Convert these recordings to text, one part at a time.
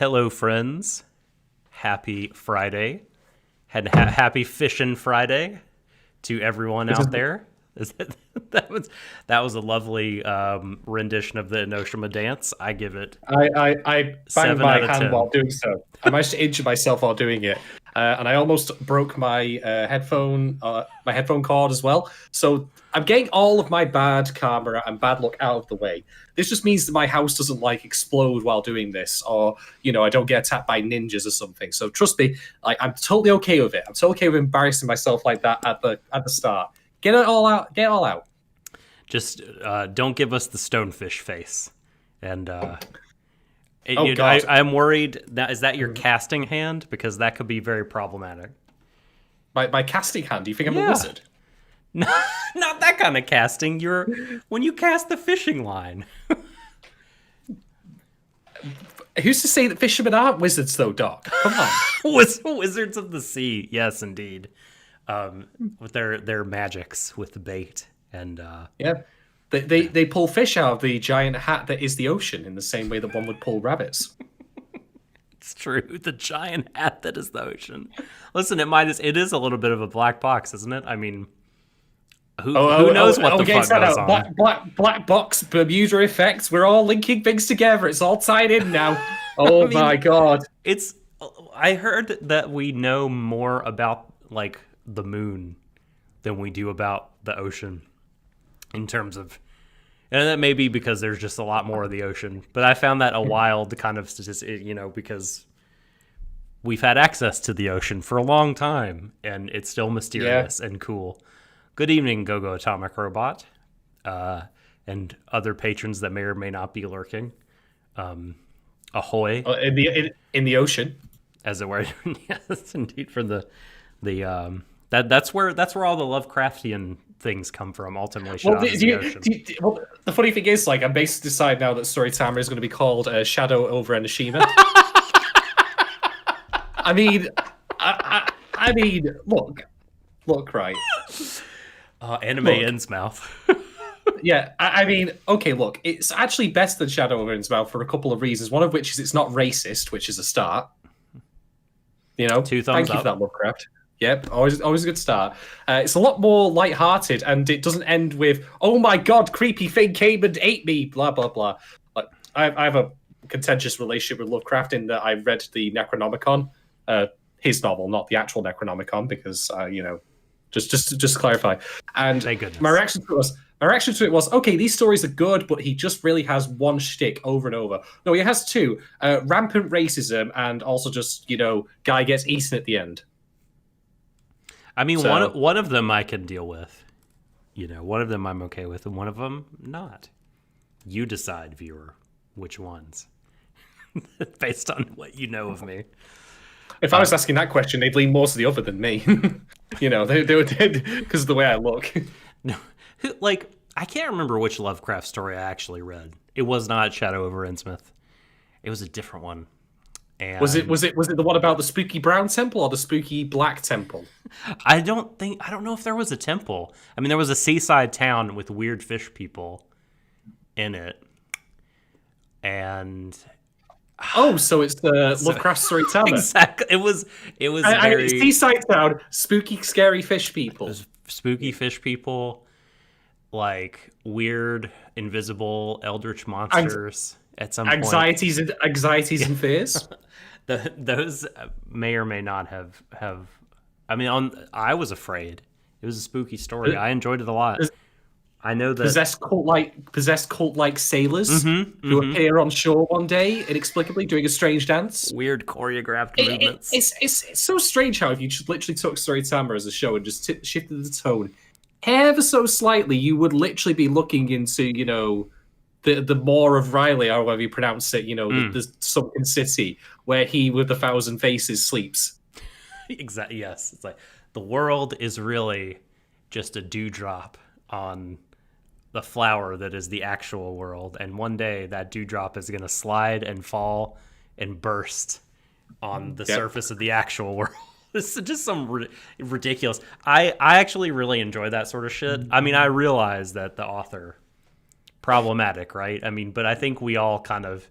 Hello, friends. Happy Friday. Happy Fishing Friday to everyone out there. That was a lovely rendition of the Enoshima dance. I give it. I banged 7 my out of hand 10. while doing so. I managed to injure myself while doing it, and I almost broke my headphone cord as well. So I'm getting all of my bad karma and bad luck out of the way. This just means that my house doesn't explode while doing this, or I don't get attacked by ninjas or something. So trust me, I'm totally okay with it. I'm totally okay with embarrassing myself like that at the start. Get it all out. Get it all out. Just don't give us the stonefish face. And God. I'm worried. Is that your casting hand? Because that could be very problematic. My casting hand? Do you think I'm a wizard? No, not that kind of casting. When you cast the fishing line. Who's to say that fishermen aren't wizards, though, Doc? Come on. Wizards of the sea. Yes, indeed. With their magics with the bait and yeah, they pull fish out of the giant hat that is the ocean in the same way that one would pull rabbits. It's true. The giant hat that is the ocean. Listen, it is a little bit of a black box, isn't it? I mean, who knows what the fuck goes on? Black box, Bermuda effects. We're all linking things together. It's all tied in now. Oh my god! I heard that we know more about the moon than we do about the ocean in terms of, and that may be because there's just a lot more of the ocean, but I found that a wild kind of statistic, because we've had access to the ocean for a long time and it's still mysterious and cool. Good evening, Gogo Atomic Robot, and other patrons that may or may not be lurking. Ahoy. In the ocean, as it were. Yes, indeed. For that's where all the Lovecraftian things come from. Ultimately, the ocean. The funny thing is, I'm basically decided now that Tsuritama is going to be called Shadow over Enoshima. I mean, look, right. Anime Innsmouth. Yeah, I mean, okay, look, it's actually best than Shadow over Innsmouth for a couple of reasons. One of which is it's not racist, which is a start. 2 thumbs up. Thank you for that, Lovecraft. Yep, always a good start. It's a lot more lighthearted, and it doesn't end with "Oh my god, creepy thing came and ate me," blah blah blah. I have a contentious relationship with Lovecraft in that I read the Necronomicon, his novel, not the actual Necronomicon, because just to clarify. And thank goodness. My reaction to it was, okay, these stories are good, but he just really has one shtick over and over. No, he has two: rampant racism, and also just guy gets eaten at the end. I mean, one of them I can deal with. One of them I'm okay with, and one of them not. You decide, viewer, which ones, based on what you know of me. If I was asking that question, they'd lean more to the other than me. They would, because of the way I look. No, I can't remember which Lovecraft story I actually read. It was not Shadow over Innsmouth. It was a different one. And was it the one about the spooky brown temple or the spooky black temple? I don't know if there was a temple. I mean, there was a seaside town with weird fish people in it. And so it's the Lovecraft Tsuritama. Exactly. It was very seaside town, spooky, scary fish people. Spooky fish people, weird, invisible, eldritch monsters. At some anxieties and fears. Those may or may not have. I mean, I was afraid. It was a spooky story. I enjoyed it a lot. I know that possessed cult-like sailors who appear on shore one day inexplicably doing a strange dance. Weird choreographed movements. It's so strange how if you just literally took Tsuritama as a show and just shifted the tone ever so slightly, you would literally be looking into the Maw of Riley, or however you pronounce it, the sunken city where he with 1,000 faces sleeps. Exactly. Yes, it's the world is really just a dewdrop on the flower that is the actual world, and one day that dewdrop is going to slide and fall and burst on the surface of the actual world. This is just some ridiculous. I actually really enjoy that sort of shit. I mean, I realize that the author problematic, right? I mean, but I think we all kind of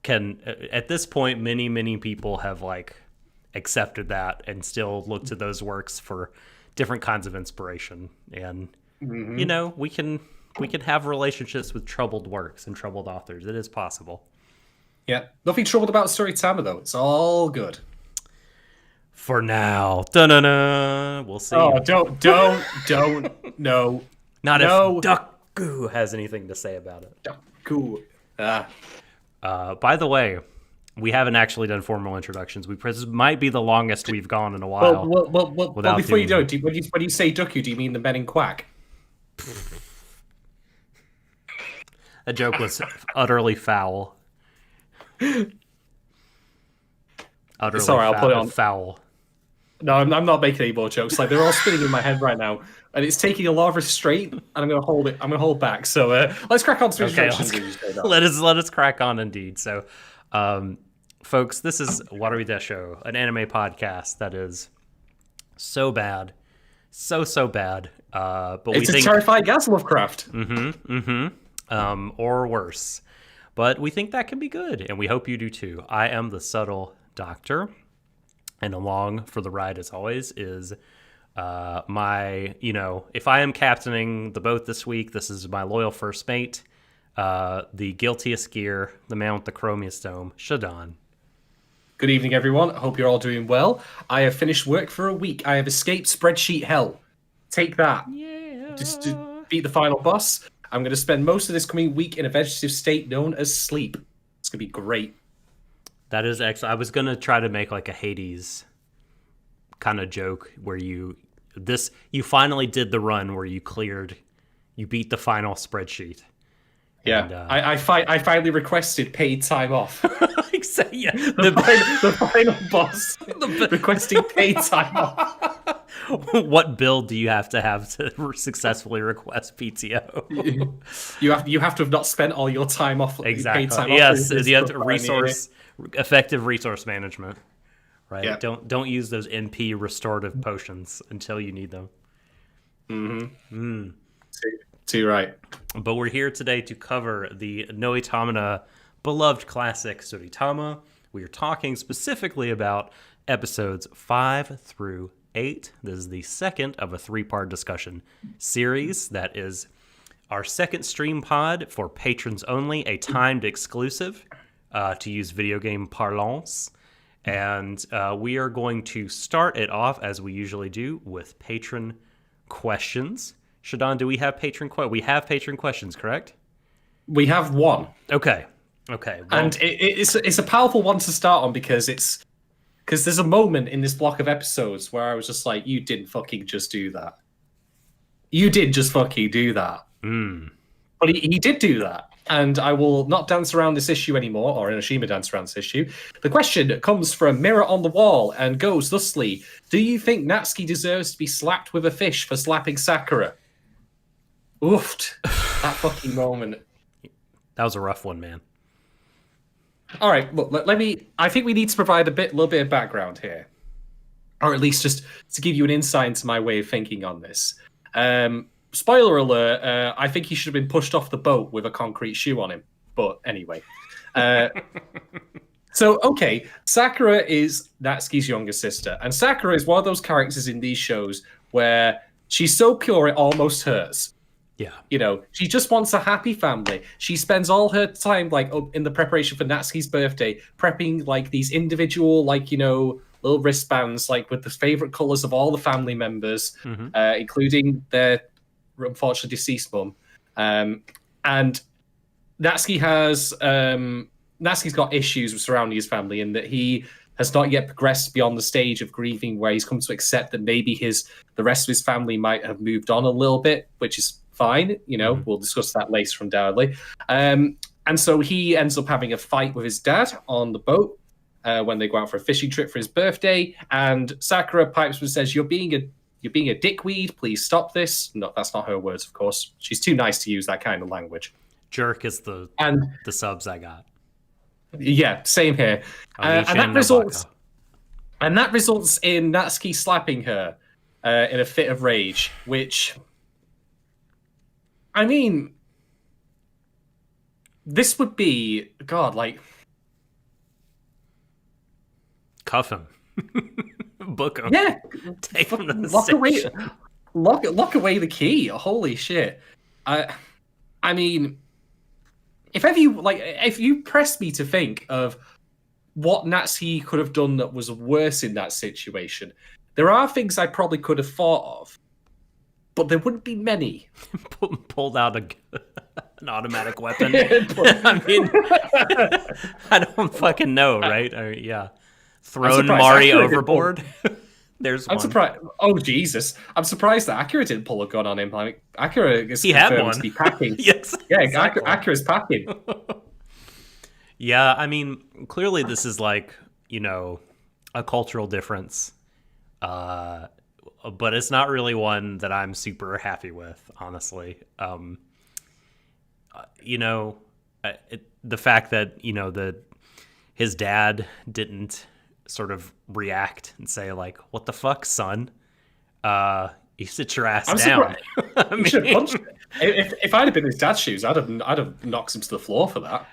can at this point many people have like accepted that and still look to those works for different kinds of inspiration. And you know, we can have relationships with troubled works and troubled authors. It is possible. Yeah, nothing troubled about Tsuritama though. It's all good. For now. Da-na-na. We'll see. Oh, don't, no. Not no. if Deku has anything to say about it. Deku. By the way, we haven't actually done formal introductions. This might be the longest we've gone in a while. Well, before you do, when you say Deku, do you mean the men in Quack? That joke was utterly foul. Utterly Sorry, I'll put it on. Foul. No, I'm not making any more jokes. Like, they're all spinning in my head right now, and it's taking a lot of restraint, and I'm going to hold it. I'm going to hold back. So let's crack on to introductions. Let us crack on indeed. So, folks, this is Warui Deshou, an anime podcast that is so bad, so bad. But it's a terrifying gas Lovecraft. Or worse. But we think that can be good, and we hope you do too. I am the Subtle Doctor. And along for the ride, as always, is my, if I am captaining the boat this week, this is my loyal first mate, the guiltiest gear, the man with the chromius dome, Shadon. Good evening, everyone. I hope you're all doing well. I have finished work for a week. I have escaped spreadsheet hell. Take that. Yeah. Just to beat the final boss. I'm going to spend most of this coming week in a vegetative state known as sleep. It's going to be great. That is excellent. I was going to try to make like a Hades kind of joke where you finally did the run where you beat the final spreadsheet. Yeah, and, I finally requested paid time off. Yeah, the final boss requesting paid time off. What build do you have to successfully request PTO? You have to have not spent all your time off. Exactly. Paid time yes, off you have to effective resource management. Right. Yeah. Don't use those NP restorative potions until you need them. Too right. But we're here today to cover the Noitamina beloved classic Tsuritama. We are talking specifically about episodes 5 through 8. This is the second of a 3-part discussion series that is our second stream pod for patrons only, a timed exclusive to use video game parlance. And we are going to start it off, as we usually do, with patron questions. Shadon, do we have patron questions? We have patron questions, correct? We have one. Okay. Well, and it's a powerful one to start on because there's a moment in this block of episodes where I was just like, you didn't fucking just do that. You did just fucking do that. But he did do that. And I will not dance around this issue anymore, or Inoshima dance around this issue. The question comes from Mirror on the Wall and goes thusly: do you think Natsuki deserves to be slapped with a fish for slapping Sakura? Oofed. That fucking moment. That was a rough one, man. All right, look, I think we need to provide a little bit of background here. Or at least just to give you an insight into my way of thinking on this. Spoiler alert, I think he should have been pushed off the boat with a concrete shoe on him. But anyway. So, okay, Sakura is Natsuki's younger sister. And Sakura is one of those characters in these shows where she's so pure it almost hurts. Yeah. She just wants a happy family. She spends all her time, in the preparation for Natsuki's birthday, prepping, these individual, little wristbands, with the favorite colors of all the family members, including their unfortunately deceased mum. And Natsuki's got issues surrounding his family in that he has not yet progressed beyond the stage of grieving where he's come to accept that maybe the rest of his family might have moved on a little bit, which is fine. We'll discuss that later undoubtedly. And so he ends up having a fight with his dad on the boat when they go out for a fishing trip for his birthday. And Sakura pipes and says, You're being a dickweed. Please stop this. No, that's not her words, of course. She's too nice to use that kind of language. Jerk is the subs I got. Yeah, same here. And that results in Natsuki slapping her in a fit of rage, which, I mean, this would be, God, Cuff him. Book him. Yeah, Take him to the lock away, station. lock away the key. Holy shit! I mean, if you pressed me to think of what Natsuki could have done that was worse in that situation, there are things I probably could have thought of, but there wouldn't be many. Pulled out an automatic weapon. I mean, I don't fucking know, right? Yeah. Thrown Mari overboard. There's I'm one. surprised. Oh Jesus! I'm surprised that Akira didn't pull a gun on him. Like Akira is He had confirmed one. to be packing. Yes. Yeah, Exactly. Akira's packing. Yeah, I mean, clearly this is like, a cultural difference. But it's not really one that I'm super happy with, honestly. The fact that, his dad didn't sort of react and say, like, what the fuck, son? You sit your ass down. You should have punched him. If I'd have been in his dad's shoes, I'd have knocked him to the floor for that.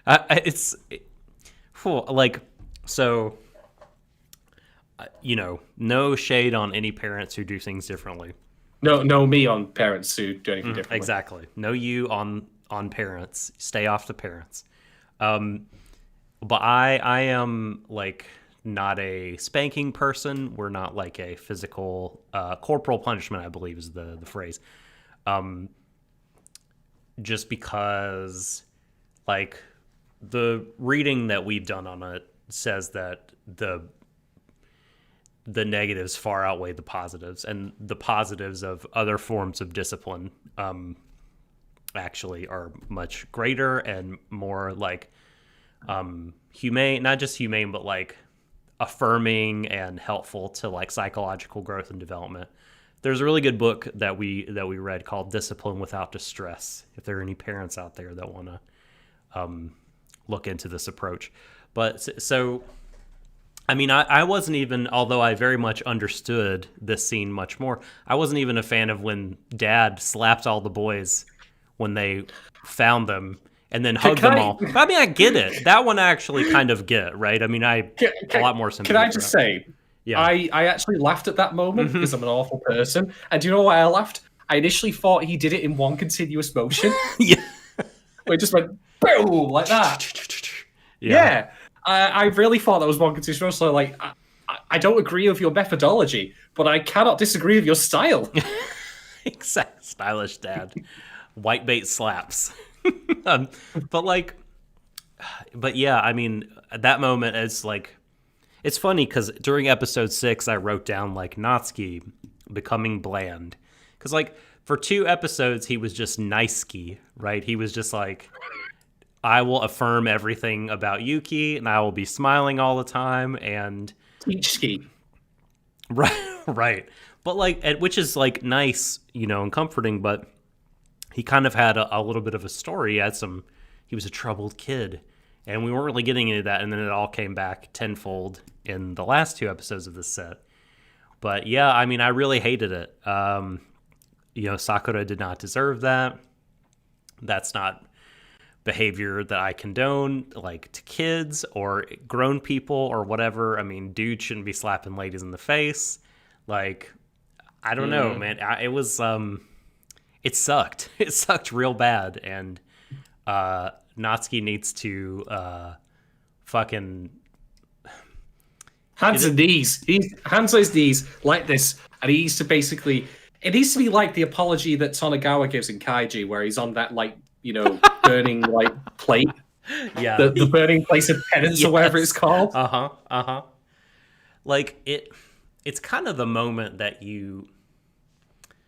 No shade on any parents who do things differently. No, me on parents who do anything differently. Exactly. No you on parents. Stay off the parents. But I am like not a spanking person. We're not like a physical corporal punishment, I believe is the phrase. Just because like the reading that we've done on it says that the negatives far outweigh the positives, and the positives of other forms of discipline actually are much greater and more like humane, not just humane, but like affirming and helpful to like psychological growth and development. There's a really good book that we read called Discipline Without Distress, if there are any parents out there that want to look into this approach. But so I mean, I wasn't even, although I very much understood this scene much more, I wasn't even a fan of when Dad slapped all the boys when they found them and then hugged them all. I mean, I get it. That one I actually kind of get, right? I mean, a lot more sympathy. Can I just say, yeah. I actually laughed at that moment because I'm an awful person. And do you know why I laughed? I initially thought he did it in one continuous motion. Yeah. Where it just went, boom, like that. Yeah. I really thought that was one continuous motion. So, like, I don't agree with your methodology, but I cannot disagree with your style. Exact stylish dad. White bait slaps. But yeah, I mean, at that moment, it's funny because during episode 6, I wrote down like Natsuki becoming bland. Because like for 2 episodes, he was just nice-ski, right? He was just like, I will affirm everything about Yuki and I will be smiling all the time and Teach ski. Right. But like, which is like nice, and comforting, but he kind of had a little bit of a story. He was a troubled kid, and we weren't really getting into that. And then it all came back tenfold in the last 2 episodes of this set. But yeah, I mean, I really hated it. Sakura did not deserve that. That's not behavior that I condone, like to kids or grown people or whatever. I mean, dude shouldn't be slapping ladies in the face. Like, I don't know, man. It was, it sucked. It sucked real bad. And Natsuki needs to fucking hands and knees. Hands on his knees like this, and he needs to basically. It needs to be like the apology that Tonegawa gives in Kaiji, where he's on that burning like plate. Yeah, the burning place of penance or whatever it's called. Like it's kind of the moment that you.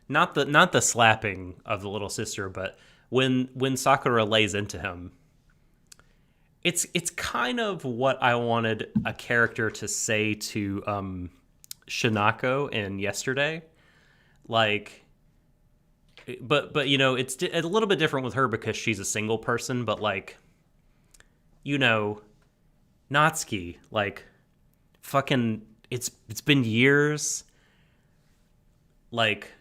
Not the slapping of the little sister, but when Sakura lays into him, it's kind of what I wanted a character to say to Shinako in Yesterday, like. But it's a little bit different with her because she's a single person. But like, Natsuki, like, fucking, it's been years. Like,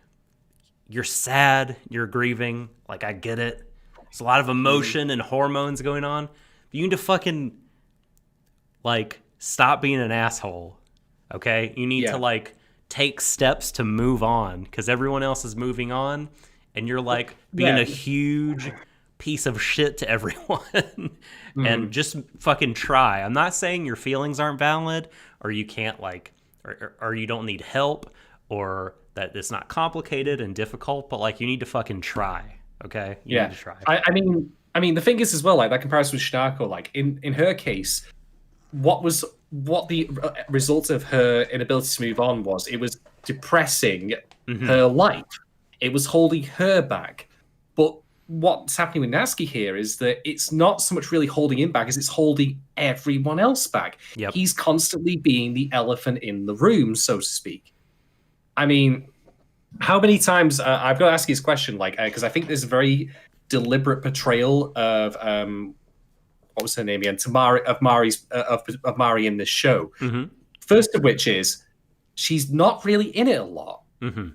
you're sad, you're grieving. Like, I get it. There's a lot of emotion and hormones going on. But you need to fucking, like, stop being an asshole Okay, you need to Yeah. like take steps to move on because everyone else is moving on, and you're like being Yeah. a huge piece of shit to everyone. And Mhm. just fucking try. I'm not saying your feelings aren't valid, or you can't like, or you don't need help, or that it's not complicated and difficult, but like you need to fucking try. Okay, you need Yeah. to try. I mean, the thing is as well, like that comparison with Shinako, like in her case, what the result of her inability to move on was, it was depressing Mm-hmm. her life. It was holding her back. But what's happening with Natsuki here is that it's not so much really holding him back as it's holding everyone else back. Yep. He's constantly being the elephant in the room, so to speak. I mean, how many times I've got to ask you this question, like, because I think there's a very deliberate portrayal of what was her name again? Tamari of Mari in this show. Mm-hmm. First of which is she's not really in it a lot. Mm-hmm.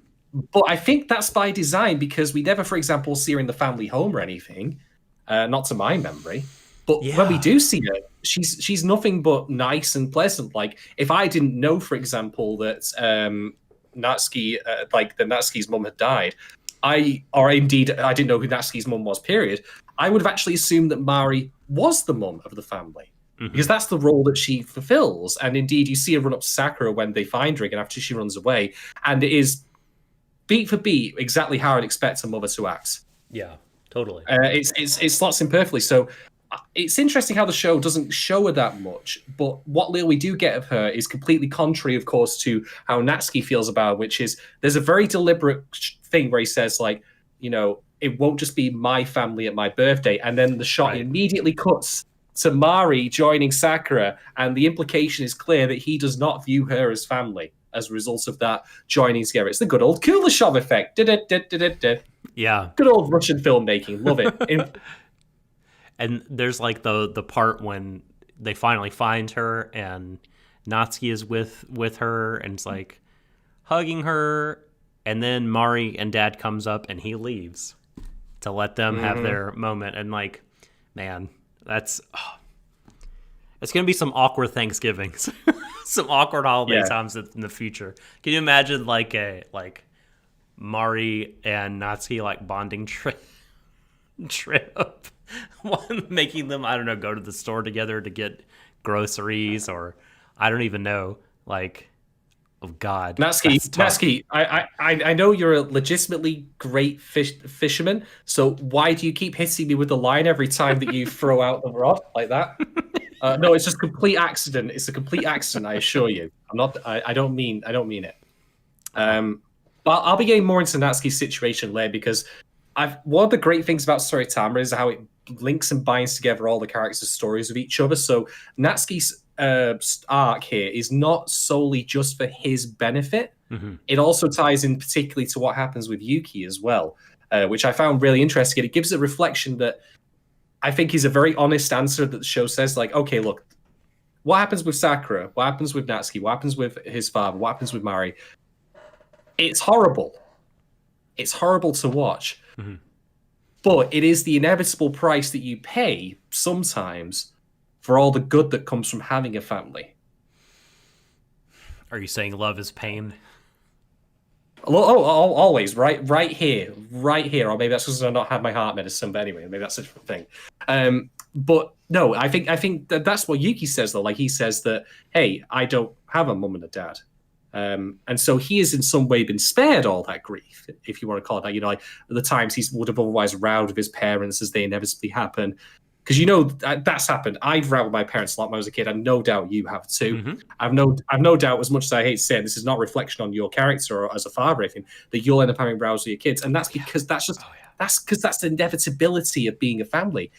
But I think that's by design because we never, for example, see her in the family home or anything. Not to my memory. But when we Yeah. do see her, she's nothing but nice and pleasant. Like if I didn't know, for example, that Natsuki, like the Natsuki's mum had died, or indeed I didn't know who Natsuki's mum was. Period. I would have actually assumed that Mari was the mum of the family Mm-hmm. because that's the role that she fulfills. And indeed, you see her run up to Sakura when they find her again after she runs away, and it is beat for beat exactly how I'd expect a mother to act. Yeah. Totally. It slots in perfectly. So it's interesting how the show doesn't show her that much, but what little we do get of her is completely contrary, of course, to how Natsuki feels about it, which is there's a very deliberate thing where he says, like, you know, it won't just be my family at my birthday, and then the shot Right. immediately cuts to Mari joining Sakura, and the implication is clear that he does not view her as family as a result of that joining together. It's the good old Kuleshov effect. Yeah. Good old Russian filmmaking. Love it. And there's like the part when they finally find her and Natsuki is with her and it's like hugging her, and then Mari and Dad comes up and he leaves to let them have their moment. And like, man, it's gonna be some awkward Thanksgivings, some awkward holiday times in the future. Can you imagine like a Mari and Natsuki like bonding trip? One making them, I don't know, go to the store together to get groceries, or I don't even know, like, oh god, Natsuki, I know you're a legitimately great fisherman, so why do you keep hitting me with the line every time that you throw out the rod like that? No, it's just complete accident. It's a complete accident, I assure you. I don't mean it. But I'll be getting more into Natsuki's situation later because one of the great things about Tsuritama is how it links and binds together all the characters' stories with each other. So Natsuki's arc here is not solely just for his benefit. Mm-hmm. It also ties in particularly to what happens with Yuki as well, which I found really interesting. It gives a reflection that I think is a very honest answer that the show says, like, okay, look, what happens with Sakura? What happens with Natsuki? What happens with his father? What happens with Mari? It's horrible. It's horrible to watch. Mm-hmm. But it is the inevitable price that you pay sometimes for all the good that comes from having a family. Are you saying love is pain? Oh, always, right here. Or maybe that's because I've not had my heart medicine. But anyway, maybe that's a different thing. But no, I think that's what Yuki says though. Like he says that, hey, I don't have a mum and a dad. And so he has in some way been spared all that grief, if you want to call it that. You know, like the times he would have otherwise rowed with his parents as they inevitably happen. Because you know that's happened. I've rowed with my parents a lot when I was a kid, and no doubt you have too. Mm-hmm. I've no doubt, as much as I hate to say it, this is not a reflection on your character or as a father or anything, that you'll end up having rows with your kids, and that's because that's the inevitability of being a family.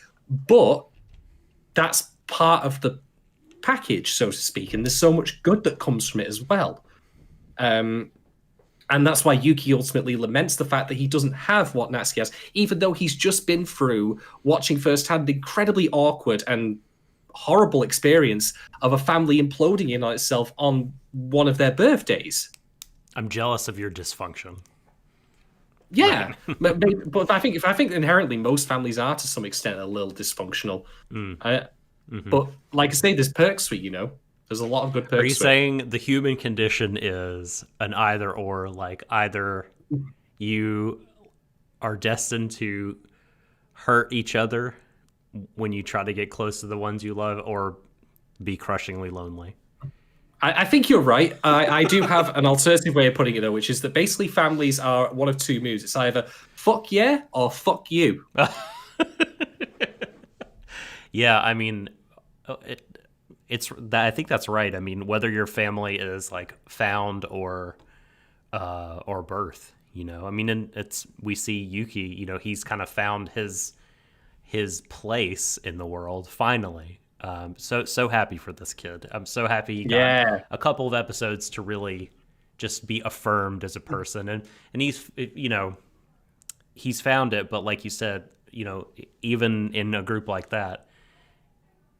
But that's part of the package, so to speak, and there's so much good that comes from it as well. And that's why Yuki ultimately laments the fact that he doesn't have what Natsuki has, even though he's just been through watching firsthand the incredibly awkward and horrible experience of a family imploding in on itself on one of their birthdays. I'm jealous of your dysfunction. Yeah, but I think inherently most families are to some extent a little dysfunctional. But like I say, there's perks to it, you know. There's a lot of good Are you perks to it. saying the human condition is an either or? Like either you are destined to hurt each other when you try to get close to the ones you love, or be crushingly lonely? I think you're right. I do have an alternative way of putting it, though, which is that basically families are one of two moods. It's either fuck yeah or fuck you. Yeah, I mean, it's that. I think that's right. I mean, whether your family is like found or birth, you know. I mean, and it's we see Yuki. You know, he's kind of found his place in the world finally. So happy for this kid. I'm so happy he got Yeah. a couple of episodes to really just be affirmed as a person, and he's you know he's found it. But like you said, you know, even in a group like that,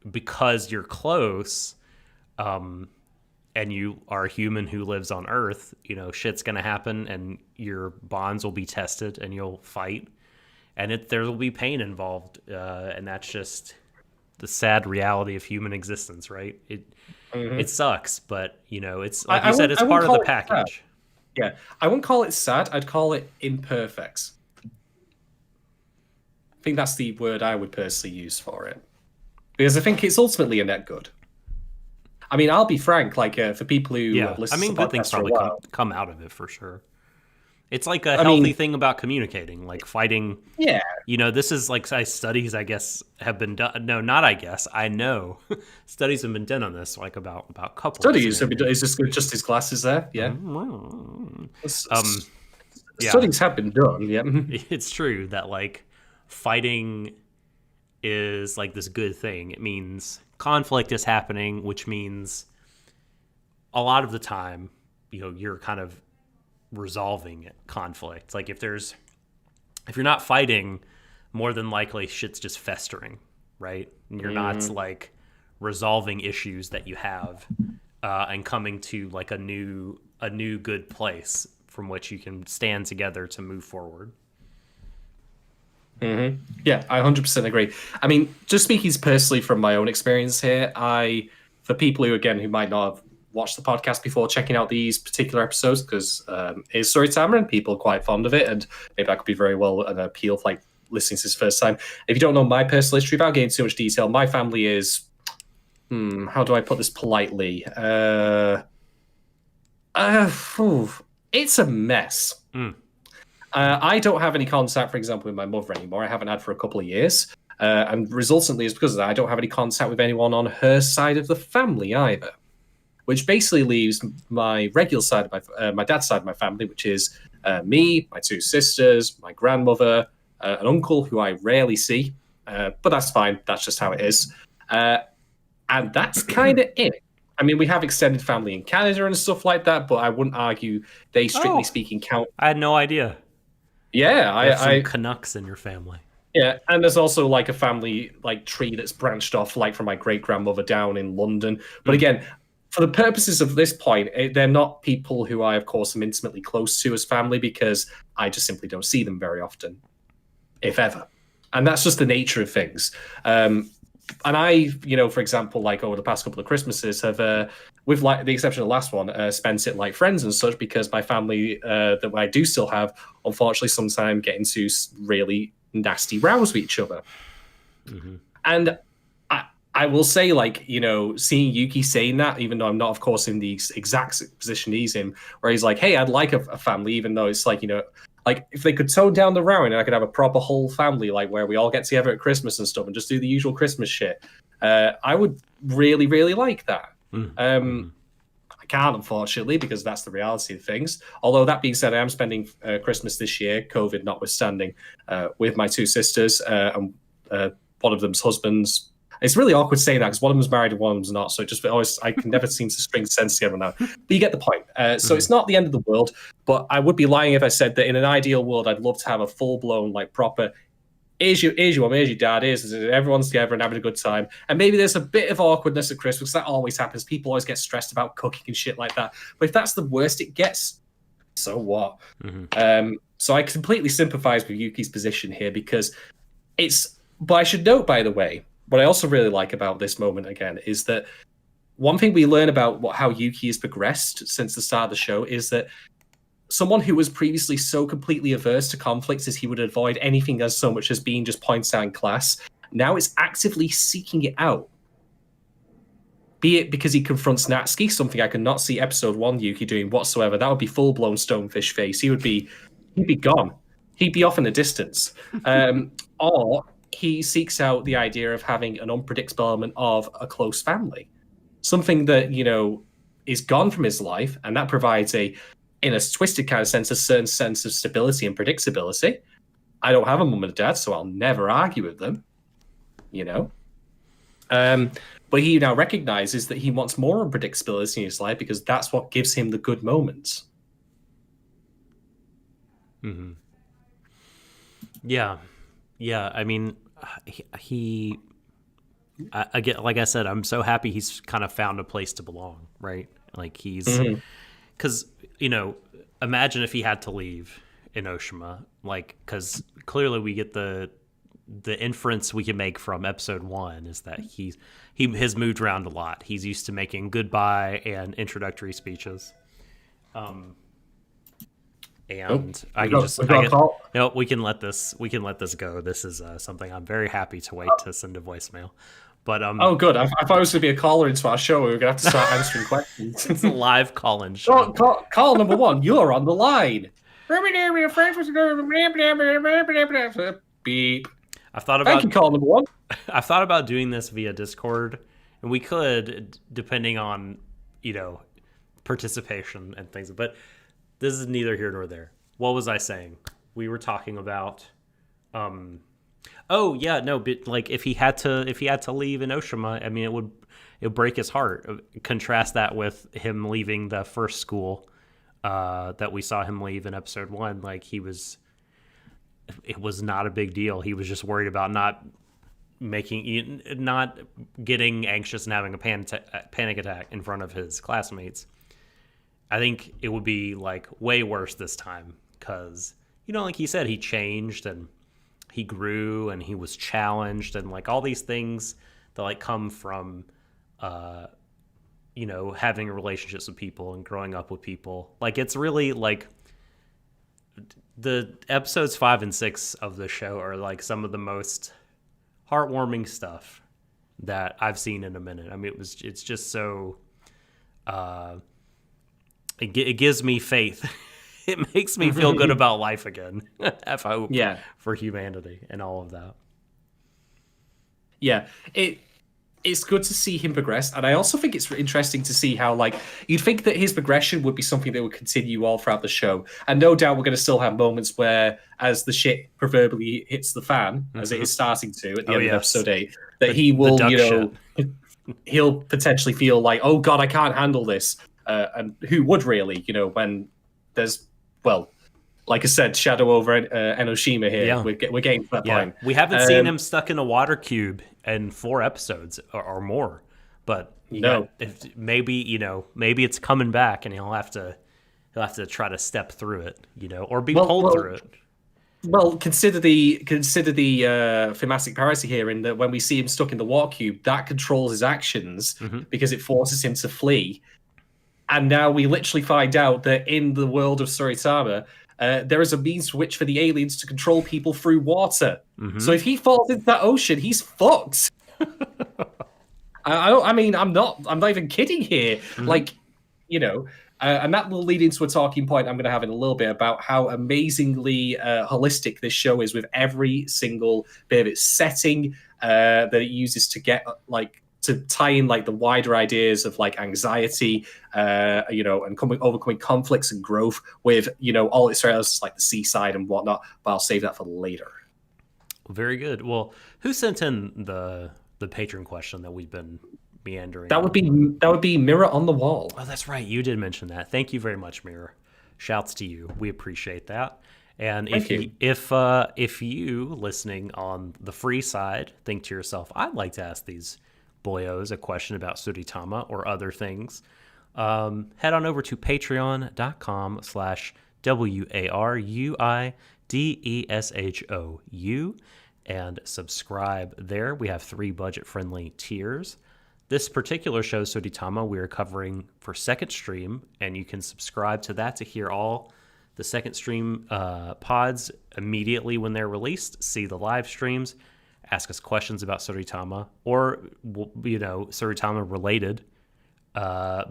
because you're close, and you are a human who lives on Earth, you know, shit's gonna happen, and your bonds will be tested, and you'll fight, and there will be pain involved, and that's just the sad reality of human existence, right? It sucks, but you know, it's like you said, it's part of the package. Yeah, I wouldn't call it sad. I'd call it imperfects. I think that's the word I would personally use for it, because I think it's ultimately a net good. I mean, I'll be frank. Like for people who Yeah, listen I mean, to the good things podcast for a probably while, come out of it for sure. It's like a healthy thing about communicating, like fighting. yeah, You know, this is like studies, I guess, have been done. No, not I guess. I know studies have been done on this, like about couples. studies. Is this just his glasses there? Yeah. Yeah. Studies have been done. Yeah. It's true that like fighting is like this good thing. It means conflict is happening, which means a lot of the time, you know, you're kind of resolving conflict. Like if you're not fighting, more than likely shit's just festering, right? And you're not like resolving issues that you have, and coming to like a new good place from which you can stand together to move forward. Yeah, I 100% agree. I mean, just speaking personally from my own experience here, for people who might not have watched the podcast before checking out these particular episodes, because it's Tsuritama and people are quite fond of it, and maybe that could be very well an appeal for like listening to this first time. If you don't know my personal history, without getting too much detail, my family is, how do I put this politely? It's a mess. I don't have any contact, for example, with my mother anymore. I haven't had for a couple of years. And resultantly, it's because of that, I don't have any contact with anyone on her side of the family either. Which basically leaves my regular side of my dad's side of my family, which is me, my two sisters, my grandmother, an uncle who I rarely see. But that's fine. That's just how it is. And that's kind of it. I mean, we have extended family in Canada and stuff like that, but I wouldn't argue they, strictly speaking, count. I had no idea. Yeah, Some Canucks in your family. Yeah, and there's also like a family like tree that's branched off, like from my great grandmother down in London. But again, for the purposes of this point, they're not people who I, of course, am intimately close to as family, because I just simply don't see them very often, if ever. And that's just the nature of things. And I, you know, for example, like over the past couple of Christmases have, with like the exception of the last one, spent it like friends and such, because my family that I do still have, unfortunately, sometimes get into really nasty rows with each other. And I will say, like, you know, seeing Yuki saying that, even though I'm not, of course, in the exact position he's in, where he's like, hey, I'd like a family, even though it's like, you know, like if they could tone down the rowing and I could have a proper whole family, like where we all get together at Christmas and stuff and just do the usual Christmas shit, I would really, really like that. I can't, unfortunately, because that's the reality of things. Although that being said, I am spending Christmas this year, COVID notwithstanding, with my two sisters, and one of them's husbands. It's really awkward saying that because one of them's married and one of them's not. So it just always, I can never seem to string sense together now. But you get the point. So it's not the end of the world, but I would be lying if I said that in an ideal world, I'd love to have a full blown, like proper, here's your mum, here's your dad, everyone's together and having a good time. And maybe there's a bit of awkwardness at Christmas. That always happens. People always get stressed about cooking and shit like that. But if that's the worst it gets, so what? So I completely sympathize with Yuki's position here, because but I should note, by the way, what I also really like about this moment again is that one thing we learn about how Yuki has progressed since the start of the show is that someone who was previously so completely averse to conflicts as he would avoid anything as so much as being just points out in class, now is actively seeking it out. Be it because he confronts Natsuki, something I could not see episode 1 Yuki doing whatsoever. That would be full-blown stonefish face. He'd be gone. He'd be off in the distance. Or he seeks out the idea of having an unpredictable element of a close family. Something that, is gone from his life, and that provides in a twisted kind of sense, a certain sense of stability and predictability. I don't have a mum and a dad, so I'll never argue with them, But he now recognizes that he wants more unpredictability in his life because that's what gives him the good moments. Mm-hmm. Yeah. I mean, again, like I said, I'm so happy he's kind of found a place to belong, right? Like he's, because imagine if he had to leave in Oshima, like, because clearly we get the inference we can make from episode 1 is that he has moved around a lot. He's used to making goodbye and introductory speeches. And we can let this go. This is something I'm very happy to wait to send a voicemail. But oh, good. I thought it was going to be a caller into our show. We were going to have to start answering questions. It's a live call-in show. Call number 1. You're on the line. Beep. Thank you, call number 1. I've thought about doing this via Discord, and we could, depending on participation and things. But this is neither here nor there. What was I saying? We were talking about. Oh yeah, no, but like if he had to leave in Oshima, I mean it would break his heart. Contrast that with him leaving the first school that we saw him leave in episode 1. Like it was not a big deal. He was just worried about not getting anxious and having a panic attack in front of his classmates. I think it would be like way worse this time because like he said, he changed and he grew and he was challenged and like all these things that like come from having relationships with people and growing up with people. Like it's really like the episodes 5 and 6 of the show are like some of the most heartwarming stuff that I've seen in a minute. I mean, it's just so it gives me faith. It makes me feel good about life again. Have hope for humanity and all of that. Yeah, it's good to see him progress, and I also think it's interesting to see how, like, you'd think that his progression would be something that would continue all throughout the show, and no doubt we're going to still have moments where, as the shit proverbially hits the fan, as it is starting to at the end of episode 8, that he will, he'll potentially feel like, oh god, I can't handle this, and who would really, when there's, well, like I said, shadow over Enoshima here. Yeah. We're getting to that point. We haven't seen him stuck in a water cube in 4 episodes or more. But maybe it's coming back, and he'll have to try to step through it, or be pulled through it. Well, consider the thematic parity here in that when we see him stuck in the water cube, that controls his actions because it forces him to flee. And now we literally find out that in the world of Tsuritama, there is a means for the aliens to control people through water. So if he falls into that ocean, he's fucked. I'm not even kidding here. Like, and that will lead into a talking point I'm going to have in a little bit about how amazingly holistic this show is with every single bit of its setting that it uses to get to tie in like the wider ideas of like anxiety, and overcoming conflicts and growth with, all its areas like the seaside and whatnot. But I'll save that for later. Very good. Well, who sent in the patron question that we've been meandering? That would be Mirror on the Wall. Oh, that's right. You did mention that. Thank you very much, Mirror. Shouts to you. We appreciate that. And if you listening on the free side think to yourself, I'd like to ask these boyos a question about Tsuritama or other things, head on over to patreon.com/WARUIDESHOU and subscribe there. We have 3 budget-friendly tiers This particular show, Tsuritama, we are covering for Second Stream, and you can subscribe to that to hear all the Second Stream pods immediately when they're released, see the live streams, ask us questions about Tsuritama, or, Tsuritama-related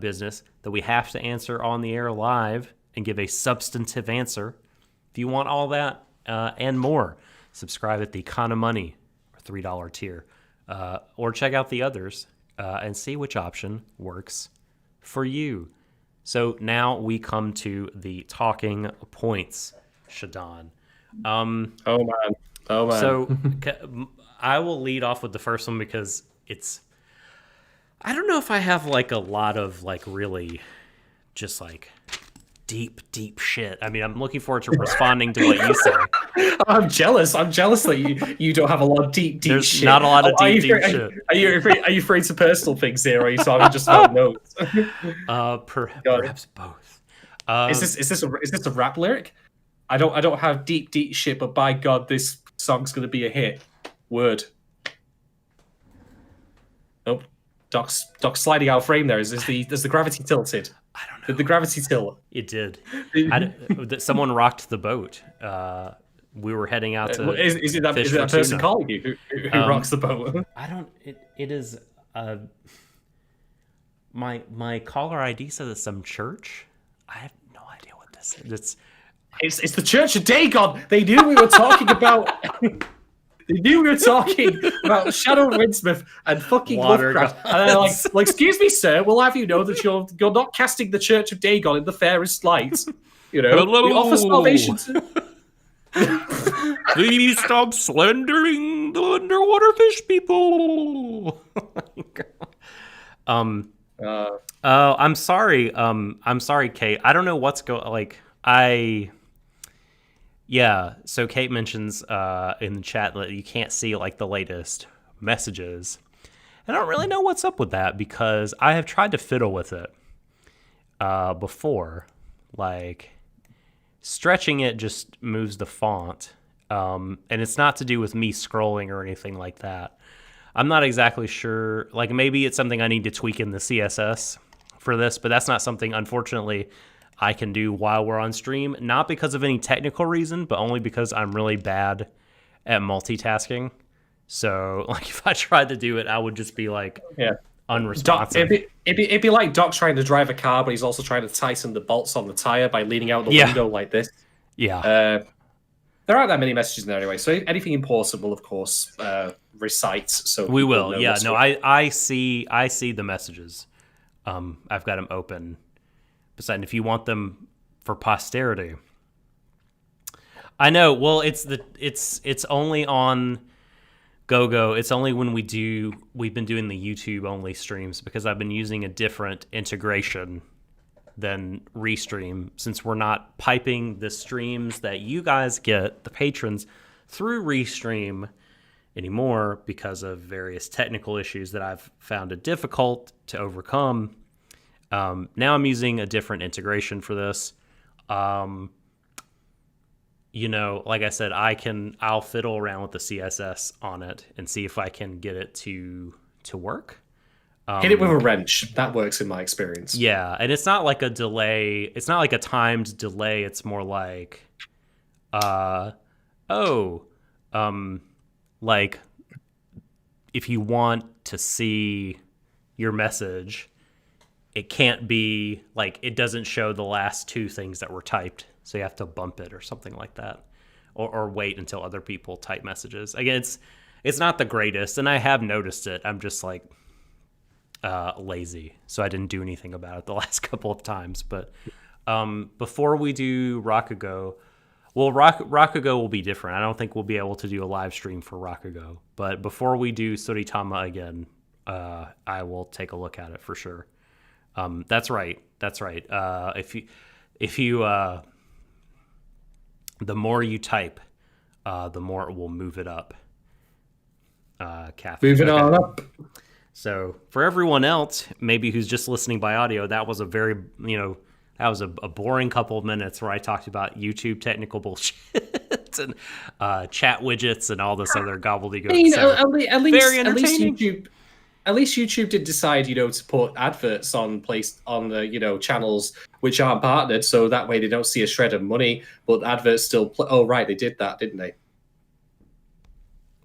business that we have to answer on the air live and give a substantive answer. If you want all that and more, subscribe at the Kana Money or $3 tier, or check out the others and see which option works for you. So now we come to the talking points, Shadon. Oh man. So I will lead off with the first one because I don't know if I have like a lot of like really just like deep shit. I mean, I'm looking forward to responding to what you say. I'm jealous that you don't have a lot of deep There's shit. not a lot of deep shit. Are you afraid to personal things here, or are you talking just about notes? Perhaps both. Is this a rap lyric? I don't have deep shit, but by God, this song's gonna be a hit. Word. Nope. Doc's sliding out of frame there. Is the gravity tilted? I don't know. Did the gravity tilt? It did. Someone rocked the boat. We were heading out to. Is it that person calling you who rocks the boat? I don't. It is. My caller ID says it's some church. I have no idea what this is. It's the Church of Dagon. They knew we were talking about. They knew we were talking about Shadow Windsmith and fucking Lovecraft. And they're like, excuse me, sir, we'll have you know that you're not casting the Church of Dagon in the fairest light. You know, we offer salvation to... Please stop slandering the underwater fish people. I'm sorry. I'm sorry, Kate. I don't know what's Yeah, so Kate mentions in the chat that you can't see like the latest messages. I don't really know what's up with that because I have tried to fiddle with it before. Like, stretching it just moves the font. And it's not to do with me scrolling or anything like that. I'm not exactly sure. Like, maybe it's something I need to tweak in the CSS for this, but that's not something, unfortunately, I can do while we're on stream, not because of any technical reason, but only because I'm really bad at multitasking. So, like, if I tried to do it, I would just be like unresponsive. It'd be like Doc trying to drive a car, but he's also trying to tighten the bolts on the tire by leaning out the window like this. Yeah. There aren't that many messages in there anyway, so anything important we'll of course recite. So we will. Yeah. No, I see the messages. I've got them open. And if you want them for posterity, I know. Well, it's only on GoGo. It's only when we've been doing the YouTube only streams because I've been using a different integration than Restream since we're not piping the streams that you guys get, the patrons, through Restream anymore because of various technical issues that I've found it difficult to overcome. Now I'm using a different integration for this. Like I said, I'll fiddle around with the CSS on it and see if I can get it to work. Hit it with a wrench. That works in my experience. Yeah, and it's not like a delay. It's not like a timed delay. It's more like, like if you want to see your message, it can't be like it doesn't show the last two things that were typed, so you have to bump it or something like that, or wait until other people type messages. Again, it's not the greatest, and I have noticed it. I'm just like lazy, so I didn't do anything about it the last couple of times. But before we do Rakugo, well, Rakugo will be different. I don't think we'll be able to do a live stream for Rakugo, but before we do Tsuritama again, I will take a look at it for sure. That's right. If you the more you type, the more it will move it up. Kathy. Move it on up. So for everyone else, maybe who's just listening by audio, that was a very, that was a boring couple of minutes where I talked about YouTube technical bullshit and chat widgets and all this other gobbledygook. At least YouTube. at least YouTube did decide, to put adverts on the channels which aren't partnered, so that way they don't see a shred of money, but the adverts still. Oh, right, they did that, didn't they?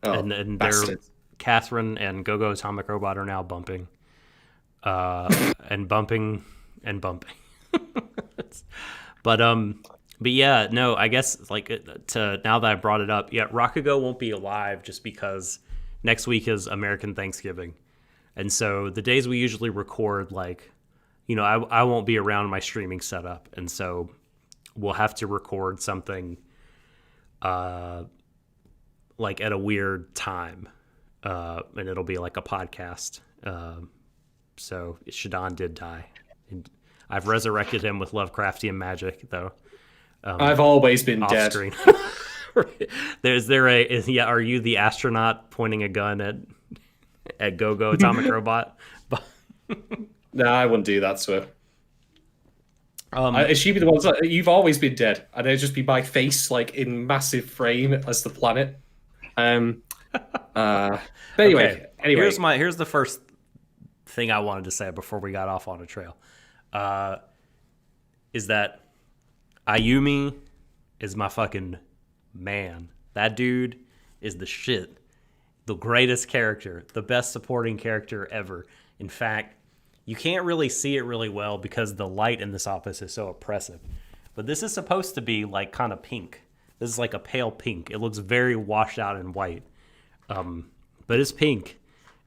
Oh, And they're bastards! Catherine and Gogo Atomic Robot are now bumping, and bumping and bumping. but yeah, no, I guess like to now that I brought it up, yeah, Rakugo won't be alive just because next week is American Thanksgiving, and so the days we usually record, like, I won't be around my streaming setup, and so we'll have to record something, like at a weird time, and it'll be like a podcast. So Shadon did die, and I've resurrected him with Lovecraftian magic, though. I've always been Off dead. screen. Are you the astronaut pointing a gun at Gogo Atomic Robot? No, I wouldn't do that to her. She'd be the ones that you've always been dead, and it'd just be my face like in massive frame as the planet. But anyway, okay. Here's the first thing I wanted to say before we got off on a trail. Is that Ayumi is my fucking man. That dude is the shit. The greatest character, the best supporting character ever. In fact, you can't really see it really well because the light in this office is so oppressive. But this is supposed to be like kind of pink. This is like a pale pink. It looks very washed out and white. But it's pink.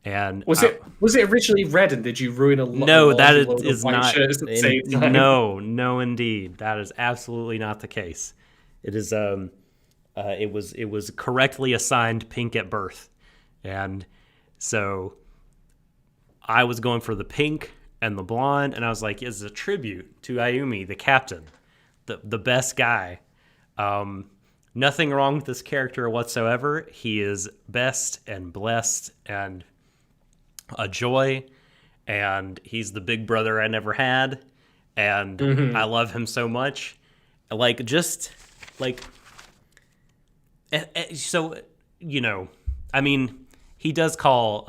And was it originally red, and did you ruin a lot? No, that is not. Shirts at the same time? No, indeed, that is absolutely not the case. It is. It was correctly assigned pink at birth, and so I was going for the pink and the blonde, and I was like, it's a tribute to Ayumi, the captain, the best guy. Nothing wrong with this character whatsoever. He is best and blessed and a joy, and he's the big brother I never had, and I love him so much. Like, just like, so, I mean, he does call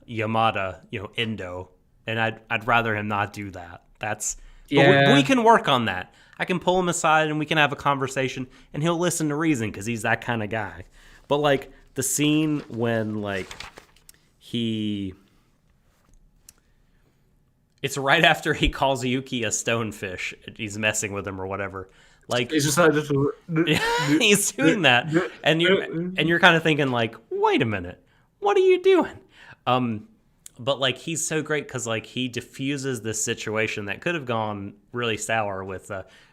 Yamada, Endo, and I'd rather him not do that. But we can work on that. I can pull him aside and we can have a conversation, and he'll listen to reason because he's that kind of guy. But like the scene when it's right after he calls Yuki a stonefish. He's messing with him or whatever. Like, he's just like he's doing that, and you're kind of thinking like, wait a minute, what are you doing? But like, he's so great because like he diffuses this situation that could have gone really sour with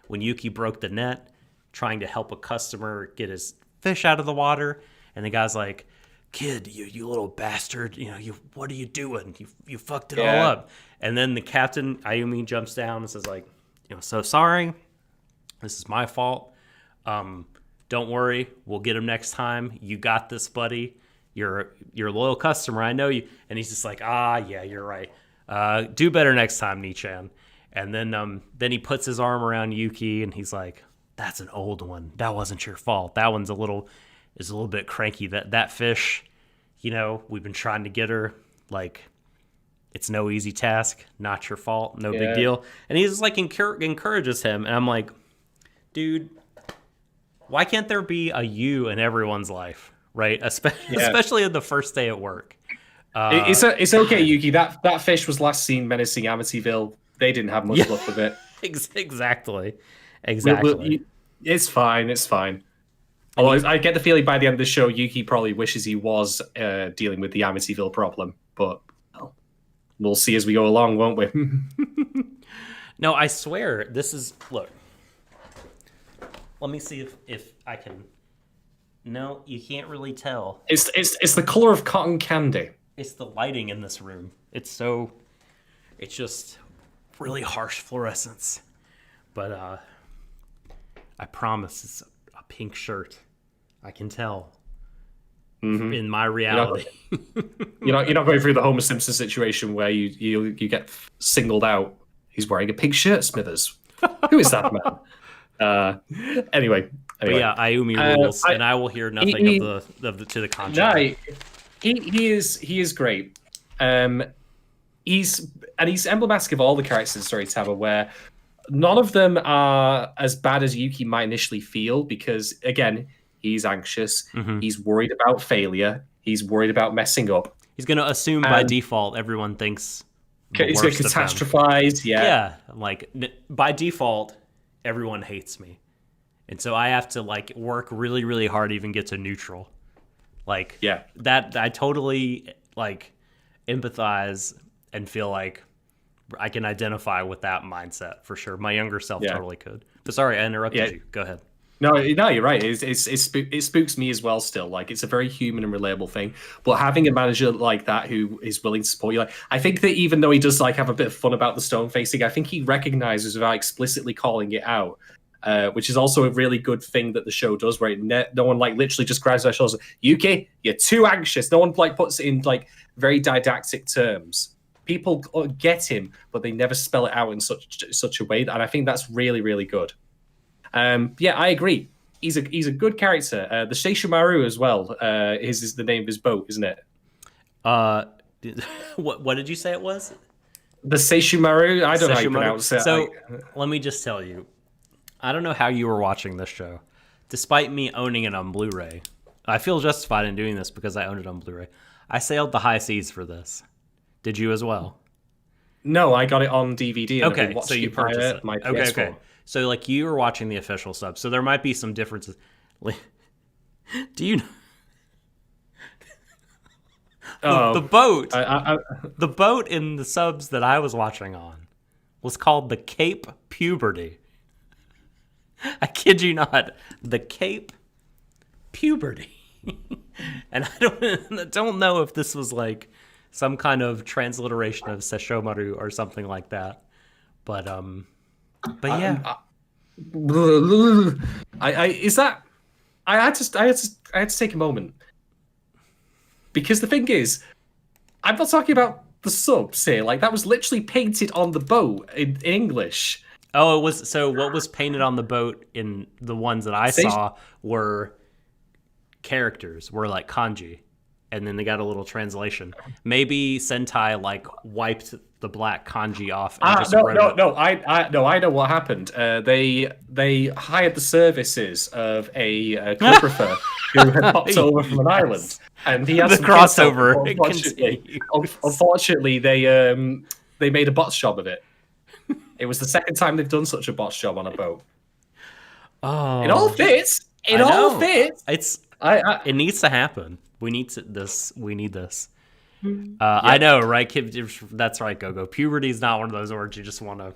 when Yuki broke the net trying to help a customer get his fish out of the water, and the guy's like, kid, you little bastard, what are you doing? You fucked it all up. And then the captain, Ayumi, jumps down and says like, so sorry, this is my fault. Don't worry, we'll get him next time. You got this, buddy. You're a loyal customer, I know you. And he's just like, yeah, you're right. Do better next time, Nichan. And then he puts his arm around Yuki and he's like, that's an old one. That wasn't your fault. That one's a little bit cranky. That fish, we've been trying to get her. Like, it's no easy task. Not your fault. No big deal. And he's like encourages him. And I'm like, dude, why can't there be a you in everyone's life, right? Especially on the first day at work. It's okay, Yuki. That fish was last seen menacing Amityville. They didn't have much luck with it. Exactly. It's fine. Although I get the feeling by the end of the show, Yuki probably wishes he was dealing with the Amityville problem. But we'll see as we go along, won't we? No, I swear, this is... Look. Let me see if I can... No, you can't really tell. It's the color of cotton candy. It's the lighting in this room. It's just really harsh fluorescence. But I promise it's a pink shirt. I can tell. In my reality. You're not going through the Homer Simpson situation where you get singled out. He's wearing a pink shirt, Smithers. Who is that man? Anyway. But yeah, Ayumi rules, and I will hear nothing to the contrary. No, he is great. Um, he's emblematic of all the characters in Tsuritama, where none of them are as bad as Yuki might initially feel, because again, he's anxious, he's worried about failure, he's worried about messing up. He's going to assume by default everyone thinks he's going to catastrophize. Yeah, like by default, everyone hates me, and so I have to like work really, really hard to even get to neutral. Like, yeah, that I totally like empathize and feel like I can identify with that mindset for sure. My younger self totally could. But sorry, I interrupted you. Go ahead. No, you're right. It spooks me as well. Still, like, it's a very human and relatable thing. But having a manager like that who is willing to support you, like, I think that even though he does like have a bit of fun about the stone facing, I think he recognizes without explicitly calling it out, which is also a really good thing that the show does, where no one like literally just grabs their shoulders. Yuki, you're too anxious. No one like puts it in like very didactic terms. People get him, but they never spell it out in such a way, and I think that's really, really good. Yeah, I agree. He's a good character. The Deshou Maru as well. Is the name of his boat, isn't it? What did you say it was? The Deshou Maru. I don't know how you pronounce it. So let me just tell you, I don't know how you were watching this show, despite me owning it on Blu-ray. I feel justified in doing this because I own it on Blu-ray. I sailed the high seas for this. Did you as well? No, I got it on DVD. And okay, so you purchased it. My PS4. Okay. So, like, you were watching the official sub, so there might be some differences. Do you know? The boat, the boat in the subs that I was watching on was called the Cape Puberty. I kid you not, the Cape Puberty. And I don't know if this was like some kind of transliteration of Sesshomaru or something like that, but yeah. I had to take a moment, because the thing is, I'm not talking about the subs here. Like, that was literally painted on the boat in English. Oh, it was. So what was painted on the boat in the ones that I saw were characters, were like kanji, and then they got a little translation. Maybe Sentai like wiped the black kanji off. And No. I know what happened. They hired the services of a calligrapher who had popped over from an island, and he had the crossover. Unfortunately, they made a botch job of it. It was the second time they've done such a botch job on a boat. Oh, it all fits. It all fits. It needs to happen. We need this. I know, right? That's right, Gogo. Puberty is not one of those words you just want to,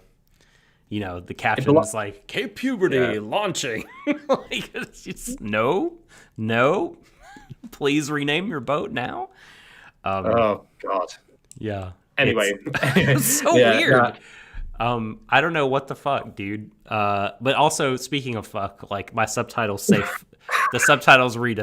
the caption is like, Cape Puberty launching. Like, it's just, no. Please rename your boat now. Oh, God. Yeah. Anyway. It's so weird. I don't know what the fuck, dude. But also, speaking of fuck, like, my subtitles say... The subtitles read.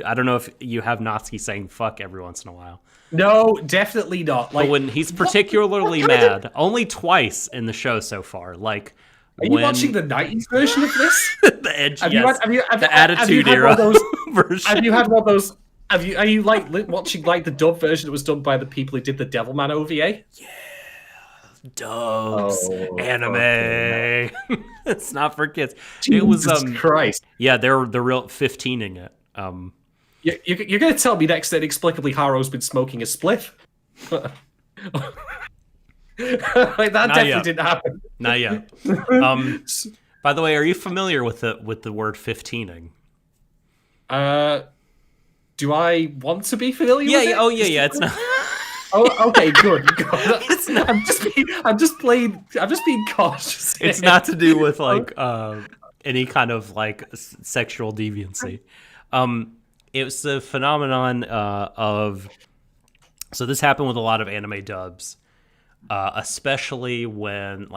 I don't know if you have Natsuki saying "fuck" every once in a while. No, definitely not. Like, but when he's particularly mad, only twice in the show so far. Like, are you watching the '90s version of this? The edge, the Attitude Era version. Have you had one of those? Are you like watching like the dub version that was done by the people who did the Devilman OVA? Yeah. Dubs, anime. It's not for kids. Jesus it was Christ. Yeah, they're real 15ing it. You're gonna tell me next that inexplicably Haru's been smoking a spliff? Like, that Not definitely yet. didn't happen. Not yet. By the way, are you familiar with the word 15ing? Do I want to be familiar with it? Oh yeah. It's not. Oh, okay, good. It's not, I'm just being cautious. It's not to do with like any kind of like sexual deviancy. It's the phenomenon of. So this happened with a lot of anime dubs, especially when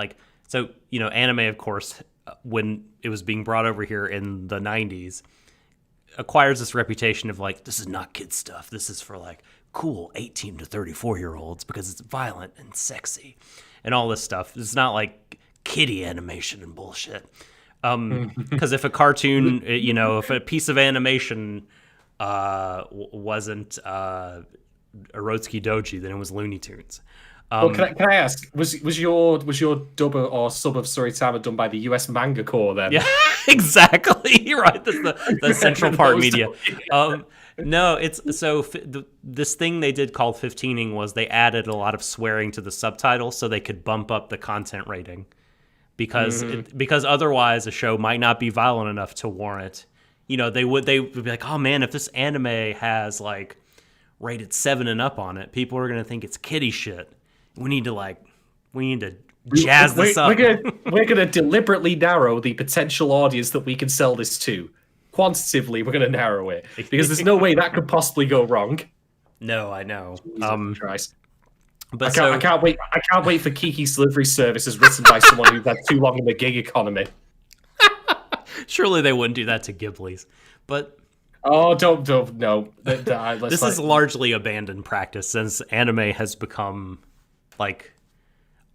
anime, of course, when it was being brought over here in the 90s, acquires this reputation of like, this is not kid stuff. This is for like cool 18 to 34-year-olds because it's violent and sexy and all this stuff. It's not like kiddie animation and bullshit. Because if a cartoon, if a piece of animation wasn't Erotsuki Doji than it was Looney Tunes. Well, can I ask, was your dub or sub of Tsuritama done by the US Manga Corps then? Yeah, exactly. You're right. That's the Central Part Media. No, it's so this thing they did called 15ing was they added a lot of swearing to the subtitles so they could bump up the content rating because otherwise a show might not be violent enough to warrant. They would be like, oh man, if this anime has like rated 7 and up on it, people are gonna think it's kiddie shit. We need to jazz this up. We're gonna deliberately narrow the potential audience that we can sell this to. Quantitatively, we're gonna narrow it because there's no way that could possibly go wrong. No, I know. Jesus Christ. But I can't wait. I can't wait for Kiki's delivery service as written by someone who's had too long in the gig economy. Surely they wouldn't do that to Ghibli's, but. Oh, don't no. This is largely abandoned practice since anime has become like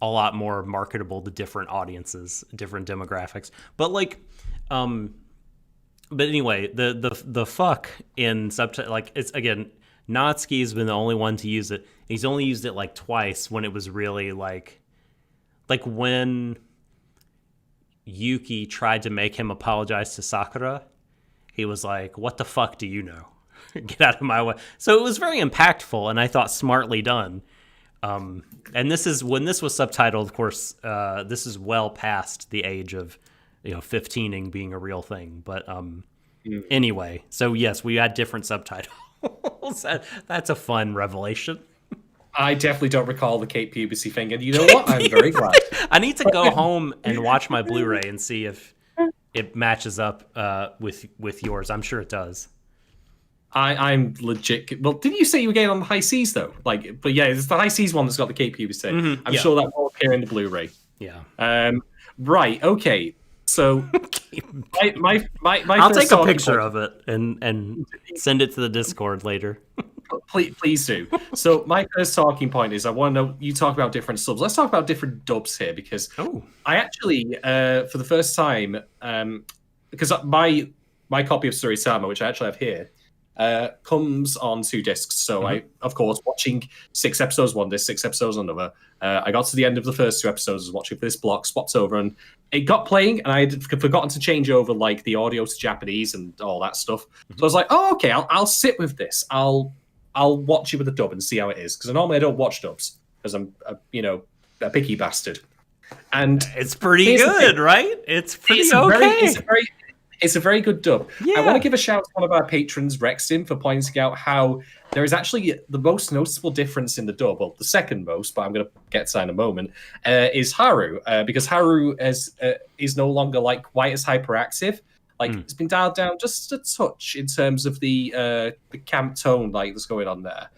a lot more marketable to different audiences, different demographics. But but anyway, the fuck in subtitle, like it's again, Natsuki's been the only one to use it. He's only used it like twice when it was really like when Yuki tried to make him apologize to Sakura. He was like, "What the fuck do you know? Get out of my way." So it was very impactful, and I thought smartly done. And this is when this was subtitled. Of course, this is well past the age of 15ing being a real thing. But anyway, so yes, we had different subtitles. That's a fun revelation. I definitely don't recall the Cape Puberty thing, and you know what? I'm very glad. I need to go home and watch my Blu-ray and see if it matches up with yours. I'm sure it does. I'm legit. Well, didn't you say you were getting on the high seas though? But yeah, it's the high seas one that's got the Cape Puberty. Mm-hmm, I'm sure that will appear in the Blu-ray. Yeah. Right. Okay. So my I'll take a picture of it and send it to the Discord later. Please do. So my first talking point is I want to know, you talk about different subs. Let's talk about different dubs here because I actually, for the first time, because my copy of Tsuritama, which I actually have here, comes on 2 discs. So I, of course, watching 6 episodes one disc, 6 episodes on another. I got to the end of the first 2 episodes, was watching for this block, swapped over, and it got playing, and I had forgotten to change over like the audio to Japanese and all that stuff. So I was like, oh, okay, I'll sit with this. I'll watch it with a dub and see how it is, because normally I don't watch dubs because I'm a picky bastard. And it's pretty good, right? It's pretty It's a very good dub. Yeah. I want to give a shout to one of our patrons, Rexin, for pointing out how there is actually the most noticeable difference in the dub. Well, the second most, but I'm going to get to that in a moment, is Haru. Because Haru is no longer like quite as hyperactive. Like it's been dialed down just a touch in terms of the camp tone that's going on there.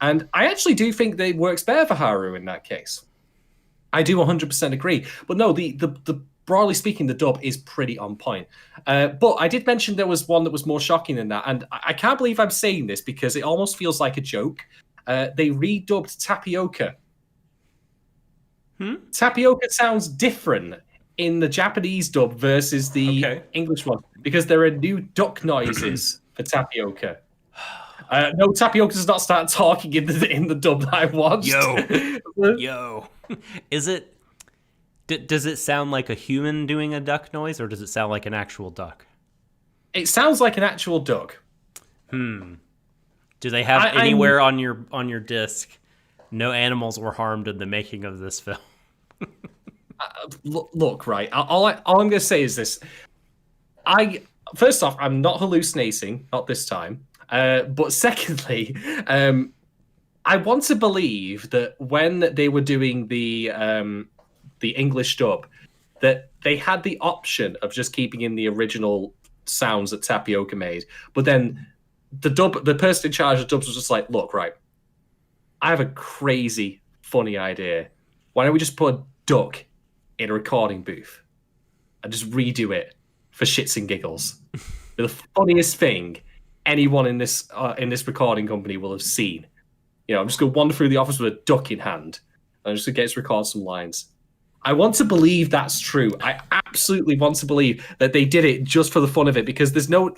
And I actually do think that it works better for Haru in that case. I do 100% agree. But no, the broadly speaking, the dub is pretty on point. But I did mention there was one that was more shocking than that. And I can't believe I'm saying this because it almost feels like a joke. They redubbed Tapioca. Tapioca sounds different in the Japanese dub versus the English one because there are new duck noises for Tapioca. No, Tapioca does not start talking in the dub that I watched. Yo. Is it... Does it sound like a human doing a duck noise, or does it sound like an actual duck? It sounds like an actual duck. Do they have anywhere on your disc? No animals were harmed in the making of this film. Look, right. All I'm going to say is this: first off, I'm not hallucinating, not this time. But secondly, I want to believe that when they were doing the English dub, that they had the option of just keeping in the original sounds that Tapioca made, but then the person in charge of dubs was just like, look, right, I have a crazy funny idea. Why don't we just put a duck in a recording booth and just redo it for shits and giggles? The funniest thing anyone in this recording company will have seen. I'm just going to wander through the office with a duck in hand and I'm just going to get to record some lines. I want to believe that's true. I absolutely want to believe that they did it just for the fun of it, because there's no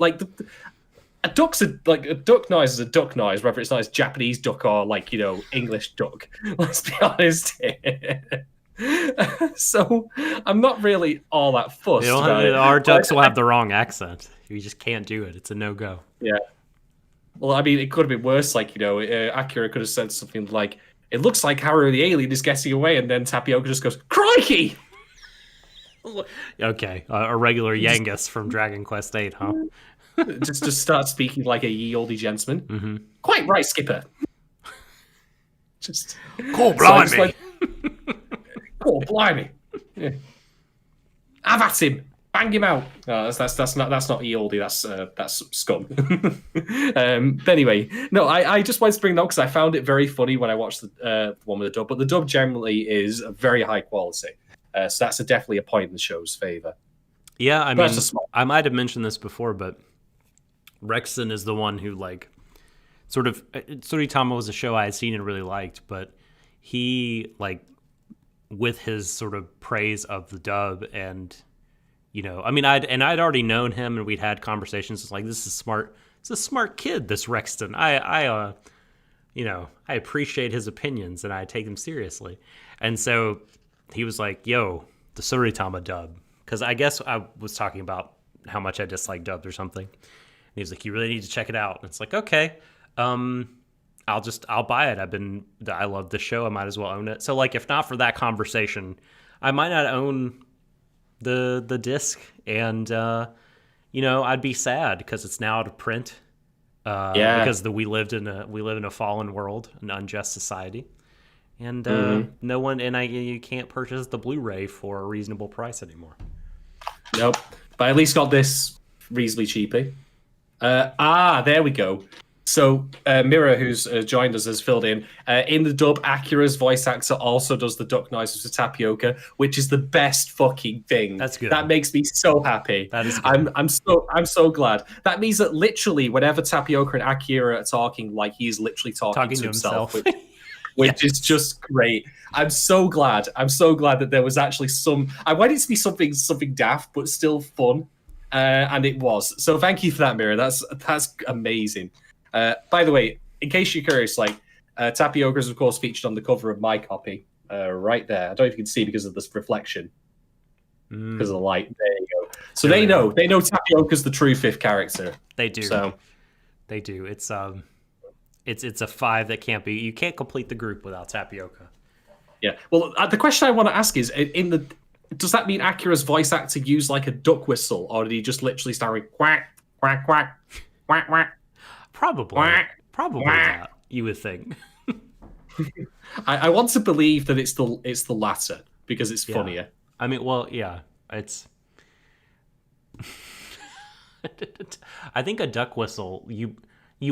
a duck noise is a duck noise, whether it's nice Japanese duck or like English duck. Let's be honest here. So I'm not really all that fussed about it. Our ducks will have the wrong accent. You just can't do it. It's a no-go. Yeah. Well, I mean, it could have been worse. Like, Akira could have said something like, "It looks like Haru the alien is getting away," and then Tapioca just goes, "Crikey!" Okay, a regular Yangus from Dragon Quest VIII, huh? just start speaking like a ye olde gentleman. Mm-hmm. Quite right, Skipper. Just cool, blimey. So cool, blimey. Yeah. Have at him. Bang him out. No, that's not ye olde. That's scum. But anyway, no, I just wanted to bring that up because I found it very funny when I watched the one with the dub. But the dub generally is very high quality. So that's definitely a point in the show's favor. Yeah, I mean, I might have mentioned this before, but Rexon is the one who, like, sort of... Tsuritama was a show I had seen and really liked, but he, like, with his sort of praise of the dub and, I mean, I'd already known him and we'd had conversations. It's like, this is smart. It's a smart kid, this Rexton. I appreciate his opinions and I take them seriously. And so he was like, yo, the Tsuritama dub. Because I guess I was talking about how much I dislike dubbed or something. And he was like, you really need to check it out. And it's like, okay, I'll buy it. I love the show. I might as well own it. So like, if not for that conversation, I might not own the disc. And, I'd be sad because it's now out of print. Because we live in a fallen world, an unjust society. And no one, you can't purchase the Blu-ray for a reasonable price anymore. Nope. But I at least got this reasonably cheaply. There we go. So Mira, who's joined us, has filled in. In the dub, Akira's voice actor also does the duck noises to Tapioca, which is the best fucking thing. That's good. That makes me so happy. That is good. I'm so glad. That means that literally, whenever Tapioca and Akira are talking, like he's literally talking to himself. Which is just great. I'm so glad. That there was actually some... I wanted it to be something daft, but still fun. And it was. So thank you for that, Mira. That's amazing. By the way, in case you're curious, like, Tapioca is, of course, featured on the cover of my copy. Right there. I don't know if you can see because of this reflection. Because of the light. There you go. So they know Tapioca's the true fifth character. They do. So they do. It's a 5 that you can't complete the group without Tapioca. Yeah. Well, the question I want to ask is, does that mean Akira's voice actor used like a duck whistle, or did he just literally start with quack, quack, quack, quack, quack? Probably. Quack, Probably quack. that, you would think. I want to believe that it's the latter because it's funnier. I mean, well, yeah, it's... I think a duck whistle, you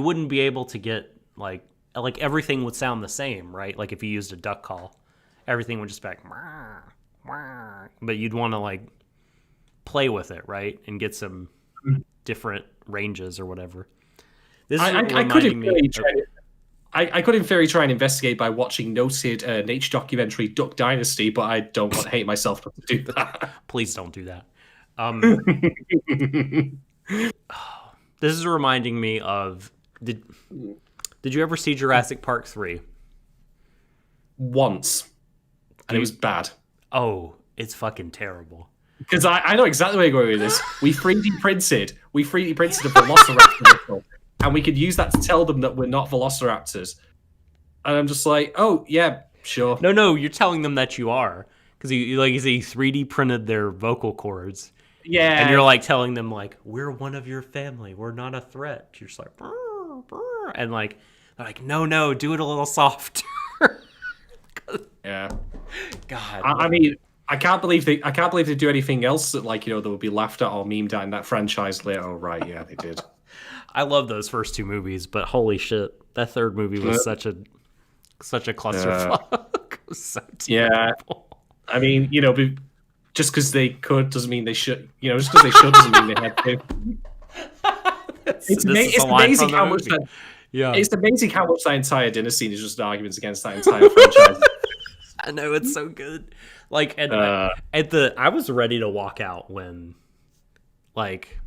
wouldn't be able to get, like everything would sound the same, right? Like if you used a duck call, everything would just be like, wah, wah. But you'd want to like play with it, right? And get some different ranges or whatever. This is reminding me. I could in theory try and investigate by watching noted nature documentary Duck Dynasty, but I don't want to hate myself not to do that. Please don't do that. This is reminding me of... Did you ever see Jurassic Park 3? Once. And it was bad. Oh, it's fucking terrible. Because I know exactly where you're going with this. We 3D printed a Velociraptor and we could use that to tell them that we're not Velociraptors. And I'm just like, oh, yeah, sure. No, you're telling them that you are. Because you 3D printed their vocal cords. Yeah. And you're like telling them, like, we're one of your family. We're not a threat. You're just like, brr, brr. And like, they're like, no, do it a little softer. Yeah. God. I mean, I can't believe they do anything else that, like, that would be laughed at or memed at in that franchise later. Oh, right, yeah, they did. I love those first 2 movies, but holy shit, that third movie was such a clusterfuck. It was so terrible. Yeah. I mean, just because they could doesn't mean they should. Just because they should doesn't mean they had to. It's amazing how much that. Yeah. It's amazing how much that entire dinner scene is just arguments against that entire franchise. I know, it's so good. Like I was ready to walk out when, like,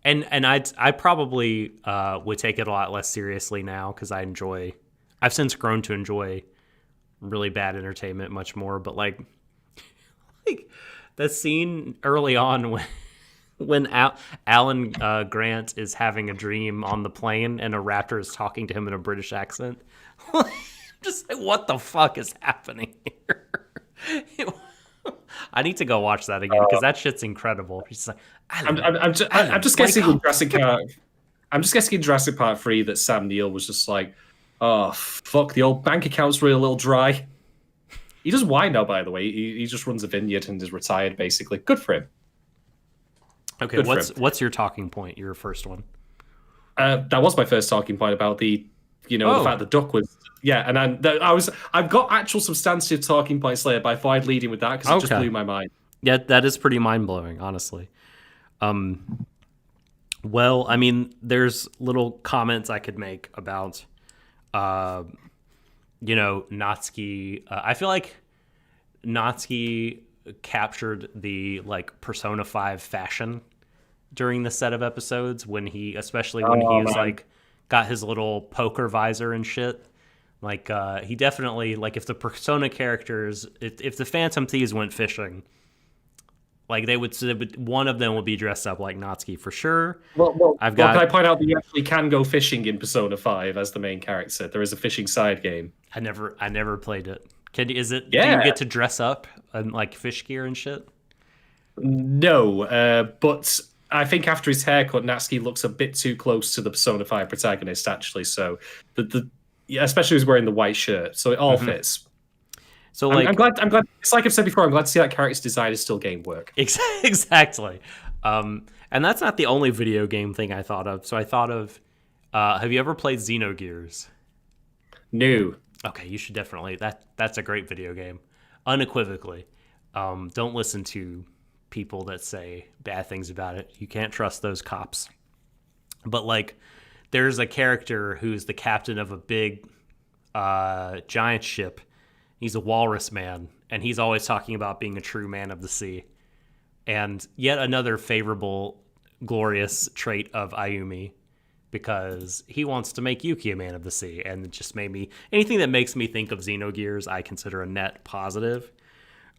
And I probably would take it a lot less seriously now because I've since grown to enjoy really bad entertainment much more. But like the scene early on when Alan Grant is having a dream on the plane and a raptor is talking to him in a British accent. Just like, what the fuck is happening here? I need to go watch that again because that shit's incredible. He's like, I'm just guessing in Jurassic Park. I'm just guessing in Jurassic Park 3 that Sam Neill was just like, oh fuck, the old bank account's really a little dry. He does wine now, by the way. He just runs a vineyard and is retired, basically. Good for him. Okay, what's your talking point? Your first one? That was my first talking point about the fact the duck was. Yeah, and I've got actual substantive talking points later, but I thought I'd lead in with that because it just blew my mind. Yeah, that is pretty mind blowing, honestly. Well, I mean, there's little comments I could make about, Natsuki. I feel like Natsuki captured the Persona 5 fashion during the set of episodes when he was like got his little poker visor and shit. He definitely, if the Persona characters, if the Phantom Thieves went fishing, one of them would be dressed up like Natsuki for sure. Can I point out that you actually can go fishing in Persona 5 as the main character? There is a fishing side game. I never played it. Do you get to dress up in fish gear and shit? No, but I think after his haircut, Natsuki looks a bit too close to the Persona 5 protagonist, actually. So especially he's wearing the white shirt, so it all fits. So I'm glad. It's like I've said before. I'm glad to see that character's design is still game work. Exactly. And that's not the only video game thing I thought of. So I thought of, have you ever played Xenogears? No. Okay, you should definitely. That's a great video game, unequivocally. Don't listen to people that say bad things about it. You can't trust those cops. But there's a character who's the captain of a big giant ship. He's a walrus man, and he's always talking about being a true man of the sea. And yet another favorable, glorious trait of Ayumi, because he wants to make Yuki a man of the sea, and it just made me... Anything that makes me think of Xenogears, I consider a net positive.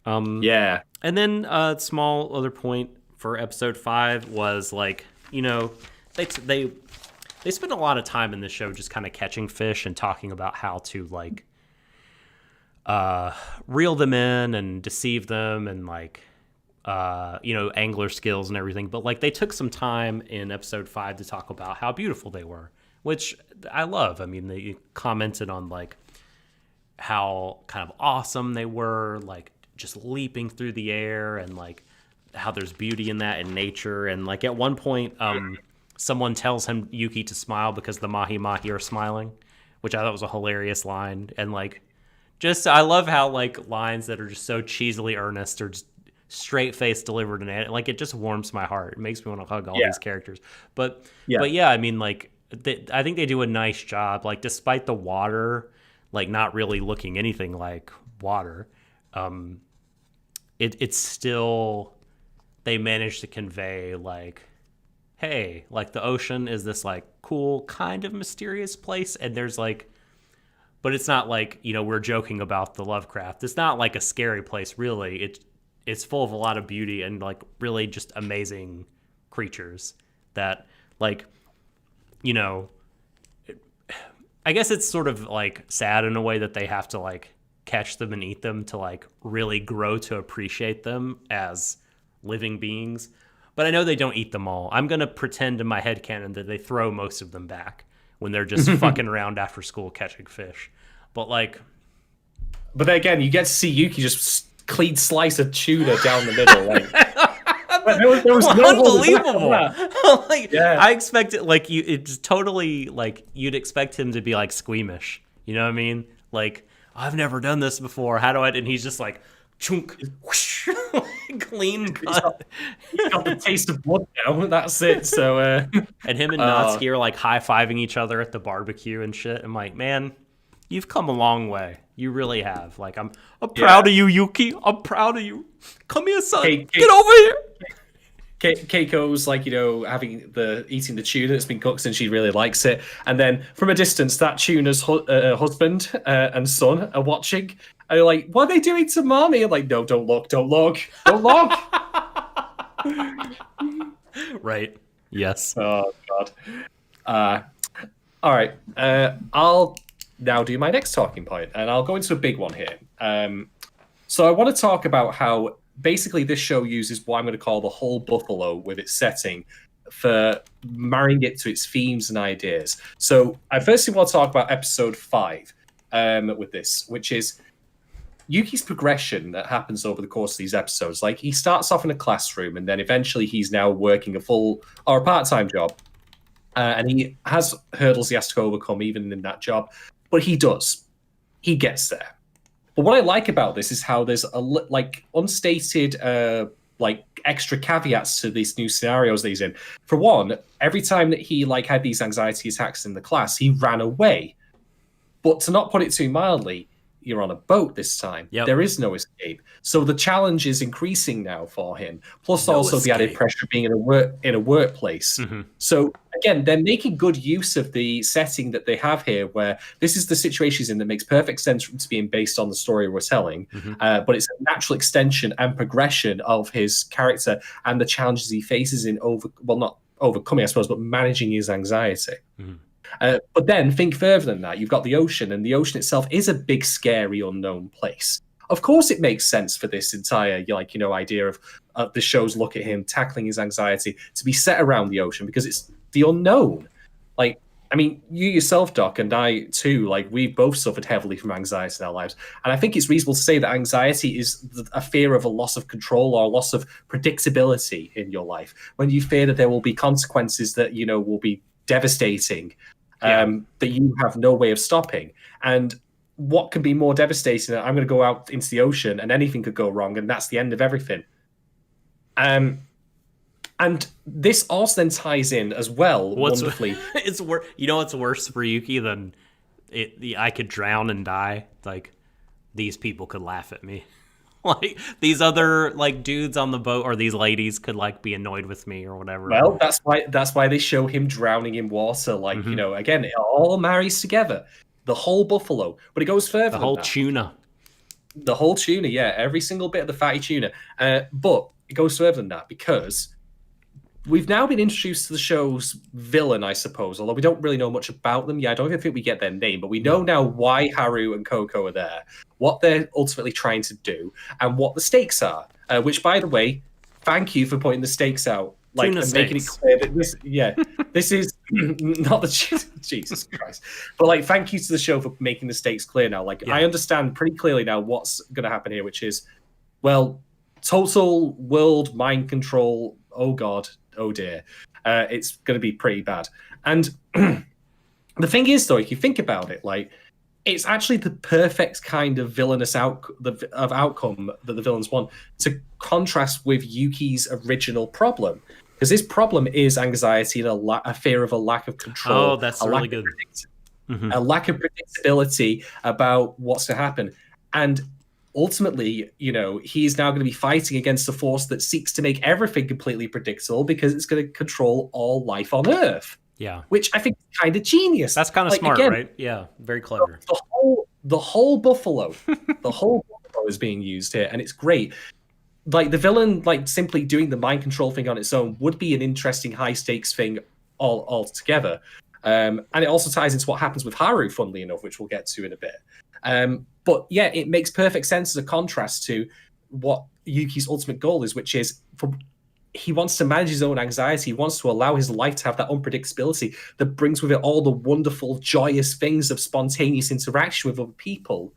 Yeah. And then a small other point for episode 5 was, they spend a lot of time in this show just kind of catching fish and talking about how to, reel them in and deceive them and angler skills and everything. But they took some time in episode 5 to talk about how beautiful they were, which I love. I mean, they commented on how kind of awesome they were, just leaping through the air, and how there's beauty in that in nature. And at one point, someone tells him Yuki to smile because the mahi mahi are smiling, which I thought was a hilarious line. And I love how lines that are just so cheesily earnest or just straight face delivered, and it just warms my heart. It makes me want to hug all these characters. But yeah, I mean, I think they do a nice job. Despite the water, not really looking anything like water, it's still, they managed to convey hey, the ocean is this cool kind of mysterious place, and there's but it's not we're joking about the Lovecraft. It's not a scary place, really. It's full of a lot of beauty and really just amazing creatures that I guess it's sort of sad in a way that they have to catch them and eat them to really grow to appreciate them as living beings. But I know they don't eat them all. I'm going to pretend in my headcanon that they throw most of them back when they're just fucking around after school catching fish. But but then again, you get to see Yuki just clean slice of tuna down the middle. There was no unbelievable. I expected it's totally you'd expect him to be squeamish. You know what I mean? I've never done this before. How do I? And he's just chunk, whoosh, clean cut. He's got the taste of blood now. That's it. So and him and Natsuki are high-fiving each other at the barbecue and shit. I'm man, you've come a long way. You really have. I'm proud of you, Yuki. I'm proud of you. Come here, son. Get over here. Keiko's like, having eating the tuna that's been cooked and she really likes it. And then from a distance, that tuna's husband and son are watching. And they're like, what are they doing to mommy? I'm like, no, don't look, don't look, don't look. Right. Yes. Oh, God. All right. I'll now do my next talking point, and I'll go into a big one here. So I want to talk about how basically this show uses what I'm going to call the whole buffalo with its setting for marrying it to its themes and ideas. So I firstly want to talk about episode 5 with this, which is Yuki's progression that happens over the course of these episodes. Like, he starts off in a classroom, and then eventually he's now working a full or a part-time job. And he has hurdles he has to overcome even in that job. But he does. He gets there. But what I like about this is how there's unstated extra caveats to these new scenarios that he's in. For one, every time that he had these anxiety attacks in the class, he ran away. But to not put it too mildly, you're on a boat this time. Yep. There is no escape. So the challenge is increasing now for him. Plus also the added pressure of being in a workplace. Mm-hmm. So again, they're making good use of the setting that they have here, where this is the situation he's in that makes perfect sense for it to being based on the story we're telling. Mm-hmm. But it's a natural extension and progression of his character and the challenges he faces in not overcoming, I suppose, but managing his anxiety. Mm-hmm. But then think further than that. You've got the ocean, and the ocean itself is a big, scary, unknown place. Of course, it makes sense for this entire idea of the show's look at him tackling his anxiety to be set around the ocean, because it's the unknown. You yourself, Doc, and I too, we've both suffered heavily from anxiety in our lives. And I think it's reasonable to say that anxiety is a fear of a loss of control or a loss of predictability in your life. When you fear that there will be consequences that, will be devastating, that you have no way of stopping. And what can be more devastating than I'm going to go out into the ocean and anything could go wrong, and that's the end of everything. And this also then ties in as well wonderfully. It's what's worse for Yuki than I could drown and die. These people could laugh at me. These other dudes on the boat, or these ladies could be annoyed with me or whatever. Well, that's why they show him drowning in water. Again, it all marries together. The whole buffalo, but it goes further. The whole tuna. The whole tuna, yeah, every single bit of the fatty tuna. But it goes further than that, because we've now been introduced to the show's villain, I suppose, although we don't really know much about them. Yeah, I don't even think we get their name, but we know now why Haru and Coco are there, what they're ultimately trying to do, and what the stakes are. Which, by the way, thank you for pointing the stakes out. Tuna and stakes. Making it clear that this is not the Jesus Christ. But thank you to the show for making the stakes clear now. I understand pretty clearly now what's going to happen here, which is, total world mind control. Oh God. Oh dear. It's going to be pretty bad. And the thing is, though, if you think about it, it's actually the perfect kind of villainous outcome that the villains want to contrast with Yuki's original problem. Because his problem is anxiety and a fear of a lack of control. Oh, that's really good. A lack of predictability about what's to happen. And ultimately, he's now going to be fighting against a force that seeks to make everything completely predictable, because it's going to control all life on Earth. Yeah. Which I think is kind of genius. That's kind of smart, again, right? Yeah, very clever. The whole buffalo, is being used here, and it's great. The villain, simply doing the mind control thing on its own would be an interesting high stakes thing all together. And it also ties into what happens with Haru, funnily enough, which we'll get to in a bit. But yeah, it makes perfect sense as a contrast to what Yuki's ultimate goal is, which is he wants to manage his own anxiety. He wants to allow his life to have that unpredictability that brings with it all the wonderful, joyous things of spontaneous interaction with other people.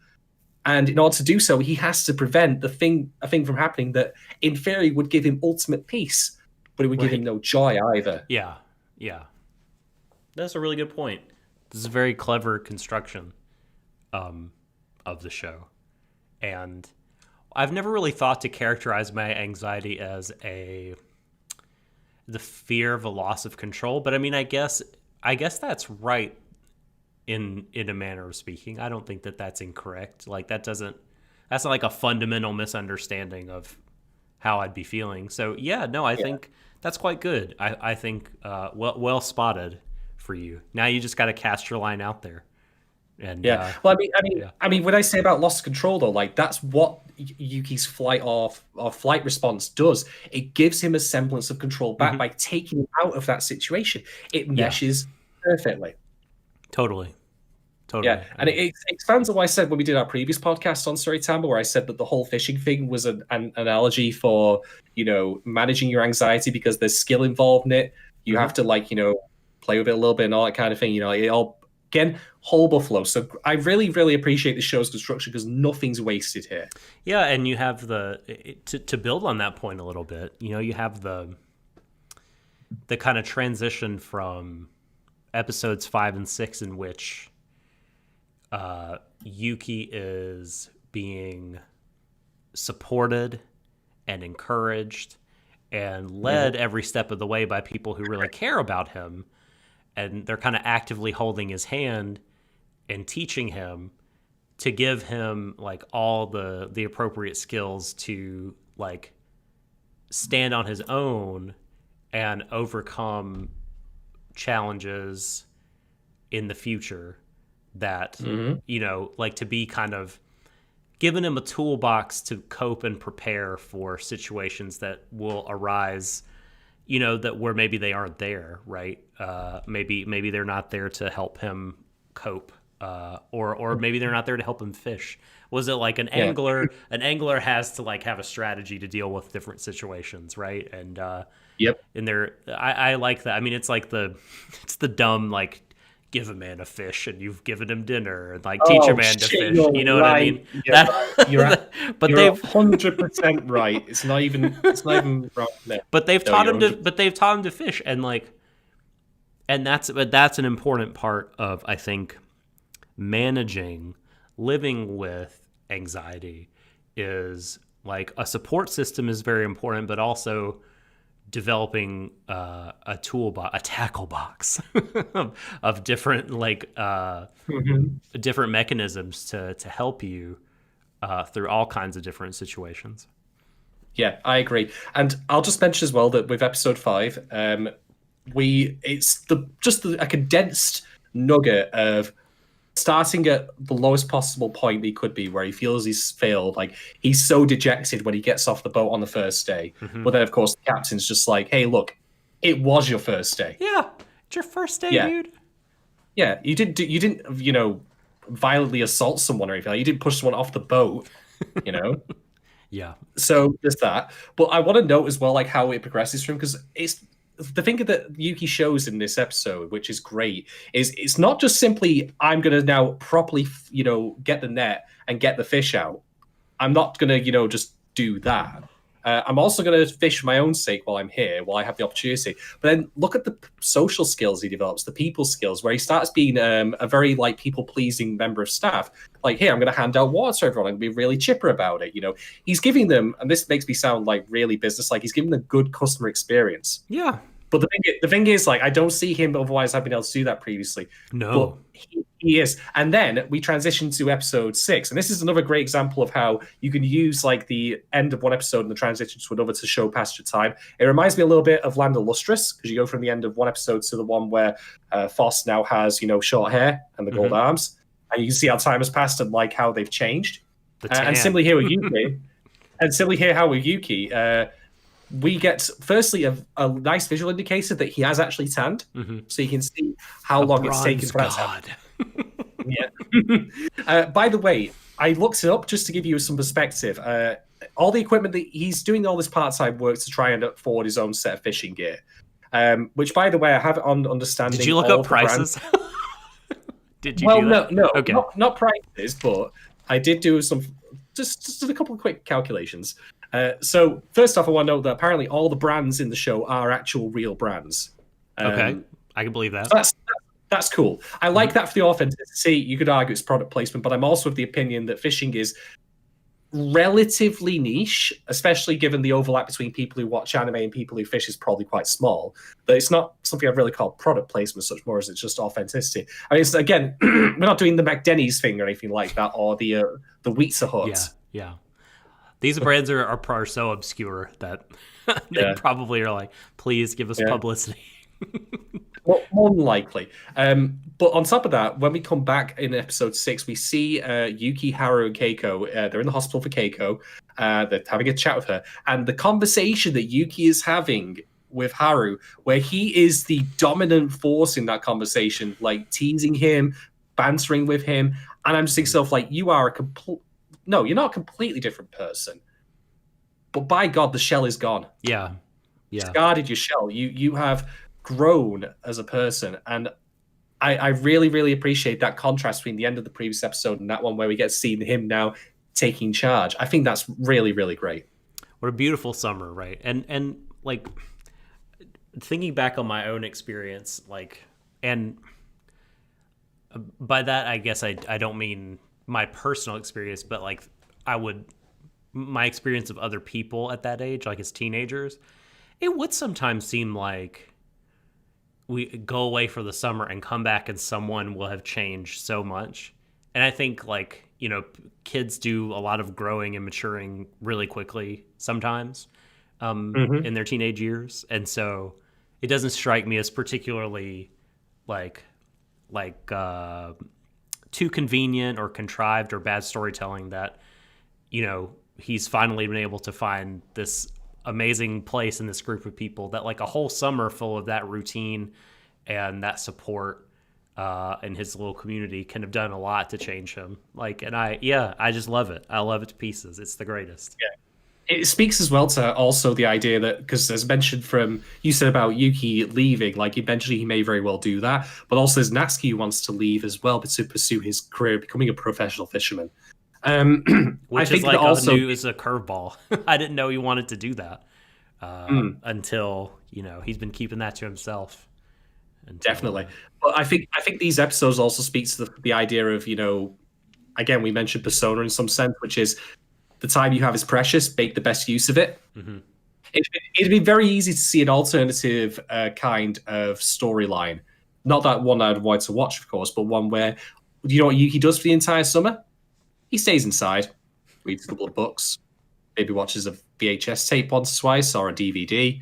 And in order to do so, he has to prevent a thing from happening that, in theory, would give him ultimate peace, but it would give him no joy either. Yeah. That's a really good point. This is a very clever construction of the show. And I've never really thought to characterize my anxiety as the fear of a loss of control, but I guess that's right in a manner of speaking. I don't think that that's incorrect. That's not a fundamental misunderstanding of how I'd be feeling. So I think That's quite good. I think well spotted for you. Now you just got to cast your line out there. And Yeah. Well, yeah. when I say about loss of control, though, like that's what Yuki's flight or flight response does. It gives him a semblance of control back by taking him out of that situation. It meshes perfectly. Totally. Yeah, and it expands on what I said when we did our previous podcast on Tsuritama, where I said that the whole fishing thing was an analogy for, managing your anxiety because there's skill involved in it. You have to play with it a little bit and all that kind of thing. It all, again, whole buffalo. So I really, really appreciate the show's construction because nothing's wasted here. Yeah, and you have to build on that point a little bit. You have the kind of transition from episodes 5 and 6 in which Yuki is being supported and encouraged and led every step of the way by people who really care about him, and they're kind of actively holding his hand and teaching him to give him like all the appropriate skills to like stand on his own and overcome challenges in the future that like to be kind of giving him a toolbox to cope and prepare for situations that will arise, that where maybe they aren't there, right? Maybe they're not there to help him cope, or maybe they're not there to help him fish. Was it like an angler? An angler has to like have a strategy to deal with different situations, right? And and I like that. I mean, it's like it's the dumb like, give a man a fish and you've given him dinner, and like teach a man to fish. You know what I mean? But they've 100% right. It's not even wrong there. But they've taught him to fish, and like, and that's an important part of, I think, living with anxiety is like a support system is very important, but also developing a tackle box of different like different mechanisms to help you through all kinds of different situations. Yeah, I agree. And I'll just mention as well that with episode 5, it's a condensed nugget of starting at the lowest possible point he could be, where he feels he's failed. Like, he's so dejected when he gets off the boat on the first day. But then, of course, the captain's just like, hey, look, it was your first day. Yeah, it's your first day, dude. Yeah, you didn't, violently assault someone or anything. Like, you didn't push someone off the boat, Yeah. So there's that. But I want to note as well, like, how it progresses for him, because it's the thing that Yuki shows in this episode, which is great, is it's not just simply, I'm going to now properly, get the net and get the fish out. I'm not going to, just do that. I'm also going to fish for my own sake while I'm here, while I have the opportunity. But then look at the social skills he develops, the people skills, where he starts being a very like people-pleasing member of staff. Like, hey, I'm going to hand out water to everyone and be really chipper about it. He's giving them, and this makes me sound like really business-like, he's giving them a good customer experience. Yeah. But the thing is, like, I don't see him otherwise having been able to do that previously. No. But he is. And then we transition to episode 6. And this is another great example of how you can use, like, the end of one episode and the transition to another to show past your time. It reminds me a little bit of Land of Lustrous, because you go from the end of one episode to the one where Foss now has, short hair and the gold arms. And you can see how time has passed and, like, how they've changed. And similarly here with Yuki, we get, firstly, a nice visual indicator that he has actually tanned, so you can see how long it's taken for that to happen. Yeah. By the way, I looked it up just to give you some perspective. All the equipment that he's doing, all this part-time work to try and afford his own set of fishing gear, which, by the way, I have it on understanding. Did you look up prices? Did you? Well, do that? no, okay. not prices, but I did do some just a couple of quick calculations. So first off, I want to note that apparently all the brands in the show are actual real brands. Okay, I can believe that. That's cool. I like that for the authenticity. You could argue it's product placement, but I'm also of the opinion that fishing is relatively niche, especially given the overlap between people who watch anime and people who fish is probably quite small. But it's not something I'd really call product placement such more as it's just authenticity. I mean, it's, again, we're not doing the McDenny's thing or anything like that, or the Pizza Hut. Yeah. These brands are so obscure that They Yeah. probably are like, please give us Yeah. publicity. Well, more than likely. But on top of that, when we come back in episode 6, we see Yuki, Haru, and Keiko. They're in the hospital for Keiko. They're having a chat with her. And the conversation that Yuki is having with Haru, where he is the dominant force in that conversation, like teasing him, bantering with him. And I'm just thinking, self, like, you are a complete. No, you're not a completely different person. But by God, the shell is gone. Yeah. Yeah. Discarded your shell. You have grown as a person, and I really really appreciate that contrast between the end of the previous episode and that one where we get to see him now taking charge. I think that's really really great. What a beautiful summer, right? And like thinking back on my own experience, like, and by that I guess I don't mean my personal experience, but like my experience of other people at that age, like as teenagers, it would sometimes seem like we go away for the summer and come back and someone will have changed so much. And I think, like, kids do a lot of growing and maturing really quickly sometimes in their teenage years. And so it doesn't strike me as particularly like too convenient or contrived or bad storytelling that, he's finally been able to find this amazing place in this group of people that, like, a whole summer full of that routine and that support in his little community can have done a lot to change him. Like, and I just love it. I love it to pieces. It's the greatest. Yeah. It speaks as well to also the idea that, because as mentioned from you said about Yuki leaving, like eventually he may very well do that, but also there's Natsuki who wants to leave as well, but to pursue his career becoming a professional fisherman. Which I think is like also is a curveball. I didn't know he wanted to do that until he's been keeping that to himself. Definitely, but I think these episodes also speak to the idea of again we mentioned persona in some sense, which is the time you have is precious. Make the best use of it. Mm-hmm. It'd be very easy to see an alternative kind of storyline, not that one I'd want to watch, of course, but one where you know what Yuki does for the entire summer. He stays inside, reads a couple of books, maybe watches a VHS tape once or twice or a DVD.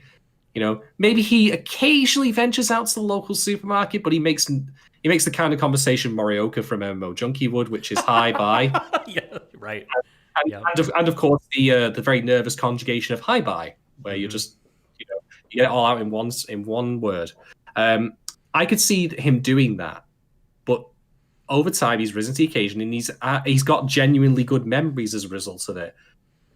Maybe he occasionally ventures out to the local supermarket, but he makes the kind of conversation Morioka from MMO Junkie would, which is hi, bye. Yeah, right. And of course the very nervous conjugation of hi, bye, where you just you get it all out in one word. I could see him doing that, but over time he's risen to the occasion, and he's got genuinely good memories as a result of it.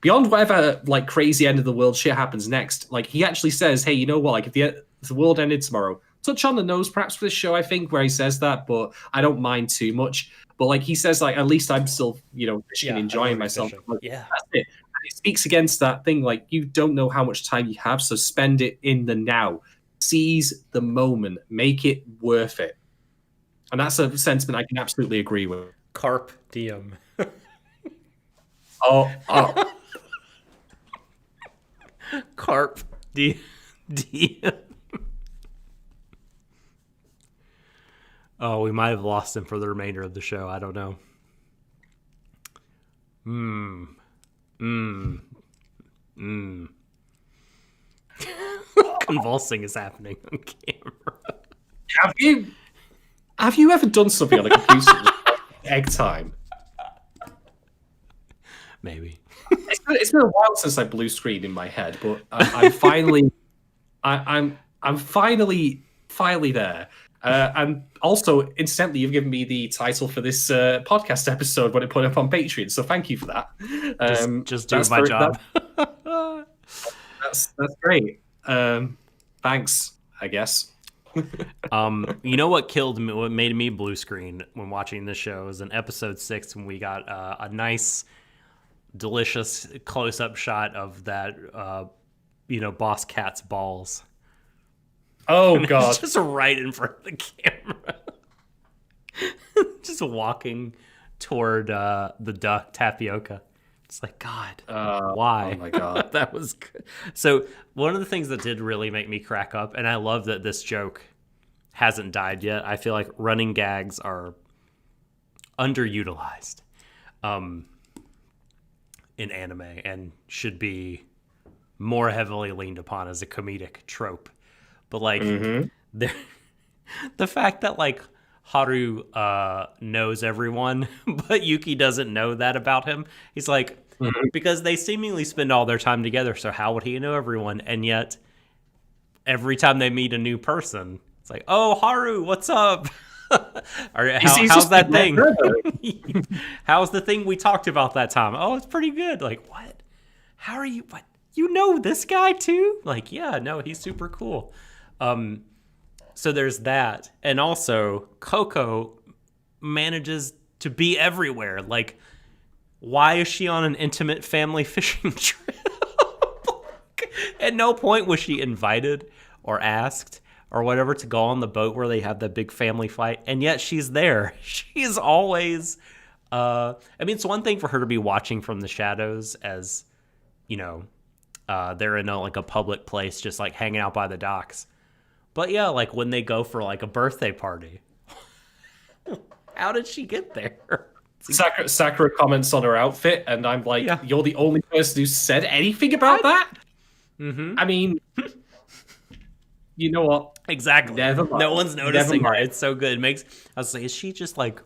Beyond whatever like crazy end of the world shit happens next, like he actually says, "Hey, you know what? Like if the world ended tomorrow," touch on the nose perhaps for this show, I think, where he says that, but I don't mind too much. But like he says, like at least I'm still fishing and enjoying myself. Like, yeah, that's it. And it speaks against that thing like you don't know how much time you have, so spend it in the now. Seize the moment, make it worth it. And that's a sentiment I can absolutely agree with. Carpe diem. Oh. Carpe diem. Oh, we might have lost him for the remainder of the show. I don't know. Convulsing is happening on camera. Have you ever done something on a computer egg time? Maybe. It's been a while since I blue screened in my head, but I'm finally, I'm finally there. And also, incidentally, you've given me the title for this podcast episode when it put up on Patreon, so thank you for that. Just doing my job. That's great. Thanks, I guess. You know what killed me? What made me blue screen when watching this show is in episode 6 when we got a nice, delicious close-up shot of that, boss cat's balls. Oh God! Just right in front of the camera, just walking toward the duck tapioca. It's like, God, why? Oh my God. That was good. So one of the things that did really make me crack up, and I love that this joke hasn't died yet. I feel like running gags are underutilized in anime and should be more heavily leaned upon as a comedic trope. But like Mm-hmm. the the fact that like Haru knows everyone, but Yuki doesn't know that about him. He's like, Mm-hmm. because they seemingly spend all their time together, so how would he know everyone? And yet every time they meet a new person, it's like, oh, Haru, what's up? Or He's how's just that my thing? brother. How's the thing we talked about that time? Oh, it's pretty good. Like, what? How are you? What? You know this guy too? Like, yeah, no, he's super cool. So there's that. And also, Coco manages to be everywhere. Like, why is she on an intimate family fishing trip? At no point was she invited or asked or whatever to go on the boat where they have that big family fight, and yet she's there. She's always I mean, it's one thing for her to be watching from the shadows as, you know, they're in like a public place just like hanging out by the docks. But yeah, like when they go for like a birthday party. How did she get there? Sakura comments on her outfit, and I'm like, Yeah. you're the only person who said anything about that? Mm-hmm. I mean, you know what? Exactly. Never mind. No one's noticing Never her. mind. It's so good. It makes I was like, is she just like,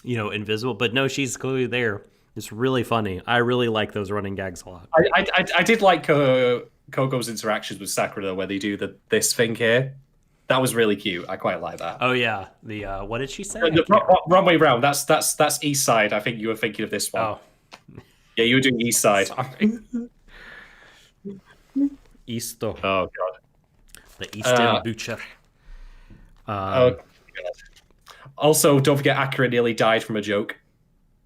you know, invisible? But no, she's clearly there. It's really funny. I really like those running gags a lot. I did like Coco's interactions with Sakura, though, where they do this thing here. That was really cute. I quite like that. Oh yeah, the what did she say? Wrong way round. That's East Side. I think you were thinking of this one. Oh, Yeah, you were doing East Side. sorry. Easto, Oh god. the Eastern Butcher. Oh god. Also, don't forget Akira nearly died from a joke.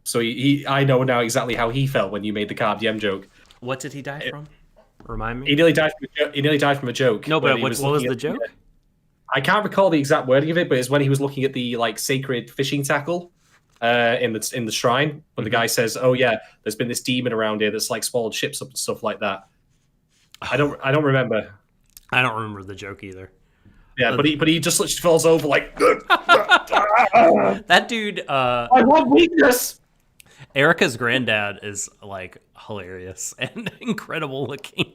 So I know now exactly how he felt when you made the Carb Diem joke. What did he die from? Remind me. He nearly died from a joke. No, but when he what was looking the at joke? I can't recall the exact wording of it, but it's when he was looking at the like sacred fishing tackle in the shrine. When the guy says, "Oh yeah, there's been this demon around here that's like swallowed ships up and stuff like that." I don't remember. I don't remember the joke either. Yeah, but he just literally falls over like That dude, I want weakness. Erica's granddad is like hilarious and incredible looking.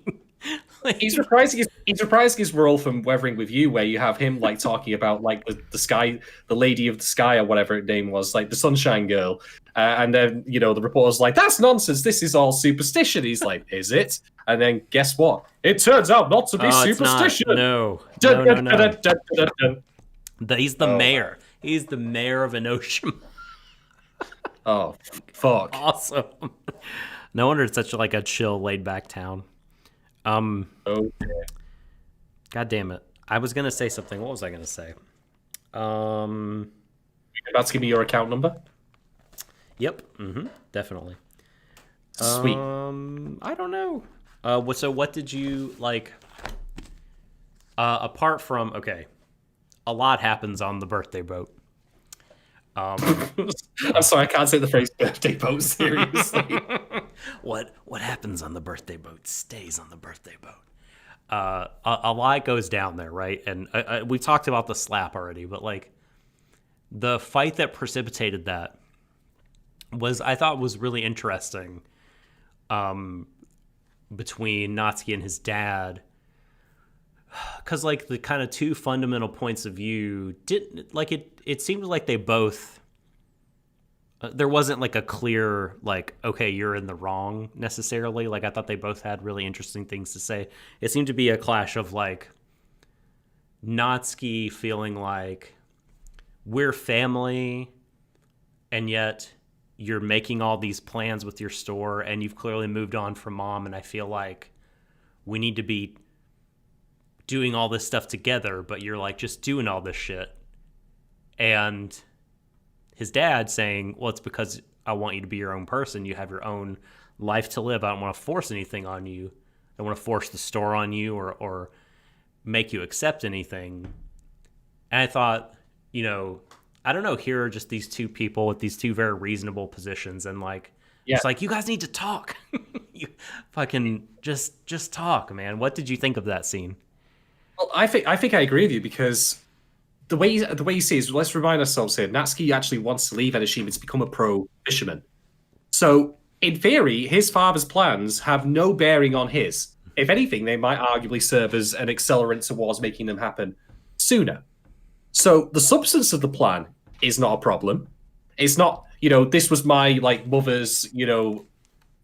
Like, He's reprising his role from Weathering with You, where you have him like talking about like the sky, the lady of the sky, or whatever her name was, like the Sunshine Girl, and then the reporter's like, "That's nonsense. This is all superstition." He's like, "Is it?" And then guess what? It turns out not to be oh, it's not. superstition. No. He's the mayor. He's the mayor of Enoshima. Oh fuck! Awesome. No wonder it's such like a chill, laid back town. Oh, God damn it. I was gonna say something. What was I gonna say? you're about to give me your account number? Yep. Definitely. Sweet. I don't know. So what did you like? Apart from a lot happens on the birthday boat. I'm sorry, I can't say the phrase birthday boat seriously. What happens on the birthday boat stays on the birthday boat. A lot goes down there, right? And we talked about the slap already, but like the fight that precipitated that I thought was really interesting. Between Natsuki and his dad, because like the kind of two fundamental points of view didn't like it seemed like they both there wasn't like a clear like, okay, you're in the wrong necessarily. Like I thought they both had really interesting things to say. It seemed to be a clash of like Natsuki feeling like we're family and yet you're making all these plans with your store and you've clearly moved on from mom, and I feel like we need to be doing all this stuff together, but you're like just doing all this shit. And his dad saying, well, it's because I want you to be your own person. You have your own life to live. I don't want to force anything on you. I don't want to force the store on you or make you accept anything. And I thought, I don't know, here are just these two people with these two very reasonable positions, and like it's like, you guys need to talk. You fucking just talk, man. What did you think of that scene? Well, I think I agree with you, because the way you see it is, let's remind ourselves here, Natsuki actually wants to leave Enoshima to become a pro fisherman. So in theory, his father's plans have no bearing on his. if anything, they might arguably serve as an accelerant towards making them happen sooner. So the substance of the plan is not a problem. It's not, this was my mother's,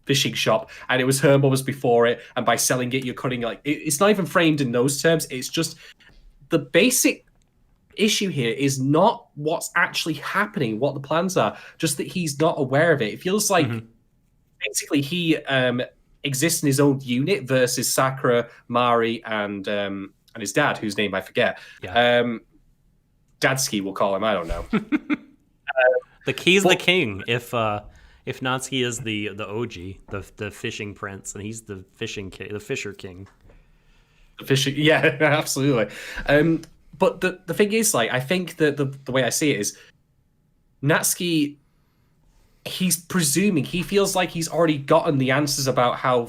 fishing shop, and it was her mother's before it, and by selling it, you're cutting it's not even framed in those terms. It's just the basic issue here is not what's actually happening, what the plans are, just that he's not aware of it. It feels like basically he exists in his own unit versus Sakura, Mari, and his dad, whose name I forget. Yeah. Dadsky, we'll call him. I don't know. The key's the king. If Natsuki is the OG, the fishing prince, and he's the fishing king, the fisher king. The fishing, yeah, absolutely. But the thing is, I think that the way I see it is, Natsuki, he's presuming, he feels like he's already gotten the answers about how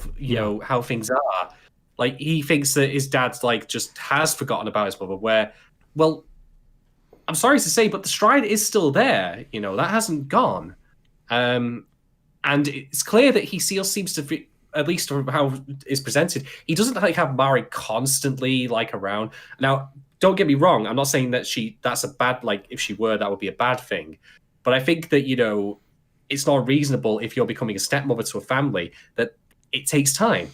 how things are. Like, he thinks that his dad's just has forgotten about his mother. Where, well, I'm sorry to say, but the stride is still there. That hasn't gone. And it's clear that he still seems to be, at least from how it's presented, he doesn't have Mari constantly around. Now, don't get me wrong, I'm not saying that that's a bad, if she were, that would be a bad thing. But I think that, it's not reasonable if you're becoming a stepmother to a family that it takes time,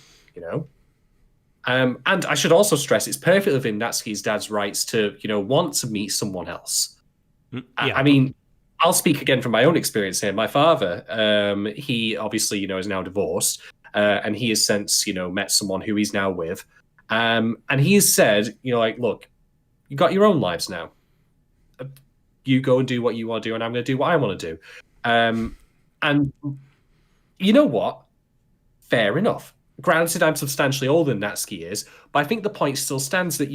And I should also stress, it's perfectly within Natsuki's dad's rights to, want to meet someone else. Yeah. I mean, I'll speak again from my own experience here. My father, he obviously, is now divorced, and he has since, met someone who he's now with. And he has said, look, you got your own lives now. You go and do what you want to do, and I'm going to do what I want to do. And you know what? Fair enough. Granted, I'm substantially older than Natsuki is, but I think the point still stands that,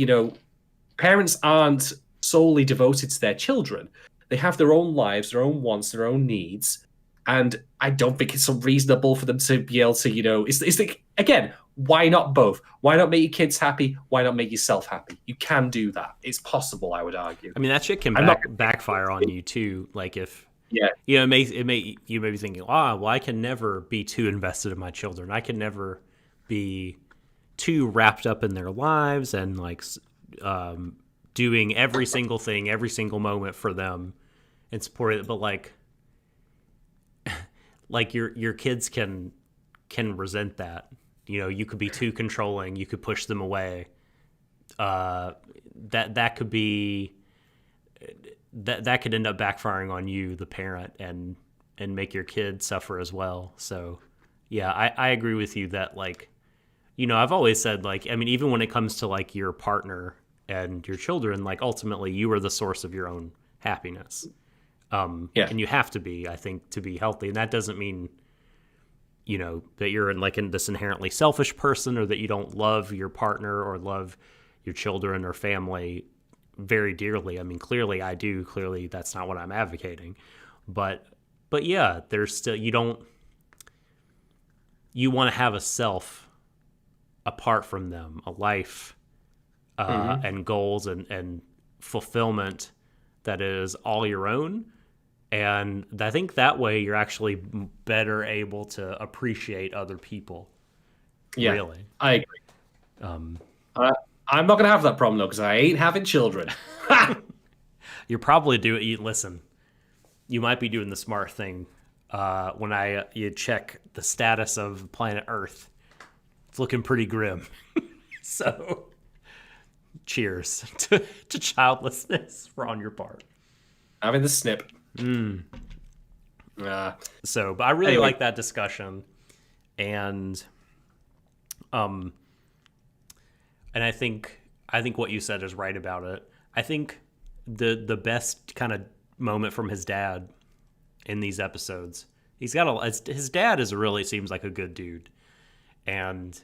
parents aren't solely devoted to their children. They have their own lives, their own wants, their own needs. And I don't think it's unreasonable for them to be able to, it's like, again, why not both? Why not make your kids happy? Why not make yourself happy? You can do that. It's possible, I would argue. I mean, that shit can backfire on you too. Like if, it may you may be thinking, well, I can never be too invested in my children. I can never be too wrapped up in their lives and doing every single thing, every single moment for them and support it. But your kids can resent that. You could be too controlling. You could push them away. That could be that could end up backfiring on you, the parent, and make your kid suffer as well. So, yeah, I agree with you that I've always said even when it comes to your partner and your children, ultimately you are the source of your own happiness. And you have to be, I think, to be healthy. And that doesn't mean, that you're in this inherently selfish person or that you don't love your partner or love your children or family very dearly. I mean, clearly I do. Clearly that's not what I'm advocating. But yeah, there's still, you want to have a self apart from them, a life and goals and fulfillment that is all your own. And I think that way you're actually better able to appreciate other people. Yeah, really. I agree. I'm not going to have that problem, though, because I ain't having children. You're probably listen, you might be doing the smart thing. When you check the status of planet Earth, it's looking pretty grim. So, cheers to childlessness on your part. Having the snip. But I really like that discussion, and I think what you said is right about it. I think the best kind of moment from his dad in these episodes, his dad seems like a good dude, and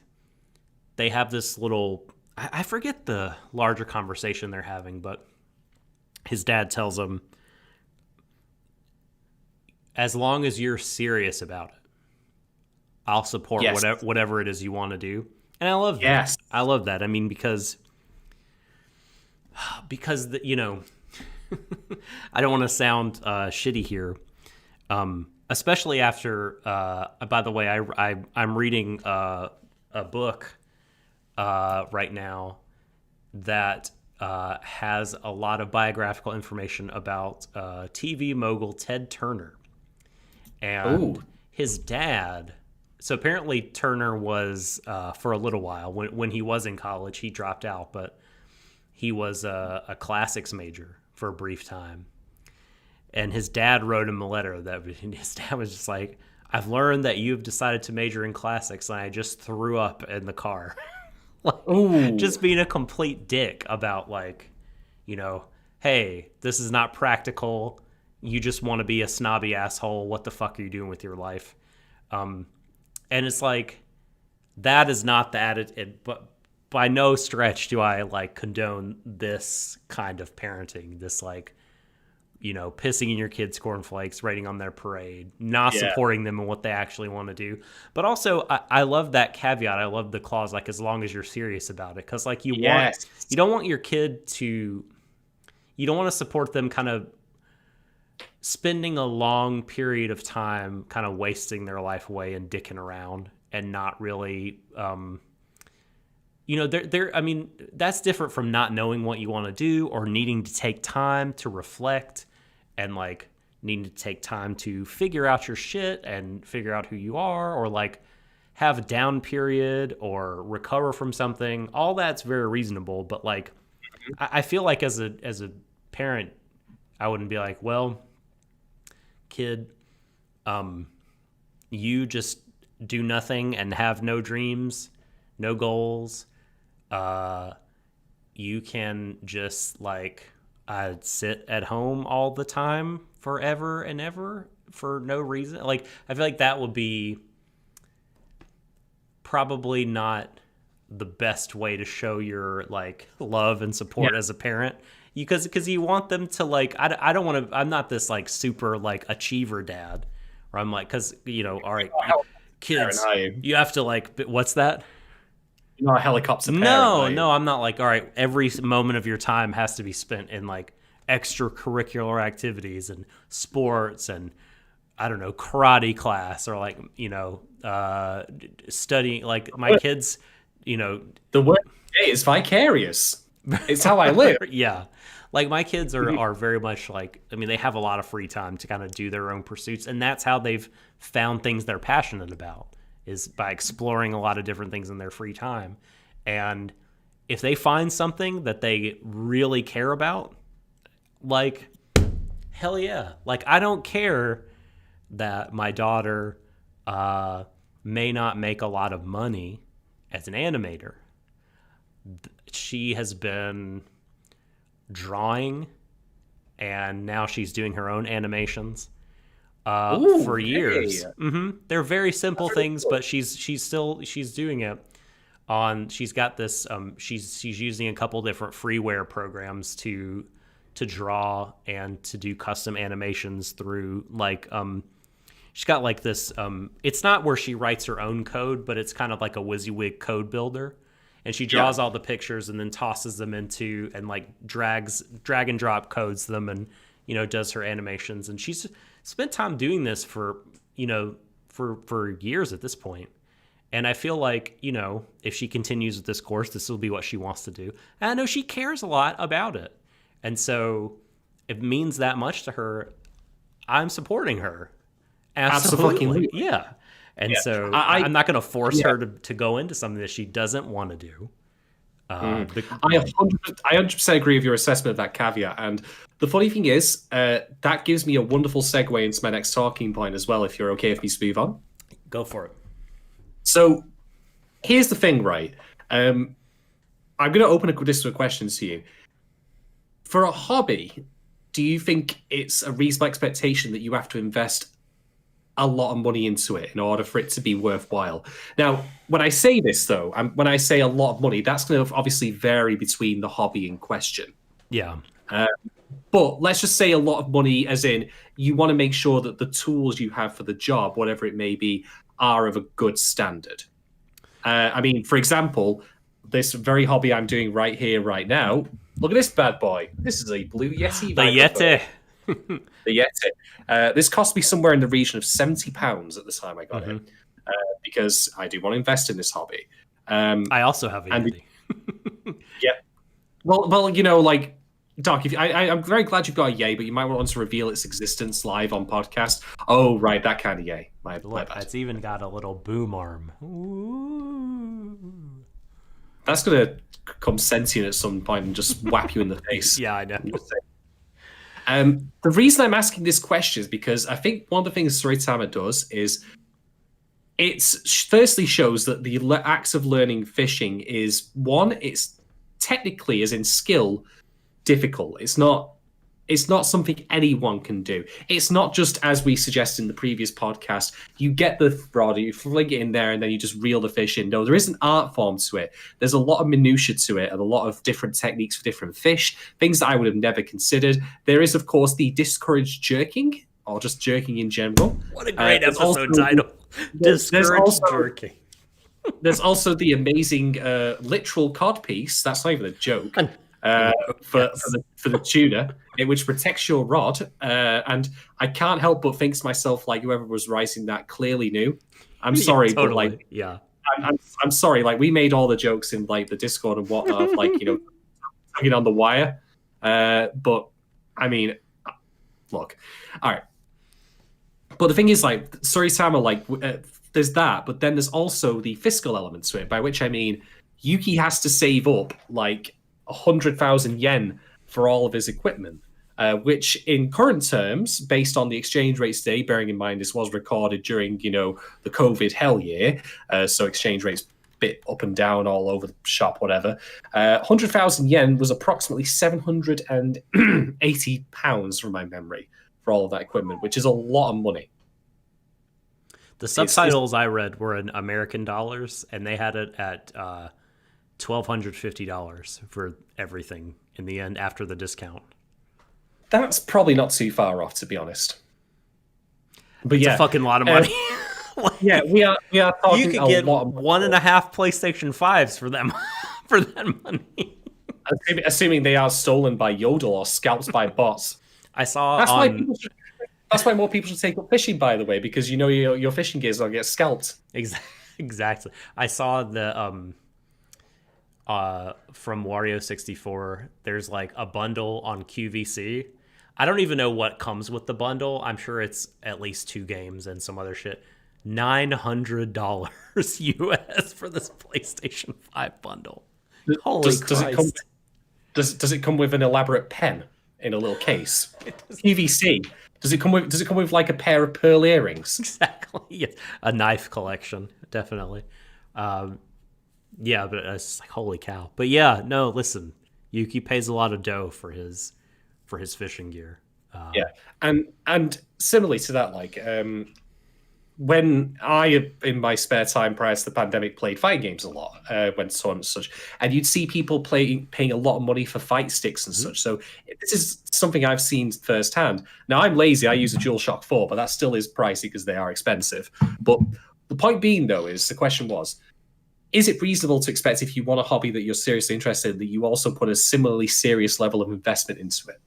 they have this little, I forget the larger conversation they're having, but his dad tells him, as long as you're serious about it, I'll support whatever it is you want to do. And I love that. Yes. I love that. I mean, because I don't want to sound shitty here, especially after. By the way, I'm reading a book right now that has a lot of biographical information about TV mogul Ted Turner and Oh, his dad. So apparently Turner was for a little while when he was in college, he dropped out, but he was a classics major for a brief time. And his dad wrote him a letter that his dad was just like, "I've learned that you've decided to major in classics, and I just threw up in the car." Like, oh, just being a complete dick about, like, you know, hey, this is not practical. You just want to be a snobby asshole. What the fuck are you doing with your life? Um, and it's like, that is not the attitude, but by no stretch do I like condone this kind of parenting. This, like, pissing in your kids' cornflakes, rating on their parade, not yeah, supporting them in what they actually want to do. But also, I love that caveat. I love the clause, like, as long as you're serious about it, because, like, yes, you don't want your kid to, you don't want to support them kind of spending a long period of time kind of wasting their life away and dicking around and not really they're I mean, that's different from not knowing what you want to do or needing to take time to reflect and, like, needing to take time to figure out your shit and figure out who you are, or, like, have a down period or recover from something. All that's very reasonable, but, like, I feel like as a parent, I wouldn't be like, well, kid, you just do nothing and have no dreams, no goals. You can just, like, sit at home all the time forever and ever for no reason. Like, I feel like that would be probably not the best way to show your, like, love and support yeah. as a parent. Because you want them to, like, I don't want to, I'm not this, like, super, like, achiever dad where I'm like, because, all right, Parent, kids, are you? you have to, like, what's that? You're not a helicopter parent, No, are you? no, I'm not like, all right, every moment of your time has to be spent in, like, extracurricular activities and sports and, I don't know, karate class, or, like, studying. Like, my kids, The word is vicarious. It's how I live. yeah. Like, my kids are very much like, I mean, they have a lot of free time to kind of do their own pursuits, and that's how they've found things they're passionate about, is by exploring a lot of different things in their free time. And if they find something that they really care about, like, hell yeah. Like, I don't care that my daughter may not make a lot of money as an animator. She has been drawing, and now she's doing her own animations Ooh, for hey. years. They're very simple That's really things, cool. but she's doing it on. She's got this. She's using a couple different freeware programs to draw and to do custom animations through, like, she's got, like, this, it's not where she writes her own code, but it's kind of like a WYSIWYG code builder, and she Yeah. draws all the pictures and then tosses them into, and, like, drag and drop codes them, and, does her animations. And she's spent time doing this for, for years at this point. And I feel like, if she continues with this course, this will be what she wants to do. And I know she cares a lot about it. And so it means that much to her. I'm supporting her. Absolutely. Absolutely. Yeah. And Yeah. so I I'm not going to force yeah. her to go into something that she doesn't want to do. I 100% agree with your assessment of that caveat. And the funny thing is, that gives me a wonderful segue into my next talking point as well, if you're okay if we move on. Go for it. So here's the thing, right? I'm going to open this to a question to you. For a hobby, do you think it's a reasonable expectation that you have to invest a lot of money into it in order for it to be worthwhile? Now, when I say this, though, when I say a lot of money, that's going to obviously vary between the hobby in question. Yeah. But let's just say a lot of money, as in you want to make sure that the tools you have for the job, whatever it may be, are of a good standard. I mean, for example, this very hobby I'm doing right here, right now. Look at this bad boy. This is a Blue Yeti. The Yeti. The Yeti. This cost me somewhere in the region of £70 at the time I got it, because I do want to invest in this hobby. I also have a And Yeti. yeah, well, you know, like Doc, if I'm very glad you've got a yay, but you might want to reveal its existence live on podcast. Oh, right, that kind of yay. My Look, bad. it's even got a little boom arm. Ooh. That's gonna come sentient at some point and just whap you in the face. Yeah, I know. The reason I'm asking this question is because I think one of the things Tsuritama does is it's firstly shows that the acts of learning fishing is one, it's technically, as in skill, difficult. It's not something anyone can do. It's not just as we suggested in the previous podcast, you get the rod, you fling it in there, and then you just reel the fish in. No, there is an art form to it. There's a lot of minutiae to it and a lot of different techniques for different fish, things that I would have never considered. There is, of course, the discouraged jerking, or just jerking in general. What a great There's episode also- title. there's Discouraged also- jerking. There's also the amazing literal cod piece. That's not even a joke. For the tuna, which protects your rod. And I can't help but think to myself, like, whoever was writing that clearly knew. I'm sorry, but like, yeah, I'm sorry. Like, we made all the jokes in like the Discord and whatnot, of, like, you know, tugging on the wire. But I mean, look, all right. But the thing is, like, Tsuritama, like, there's that, but then there's also the fiscal element to it, by which I mean, Yuki has to save up like 100,000 yen for all of his equipment, which in current terms, based on the exchange rates today, bearing in mind this was recorded during, you know, the COVID hell year, so exchange rates bit up and down all over the shop, whatever. 100,000 yen was approximately 780 pounds from my memory for all of that equipment, which is a lot of money. the subtitles I read were in American dollars, and they had it at $1,250 for everything in the end after the discount. That's probably not too far off, to be honest. But It's yeah, a fucking lot of money. yeah, we are talking You could a get lot of 1.5 PlayStation 5s for them for that money. assuming they are stolen by Yodel or scalped by bots. I saw That's why more people should take up fishing, by the way, because you know your fishing gears will get scalped. Exactly. I saw the from Wario 64. There's like a bundle on QVC. I don't even know what comes with the bundle. I'm sure it's at least 2 games and some other shit. $900 US for this PlayStation 5 bundle. Holy Christ. Does it come with an elaborate pen in a little case? QVC. Does it come with like a pair of pearl earrings? Exactly. Yes. A knife collection, definitely. Yeah, but it's like, holy cow. But yeah, no, listen. Yuki pays a lot of dough for his fishing gear. Yeah, and similarly to that, like when I, in my spare time prior to the pandemic, played fighting games a lot, went to tournaments and such, and you'd see people paying a lot of money for fight sticks and such. So this is something I've seen firsthand. Now, I'm lazy. I use a DualShock 4, but that still is pricey because they are expensive. But the point being, though, is the question was, is it reasonable to expect if you want a hobby that you're seriously interested in, that you also put a similarly serious level of investment into it?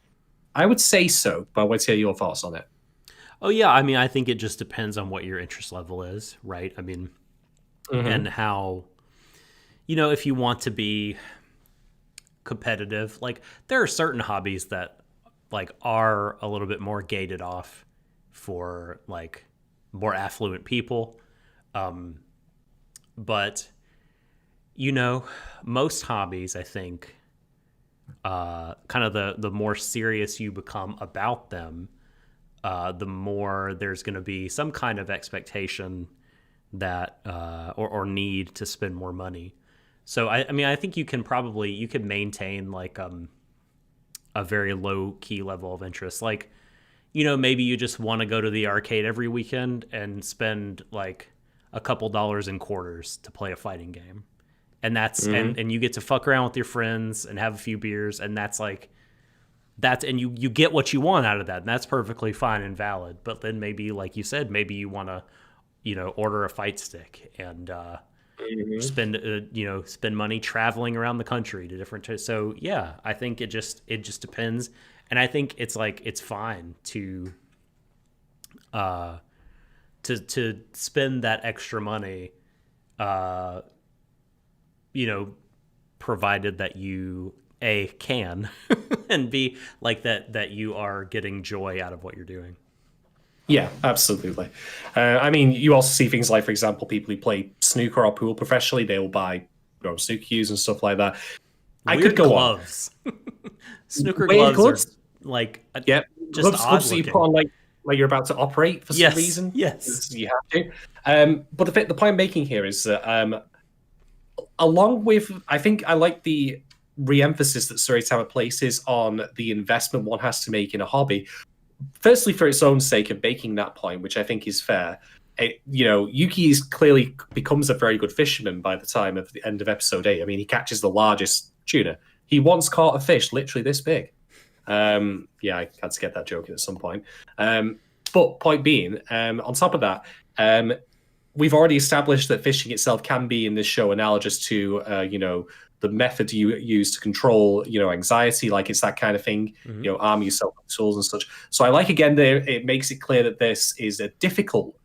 I would say so, but I want to hear your thoughts on it. Oh yeah, I mean, I think it just depends on what your interest level is, right? I mean, and how, you know, if you want to be competitive, like there are certain hobbies that like are a little bit more gated off for like more affluent people. But you know, most hobbies, I think, kind of the more serious you become about them, the more there's going to be some kind of expectation that or need to spend more money. So I mean, I think you can maintain like a very low key level of interest. Like, you know, maybe you just want to go to the arcade every weekend and spend like a couple dollars in quarters to play a fighting game. And that's and you get to fuck around with your friends and have a few beers, and and you get what you want out of that, and that's perfectly fine and valid. But then maybe, like you said, maybe you want to, you know, order a fight stick and spend money traveling around the country to different. So yeah, I think it just depends, and I think it's like it's fine to spend that extra money you know, provided that you A, can, and B, like that you are getting joy out of what you're doing. Yeah, absolutely. I mean, you also see things like, for example, people who play snooker or pool professionally, they will buy snooker cues and stuff like that. I could Weird go on. gloves. Snooker Weird gloves are gloves. like Yeah, just odd gloves that you put looking. on like you're about to operate for some Yes, reason. yes. 'Cause you have to. But the point I'm making here is that along with, I think I like the re-emphasis that Tsuritama places on the investment one has to make in a hobby. Firstly, for its own sake of making that point, which I think is fair. Yuki is clearly becomes a very good fisherman by the time of the end of episode 8. I mean, he catches the largest tuna. He once caught a fish literally this big. Yeah, I had to get that joke in at some point. But point being, on top of that, we've already established that fishing itself can be in this show analogous to, the method you use to control, anxiety. Like it's that kind of thing. Mm-hmm. Arm yourself with tools and such. So I like again there. It makes it clear that this is a difficult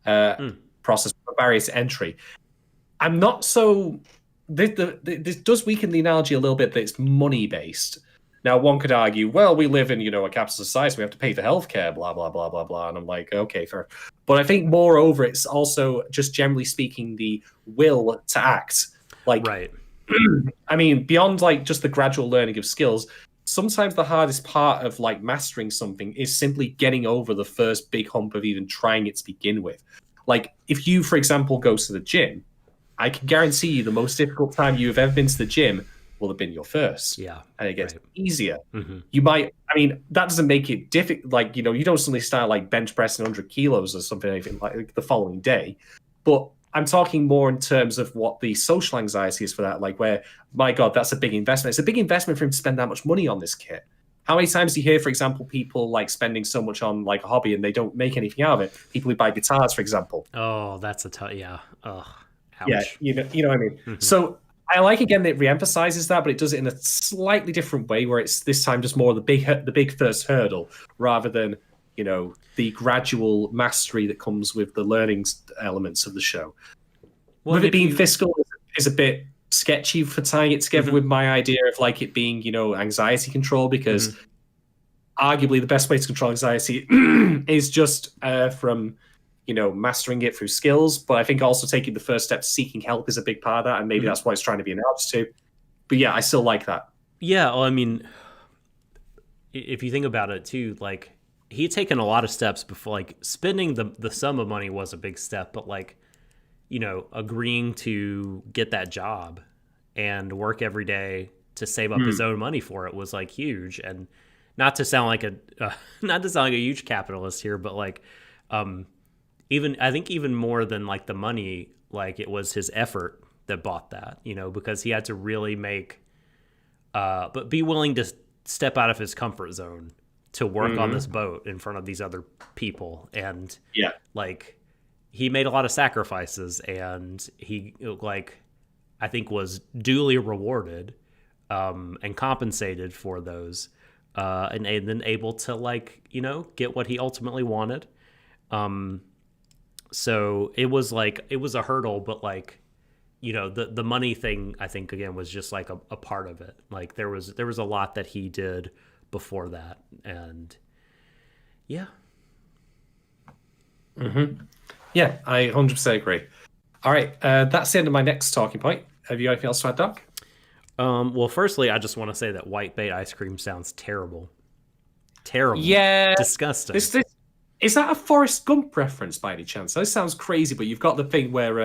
process, a barrier to entry. I'm not so. This does weaken the analogy a little bit that it's money based. Now, one could argue, well, we live in, a capitalist society, so we have to pay for healthcare, blah, blah, blah, blah, blah. And I'm like, okay, fair. But I think, moreover, it's also, just generally speaking, the will to act. Like, Right. I mean, beyond, like, just the gradual learning of skills, sometimes the hardest part of, like, mastering something is simply getting over the first big hump of even trying it to begin with. Like, if you, for example, go to the gym, I can guarantee you the most difficult time you have ever been to the gym will have been your first. Yeah. And it gets right. easier. Mm-hmm. You might, I mean, that doesn't make it difficult. Like, you don't suddenly start like bench pressing 100 kilos or something anything like the following day. But I'm talking more in terms of what the social anxiety is for that. Like, where, my God, that's a big investment. It's a big investment for him to spend that much money on this kit. How many times do you hear, for example, people like spending so much on like a hobby and they don't make anything out of it? People who buy guitars, for example. Oh, that's a tough. Yeah. Ugh. Ouch. Yeah, you know what I mean. Mm-hmm. So I like again that it reemphasizes that, but it does it in a slightly different way, where it's this time just more the big first hurdle rather than the gradual mastery that comes with the learning elements of the show. Well, with it being fiscal is a bit sketchy for tying it together with my idea of like it being anxiety control, because arguably the best way to control anxiety is just from mastering it through skills. But I think also taking the first step to seeking help is a big part of that, and maybe that's what it's trying to be announced to. But yeah, I still like that. Yeah, well, I mean, if you think about it too, like he had taken a lot of steps before, like spending the sum of money was a big step, but like, agreeing to get that job and work every day to save up his own money for it was like huge. And not to sound like a huge capitalist here, but like, I think even more than like the money, like it was his effort that bought that, because he had to really but be willing to step out of his comfort zone to work on this boat in front of these other people. And like he made a lot of sacrifices, and he I think was duly rewarded, and compensated for those, and then able to get what he ultimately wanted. So it was a hurdle, but the money thing, I think, again, was just like a part of it. Like there was a lot that he did before that. And yeah. Yeah, I 100% agree. All right. That's the end of my next talking point. Have you got anything else to add, Doc? Well, firstly, I just want to say that whitebait ice cream sounds terrible. Terrible. Yeah. Disgusting. Is that a Forrest Gump reference by any chance? That sounds crazy, but you've got the thing where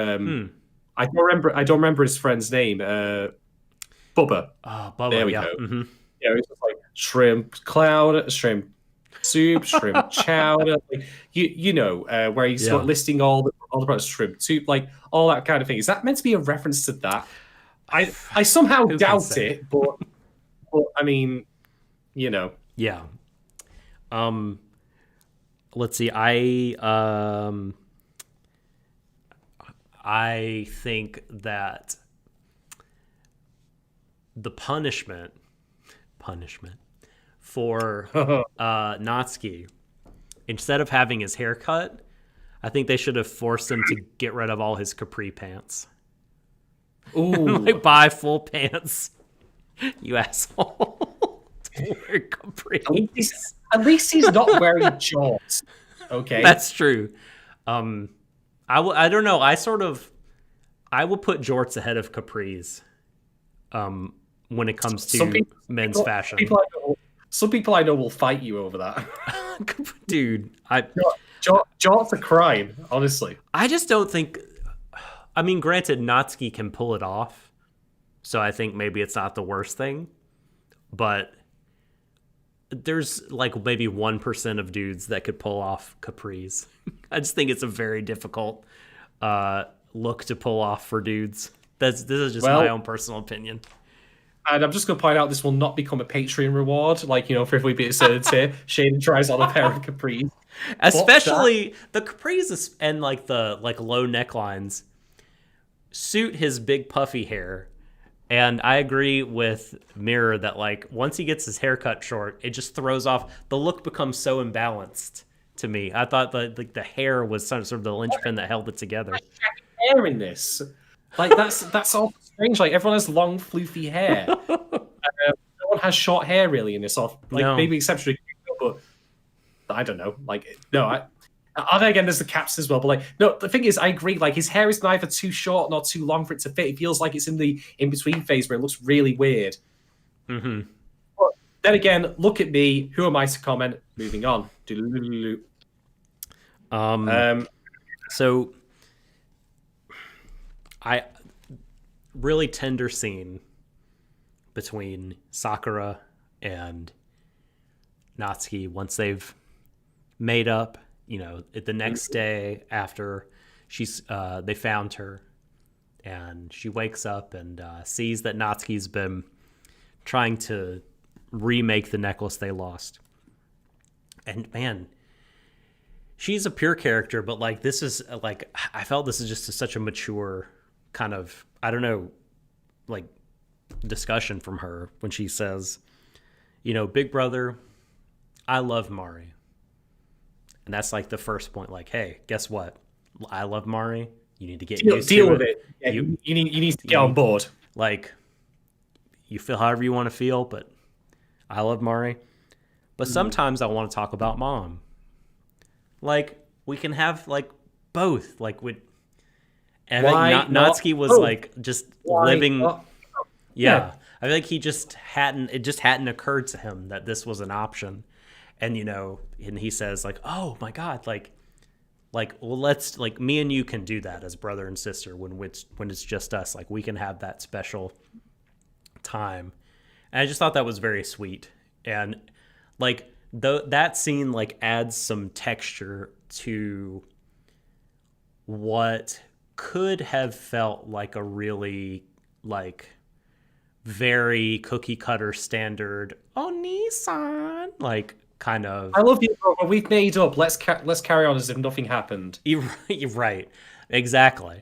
I don't remember his friend's name. Bubba. Oh, Bubba. There we go. Yeah, it's just like shrimp cloud, shrimp soup, shrimp chowder. Like, where he's listing all the products, shrimp soup, like all that kind of thing. Is that meant to be a reference to that? I somehow doubt it, but I mean, Yeah. Let's see. I think that the punishment for Natsuki, instead of having his hair cut, I think they should have forced him to get rid of all his capri pants. Ooh. Like buy full pants, you asshole. To wear capris. At least he's not wearing jorts. Okay. That's true. I don't know. I will put jorts ahead of capris. When it comes to men's fashion. Some people I know will fight you over that. Dude, Jorts a crime, honestly. I just don't think. I mean, granted, Natsuki can pull it off, so I think maybe it's not the worst thing. But there's like maybe 1% of dudes that could pull off capris. I just think it's a very difficult look to pull off for dudes. This is just my own personal opinion. And I'm just going to point out this will not become a Patreon reward. Like, you know, for if we beat a certain tier, Shane tries on a pair of capris. Especially the capris and like the low necklines suit his big puffy hair. And I agree with Mirror that like once he gets his hair cut short, it just throws off. The look becomes so imbalanced to me. I thought the hair was sort of the linchpin that held it together. Hair in this. Like that's all strange. Like everyone has long, floofy hair. No one has short hair really in this. Maybe except for, but I don't know. Like no, again, there's the caps as well. But like no, the thing is, I agree. Like his hair is neither too short nor too long for it to fit. It feels like it's in the in between phase where it looks really weird. Mm-hmm. But then again, look at me. Who am I to comment? Moving on. So. Really tender scene between Sakura and Natsuki once they've made up. You know, the next day after they found her, and she wakes up and sees that Natsuki's been trying to remake the necklace they lost. And man, she's a pure character, but like this is like I felt this is just such a mature kind of, I don't know, like discussion from her when she says, you know, big brother, I love Mari. And that's like the first point, like, hey, guess what? I love Mari. You need to get used to it. Deal with it. Yeah, you need to get on board. Like, you feel however you want to feel, but I love Mari. But sometimes I want to talk about mom. Like, we can have like both. Like, and I think Natsuki was like just living. Yeah. I feel like it just hadn't occurred to him that this was an option. And, you know, and he says like, oh my God, like, well, let's like me and you can do that as brother and sister when it's just us. Like we can have that special time. And I just thought that was very sweet. And like that scene like adds some texture to what could have felt like a really like very cookie cutter standard Nissan like kind of. I love you, bro. We've made up. Let's carry on as if nothing happened. You're right, exactly.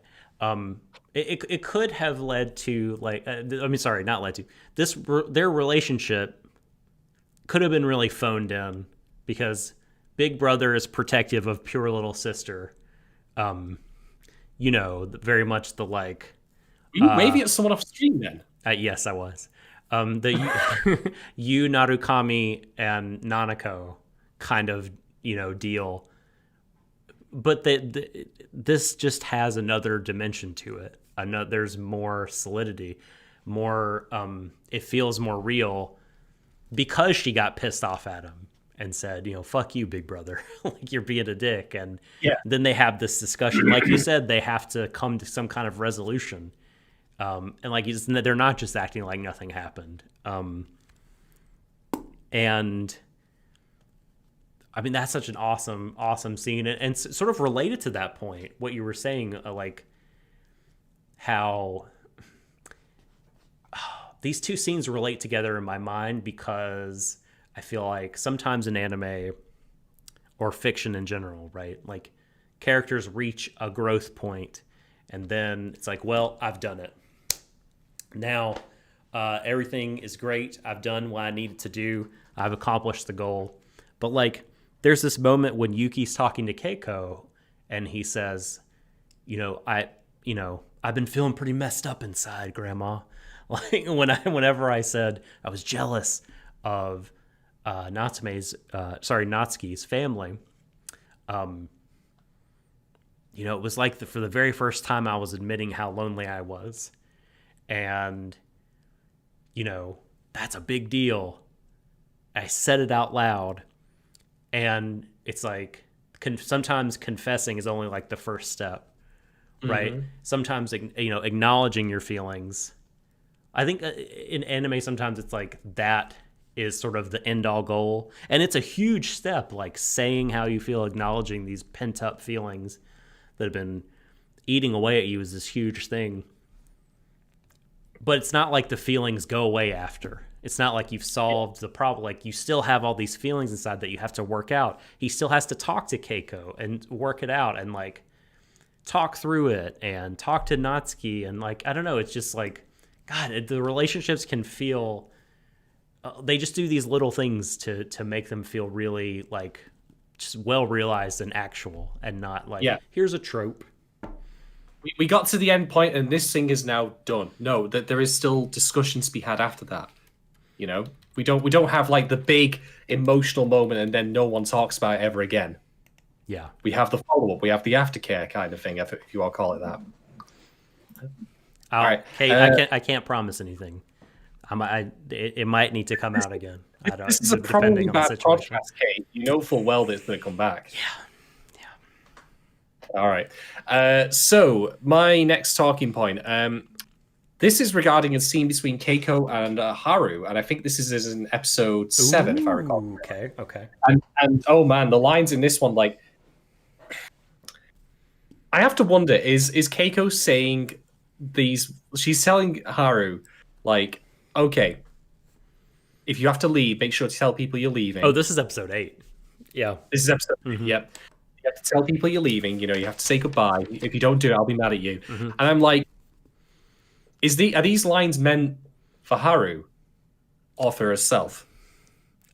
It could have led to like not led to their relationship could have been really phoned in because big brother is protective of pure little sister. You know, very much the like. Were you waving at someone off the stream then? Yes, I was. The Yu Narukami and Nanako kind of, you know, deal. But this just has another dimension to it. There's more solidity, more. It feels more real because she got pissed off at him and said, you know, fuck you, big brother. Like you're being a dick. And then they have this discussion. Like you said, they have to come to some kind of resolution. And like they're not just acting like nothing happened. And I mean, that's such an awesome scene. And sort of related to that point, what you were saying, like how these two scenes relate together in my mind because I feel like sometimes in anime or fiction in general, right? Like characters reach a growth point and then it's like, well, I've done it. Now, everything is great. I've done what I needed to do. I've accomplished the goal. But like, there's this moment when Yuki's talking to Keiko and he says, I've been feeling pretty messed up inside, Grandma. Like whenever I said I was jealous of Natsuki's family, it was like for the very first time I was admitting how lonely I was. And, that's a big deal. I said it out loud. And it's like sometimes confessing is only like the first step, right? Mm-hmm. Sometimes, acknowledging your feelings. I think in anime, sometimes it's like that is sort of the end all goal. And it's a huge step, like saying how you feel, acknowledging these pent up feelings that have been eating away at you is this huge thing. But it's not like the feelings go away after. It's not like you've solved the problem. Like you still have all these feelings inside that you have to work out. He still has to talk to Keiko and work it out and like talk through it and talk to Natsuki. And like, I don't know. It's just like, God, the relationships can feel, they just do these little things to make them feel really like just well realized and actual and not like, here's a trope. We got to the end point and this thing is now done. No, that there is still discussions to be had after that. We don't have like the big emotional moment and then no one talks about it ever again. Yeah. We have the follow-up. We have the aftercare kind of thing, if you all call it that. All right. Hey, I can't promise anything. It might need to come out again. I don't. This is a probably bad podcast, Kate. You know full well that it's going to come back. Yeah. All right. So my next talking point. This is regarding a scene between Keiko and Haru, and I think this is in episode 7, if I recall. Okay. And oh man, the lines in this one, like, I have to wonder: is Keiko saying these? She's telling Haru, like, okay, if you have to leave, make sure to tell people you're leaving. Oh, this is episode 8. Yeah, this is episode 8. Yep. You have to tell people you're leaving. You have to say goodbye. If you don't do it, I'll be mad at you. And I'm like, are these lines meant for Haru or for herself?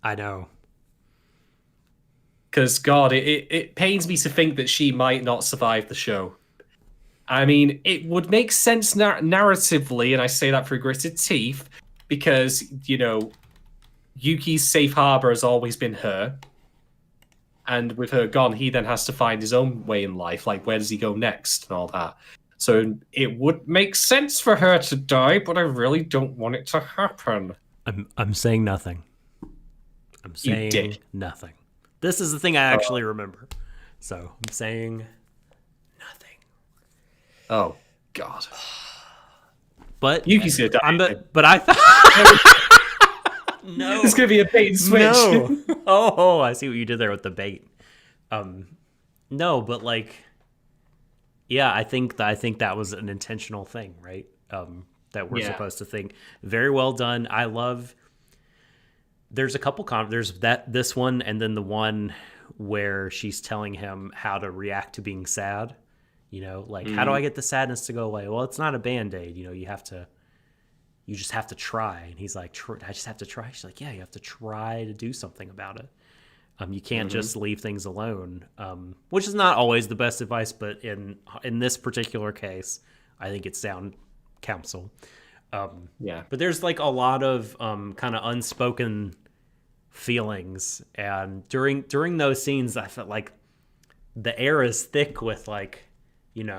I know. Because God, it pains me to think that she might not survive the show. I mean, it would make sense narratively, and I say that through gritted teeth, because Yuki's safe harbor has always been her. And with her gone, he then has to find his own way in life. Like, where does he go next and all that? So it would make sense for her to die, but I really don't want it to happen. I'm saying nothing. I'm saying nothing. This is the thing I actually remember. So I'm saying nothing. Oh, God. But Yuki's gonna die. But I thought... No. It's going to be a bait and switch. No. Oh, I see what you did there with the bait. No, but like, yeah, I think that was an intentional thing, right? That we're supposed to think. Very well done. I love. There's a couple. There's this one, and then the one where she's telling him how to react to being sad. Like, how do I get the sadness to go away? Well, it's not a Band-Aid. You just have to try. And he's like, I just have to try. She's like, yeah, you have to try to do something about it. You can't just leave things alone, which is not always the best advice, but in this particular case, I think it's sound counsel. But there's like a lot of kind of unspoken feelings, and during those scenes, I felt like the air is thick with like, is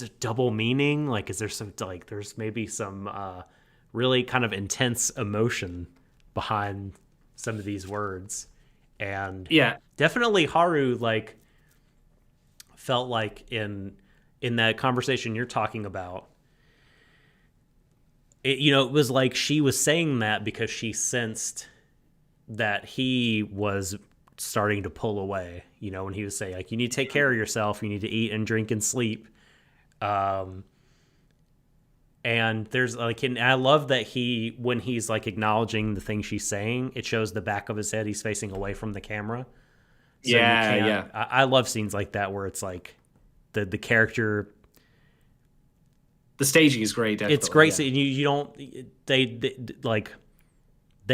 it double meaning? Like, is there some like there's maybe some really kind of intense emotion behind some of these words, and definitely Haru like felt like in that conversation you're talking about. It was like she was saying that because she sensed that he was starting to pull away. When he was saying like, you need to take care of yourself, you need to eat and drink and sleep. And there's like, and I love that when he's like acknowledging the thing she's saying, it shows the back of his head. He's facing away from the camera. So I love scenes like that where it's like the character. The staging is great. Definitely. It's great. So you don't, they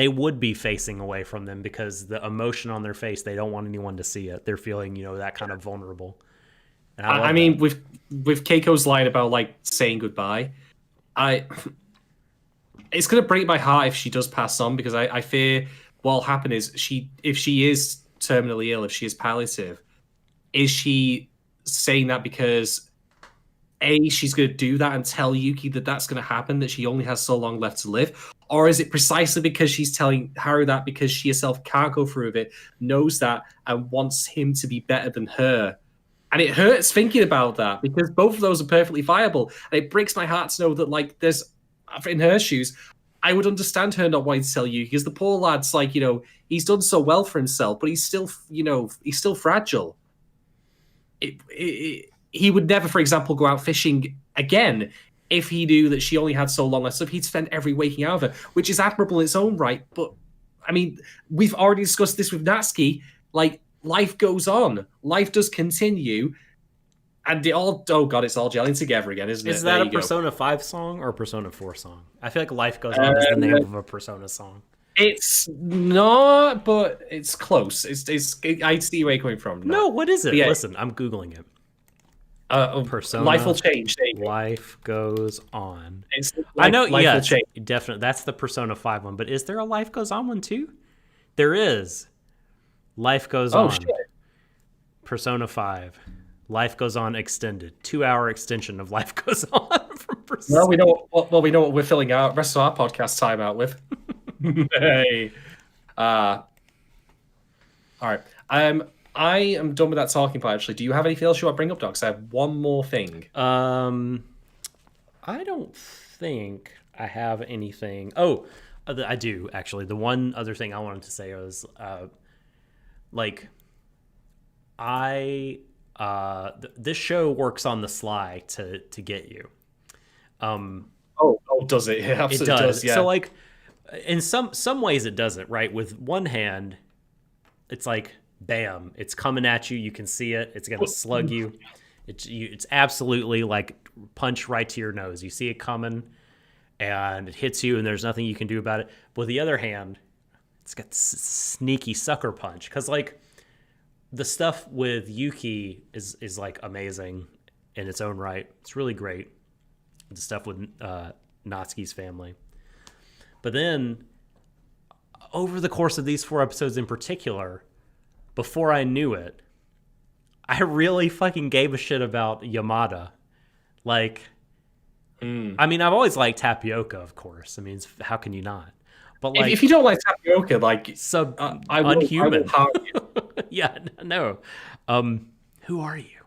would be facing away from them because the emotion on their face, they don't want anyone to see it. They're feeling, that kind of vulnerable. And I I love mean, that. with Keiko's line about like saying goodbye, I it's gonna break my heart if she does pass on because I fear what'll happen is if she is terminally ill, if she is palliative, is she saying that because A, she's going to do that and tell Yuki that that's going to happen, that she only has so long left to live? Or is it precisely because she's telling Haru that because she herself can't go through with it, knows that, and wants him to be better than her? And it hurts thinking about that because both of those are perfectly viable. And it breaks my heart to know that, like, there's, in her shoes, I would understand her not wanting to tell Yuki because the poor lad's like, he's done so well for himself, but he's still, he's still fragile. He would never, for example, go out fishing again if he knew that she only had so long left. So he'd spend every waking hour of her, which is admirable in its own right. But I mean, we've already discussed this with Natsuki. Like, life goes on, life does continue, and oh god, it's all gelling together again, isn't it? Is that There a you go. Persona 5 song or a Persona 4 song? I feel like Life Goes On is the name of a Persona song. It's not, but it's close. I see where you're coming from. No, what is it? Yeah. Listen, I'm Googling it. Persona Life will change. There you go. Life Goes On. I I know, life will yes, change. definitely. That's the Persona 5 one, but is there a Life Goes On one too? There is. Life Goes Oh On. shit. Persona 5. Life Goes On extended. 2-hour extension of Life Goes On from Persona. Well, we know what we're filling our rest of our podcast time out with. Hey. All right. I am done with that talking part. Actually, do you have anything else you want to bring up, Doc? 'Cause I have one more thing. I don't think I have anything. Oh, I do actually. The one other thing I wanted to say was, this show works on the sly to get you. Oh, does it? It absolutely does. Yeah. So like, in some ways it doesn't. Right. With one hand, it's like, bam, it's coming at you. You can see it. It's gonna slug you. It's absolutely like punch right to your nose. You see it coming, and it hits you, and there's nothing you can do about it. But with the other hand, it's got sneaky sucker punch because like the stuff with Yuki is like amazing in its own right. It's really great. The stuff with Natsuki's family, but then over the course of these 4 episodes in particular, before I knew it, I really fucking gave a shit about Yamada. Like, I mean, I've always liked Tapioca, of course. I mean, how can you not? But like, if you don't like Tapioca, like I will, unhuman. I will harm you. Yeah, no. Who are you?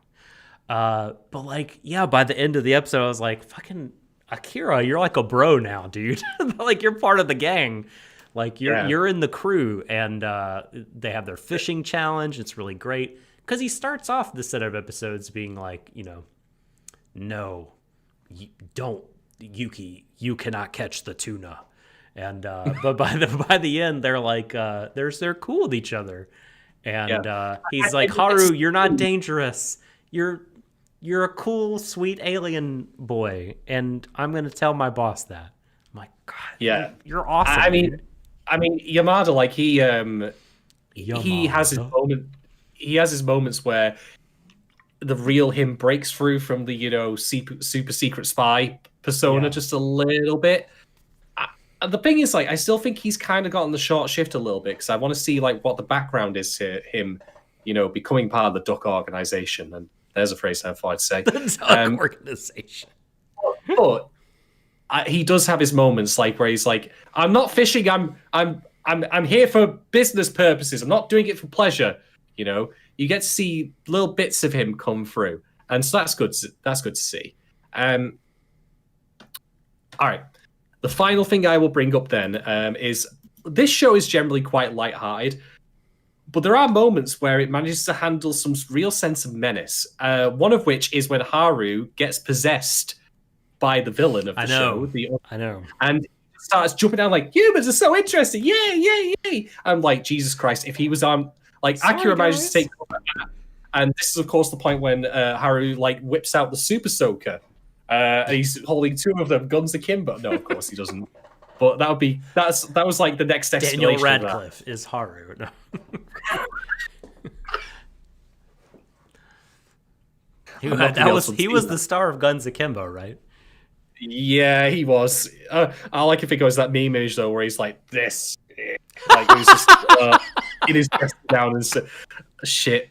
But like, yeah, by the end of the episode, I was like, fucking Akira, you're like a bro now, dude. Like, you're part of the gang. Like, you're in the crew, and they have their fishing challenge. It's really great because he starts off this set of episodes being like, no, don't, Yuki, you cannot catch the tuna. And but by the end, they're like, they're cool with each other. And he's like, Haru, you're not dangerous. You're a cool, sweet alien boy, and I'm gonna tell my boss that. I'm like, God, Yeah, you're awesome. I mean, Yamada, like he has his Yamada. moment. He has his moments where the real him breaks through from the super secret spy persona just a little bit. The thing is, like, I still think he's kind of gotten the short shift a little bit because I want to see like what the background is to him, becoming part of the Duck organization. And there's a phrase I thought I'd say. The Duck organization. But he does have his moments, like where he's like, "I'm not fishing. I'm here for business purposes. I'm not doing it for pleasure." You get to see little bits of him come through, and so that's good. That's good to see. All right. The final thing I will bring up then is this show is generally quite lighthearted, but there are moments where it manages to handle some real sense of menace. One of which is when Haru gets possessed by the villain of the show. I know. And starts jumping down like, humans are so interesting. Yay, yay, yay. I'm like, Jesus Christ, if he was on, like, Akira manages to take over that. And this is, of course, the point when Haru, like, whips out the Super Soaker. And he's holding 2 of them, guns akimbo. No, of course he doesn't. But that was like the next escalation. Daniel Radcliffe is Haru. No. I'm not gonna be able to He see was that. the star of Guns Akimbo, right? Yeah, he was. I like if it goes that meme image though, where he's like this, like he's just in his chest down and shit.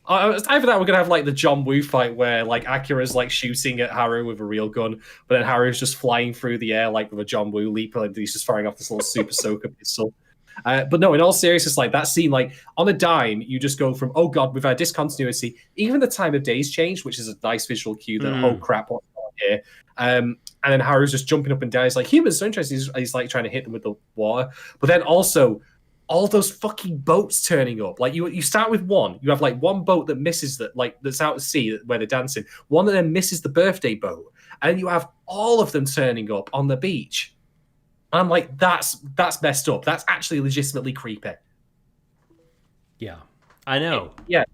Either that, we're gonna have like the John Woo fight where like Akira's like shooting at Haru with a real gun, but then Haru's just flying through the air like with a John Woo leap, and he's just firing off this little super soaker pistol. But no, in all seriousness, like that scene, like on a dime, you just go from oh god, we've had discontinuity. Even the time of day's changed, which is a nice visual cue that oh crap, what's going on here? And then Haru's just jumping up and down. He's like, humans are interesting. He's like trying to hit them with the water, but then also all those fucking boats turning up. Like you start with one. You have like one boat that misses that, like that's out at sea where they're dancing. One that then misses the birthday boat, and you have all of them turning up on the beach. And I'm like, that's messed up. That's actually legitimately creepy. Yeah, I know. Yeah,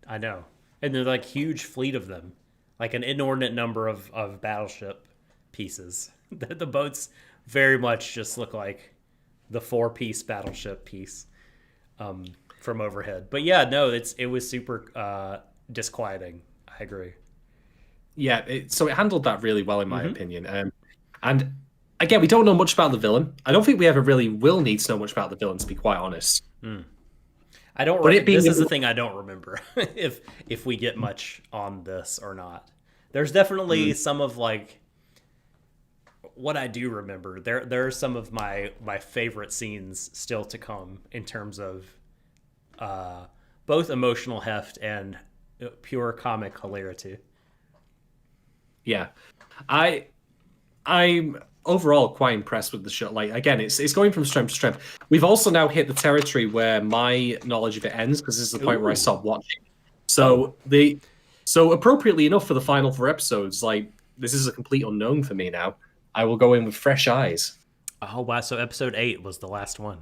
I know. And they're like huge fleet of them, like an inordinate number of battleship pieces. The boats very much just look like the 4-piece battleship piece from overhead. But yeah, no, it was super disquieting. I agree. Yeah, so it handled that really well in my opinion. And again, we don't know much about the villain. I don't think we ever really will need to know much about the villain, to be quite honest. I don't. This is the thing I don't remember if we get much on this or not. There's definitely some of like what I do remember. There are some of my favorite scenes still to come in terms of both emotional heft and pure comic hilarity. Yeah, I'm overall quite impressed with the show. Like again, it's going from strength to strength. We've also now hit the territory where my knowledge of it ends because this is the point where I stopped watching. So so appropriately enough for the final 4 episodes, like this is a complete unknown for me now. I will go in with fresh eyes. Oh wow! So episode 8 was the last one.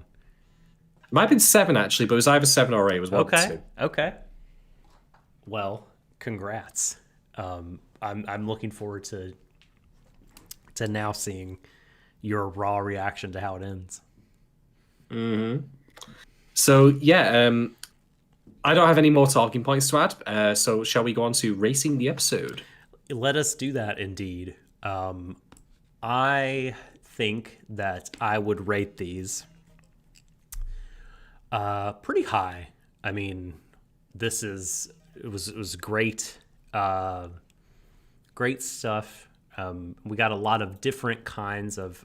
It might have been 7 actually, but it was either 7 or 8. It was one of the two. Okay. Well, congrats. I'm looking forward to now seeing your raw reaction to how it ends. So yeah, I don't have any more talking points to add. So shall we go on to racing the episode? Let us do that indeed. I think that I would rate these pretty high. I mean, it was great, great stuff. We got a lot of different kinds of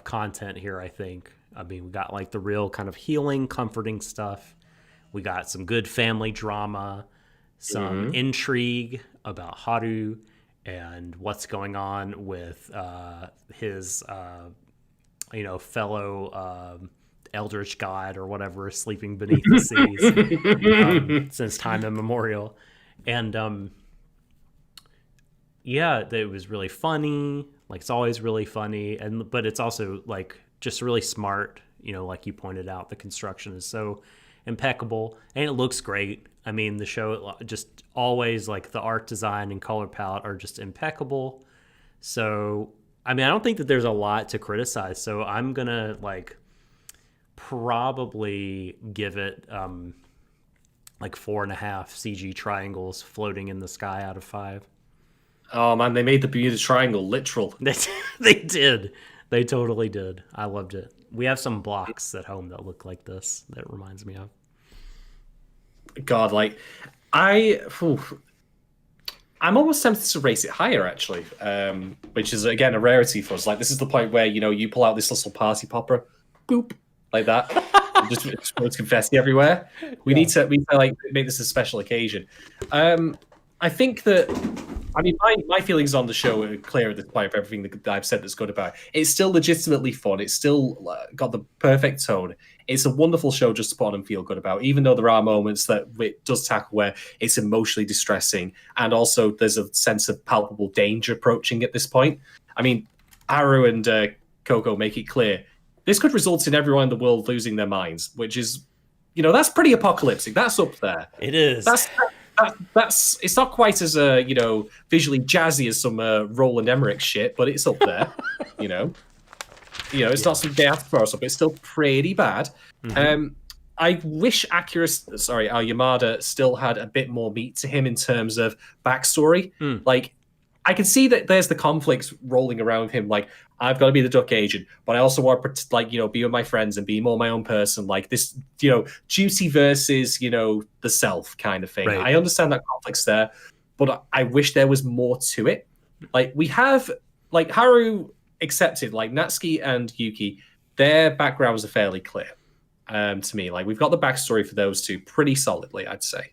content here, I think. I mean, we got like the real kind of healing, comforting stuff. We got some good family drama, some intrigue about Haru and what's going on with his, fellow eldritch god or whatever sleeping beneath the seas since time immemorial. And yeah, it was really funny. Like it's always really funny, but it's also like just really smart. Like you pointed out, the construction is so impeccable and it looks great. I mean, the show just always like the art design and color palette are just impeccable. So, I mean, I don't think that there's a lot to criticize. So I'm gonna like probably give it like 4.5 CG triangles floating in the sky out of 5. Oh man, they made the Bermuda Triangle literal. They did. They totally did. I loved it. We have some blocks at home that look like this. That reminds me of. God, like I'm almost tempted to race it higher actually, which is again a rarity for us. Like this is the point where you pull out this little party popper, boop, like that, just explodes confetti everywhere. We need to like make this a special occasion. I think that. I mean, my feelings on the show are clear at this point of everything that I've said that's good about it. It's still legitimately fun. It's still got the perfect tone. It's a wonderful show just to put on and feel good about, even though there are moments that it does tackle where it's emotionally distressing. And also there's a sense of palpable danger approaching at this point. I mean, Haru and Coco make it clear. This could result in everyone in the world losing their minds, which is, that's pretty apocalyptic. That's up there. It is. That's it's not quite as visually jazzy as some Roland Emmerich shit, but it's up there. It's not some Day After Tomorrow stuff, but it's still pretty bad. I wish Yamada still had a bit more meat to him in terms of backstory. Like, I can see that there's the conflicts rolling around with him. Like, I've got to be the duck agent, but I also want to, like, be with my friends and be more my own person. Like this, duty versus, the self kind of thing. Right. I understand that conflict's there, but I wish there was more to it. Like, we have, like, Haru accepted, like, Natsuki and Yuki, their backgrounds are fairly clear to me. Like, we've got the backstory for those two pretty solidly, I'd say.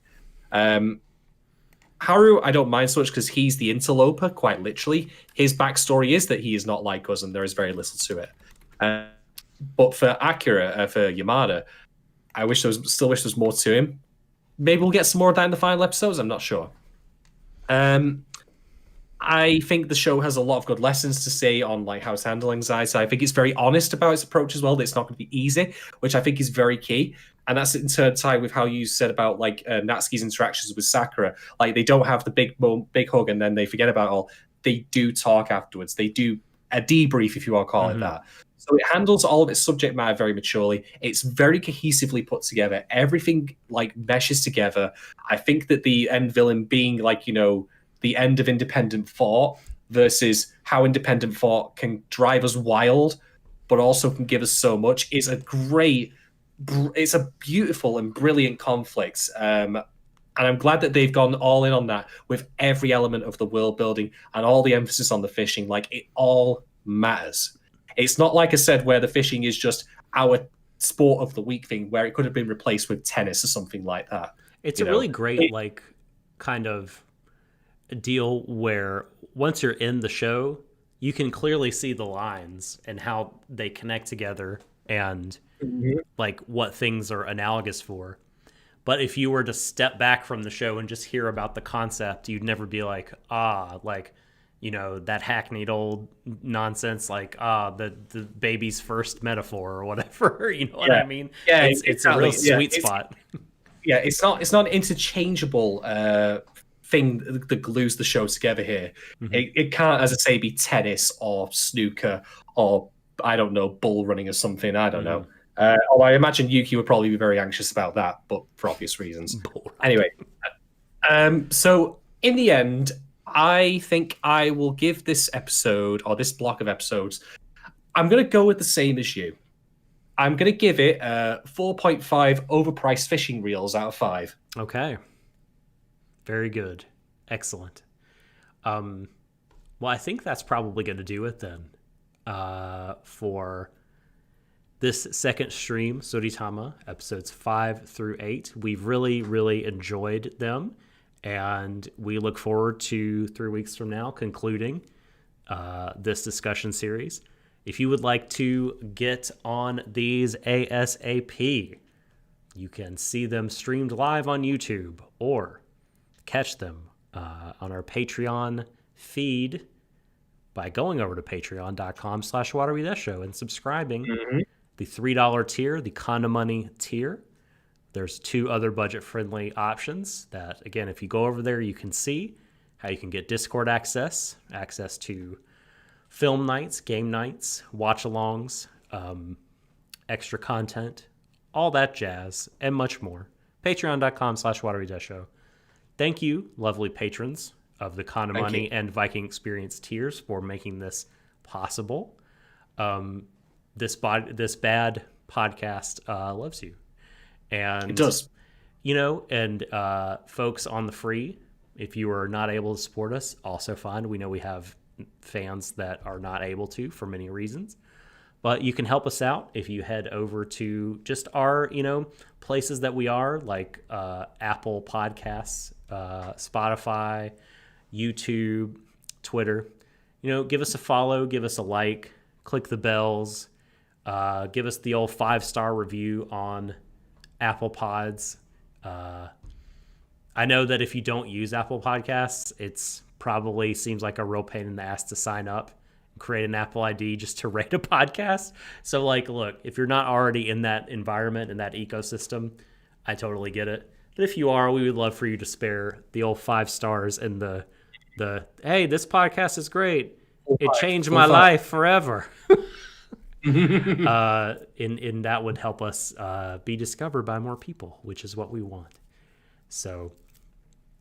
Haru, I don't mind so much because he's the interloper, quite literally. His backstory is that he is not like us, and there is very little to it. But for Akira, for Yamada, I still wish there was more to him. Maybe we'll get some more of that in the final episodes. I'm not sure. I think the show has a lot of good lessons to say on like how it's handling anxiety. I think it's very honest about its approach as well. That it's not going to be easy, which I think is very key. And that's in turn tied with how you said about like Natsuki's interactions with Sakura. Like they don't have the big hug and then they forget about it all. They do talk afterwards. They do a debrief, if you want to call it that. So it handles all of its subject matter very maturely. It's very cohesively put together. Everything like meshes together. I think that the end villain being like, the end of independent thought versus how independent thought can drive us wild, but also can give us so much is it's a beautiful and brilliant conflict. And I'm glad that they've gone all in on that with every element of the world building and all the emphasis on the fishing. Like it all matters. It's not like I said, where the fishing is just our sport of the week thing, where it could have been replaced with tennis or something like that. It's a really great, like, kind of deal where once you're in the show, you can clearly see the lines and how they connect together and like what things are analogous for. But if you were to step back from the show and just hear about the concept, you'd never be like, that hackneyed old nonsense, like, the baby's first metaphor or whatever. You know what I mean? Yeah, it's a real sweet spot. Yeah, it's not an interchangeable thing that glues the show together here. It can't, as I say, be tennis or snooker or, I don't know, bull running or something. I don't know. Although I imagine Yuki would probably be very anxious about that, but for obvious reasons. Anyway, so in the end, I think I will give this episode, or this block of episodes, I'm going to go with the same as you. I'm going to give it 4.5 overpriced fishing reels out of 5. Okay. Very good. Excellent. Well, I think that's probably going to do it then for this second stream, Tsuritama, episodes 5 through 8. We've really, really enjoyed them, and we look forward to 3 weeks from now concluding this discussion series. If you would like to get on these ASAP, you can see them streamed live on YouTube or catch them on our Patreon feed by going over to patreon.com/Warui and subscribing. The $3 tier, the Conda Money tier. There's 2 other budget-friendly options that, again, if you go over there, you can see how you can get Discord access to film nights, game nights, watch-alongs, extra content, all that jazz, and much more. Patreon.com/Warui. Thank you, lovely patrons of the Conda Money and Viking Experience tiers, for making this possible. This bad podcast loves you. And it does. And folks on the free, if you are not able to support us, also fine. We know we have fans that are not able to for many reasons. But you can help us out if you head over to just our, places that we are, like Apple Podcasts, Spotify, YouTube, Twitter. Give us a follow, give us a like, click the bells, give us the old 5-star review on Apple Pods. I know that if you don't use Apple Podcasts, it's probably seems like a real pain in the ass to sign up and create an Apple ID just to rate a podcast. So, look, if you're not already in that environment, in that ecosystem, I totally get it. But if you are, we would love for you to spare the old 5 stars and the hey, this podcast is great. It changed my life forever. in that would help us be discovered by more people, which is what we want. So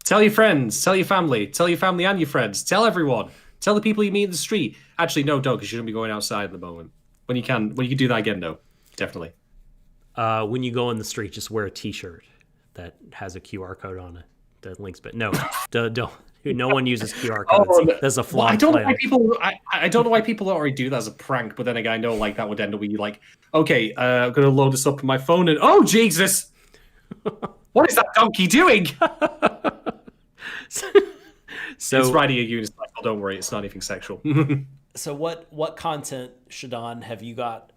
tell your friends, tell your family and your friends, tell everyone, tell the people you meet in the street. Actually, no, don't, because you shouldn't be going outside at the moment. When you can do that again, no, definitely. When you go in the street, just wear a T-shirt that has a QR code on it that links. But no, don't. No one uses QR codes. Oh, That's a flawed I don't plan. know why people. I don't know why people already do that as a prank. But then again, I know like that would end up with you like, okay, I'm gonna load this up on my phone, and oh Jesus, what is that donkey doing? So it's riding a unicycle. Don't worry, it's not anything sexual. So what content, Shadon, have you got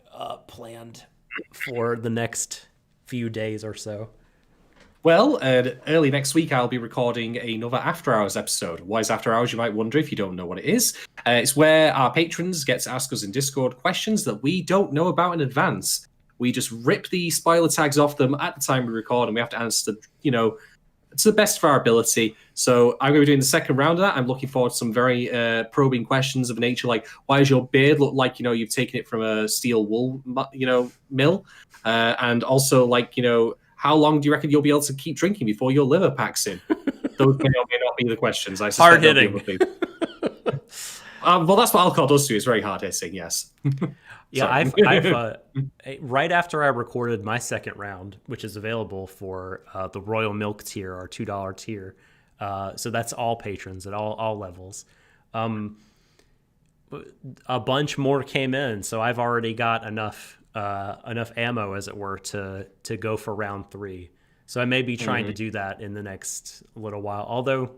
planned for the next few days or so? Well, early next week, I'll be recording another After Hours episode. What is After Hours, you might wonder if you don't know what it is. It's where our patrons get to ask us in Discord questions that we don't know about in advance. We just rip the spoiler tags off them at the time we record, and we have to answer them, to the best of our ability. So I'm going to be doing the second round of that. I'm looking forward to some very probing questions of a nature like, why does your beard look like, you've taken it from a steel wool, mill? And also, like, how long do you reckon you'll be able to keep drinking before your liver packs in? Those may or may not be the questions. I suspect hard-hitting. Well, that's what alcohol does to you. It's very hard-hitting, yes. Yeah, I've right after I recorded my second round, which is available for the Royal Milk tier, our $2 tier. So that's all patrons at all levels. A bunch more came in, so I've already got enough ammo, as it were, to go for round 3. So I may be trying to do that in the next little while. Although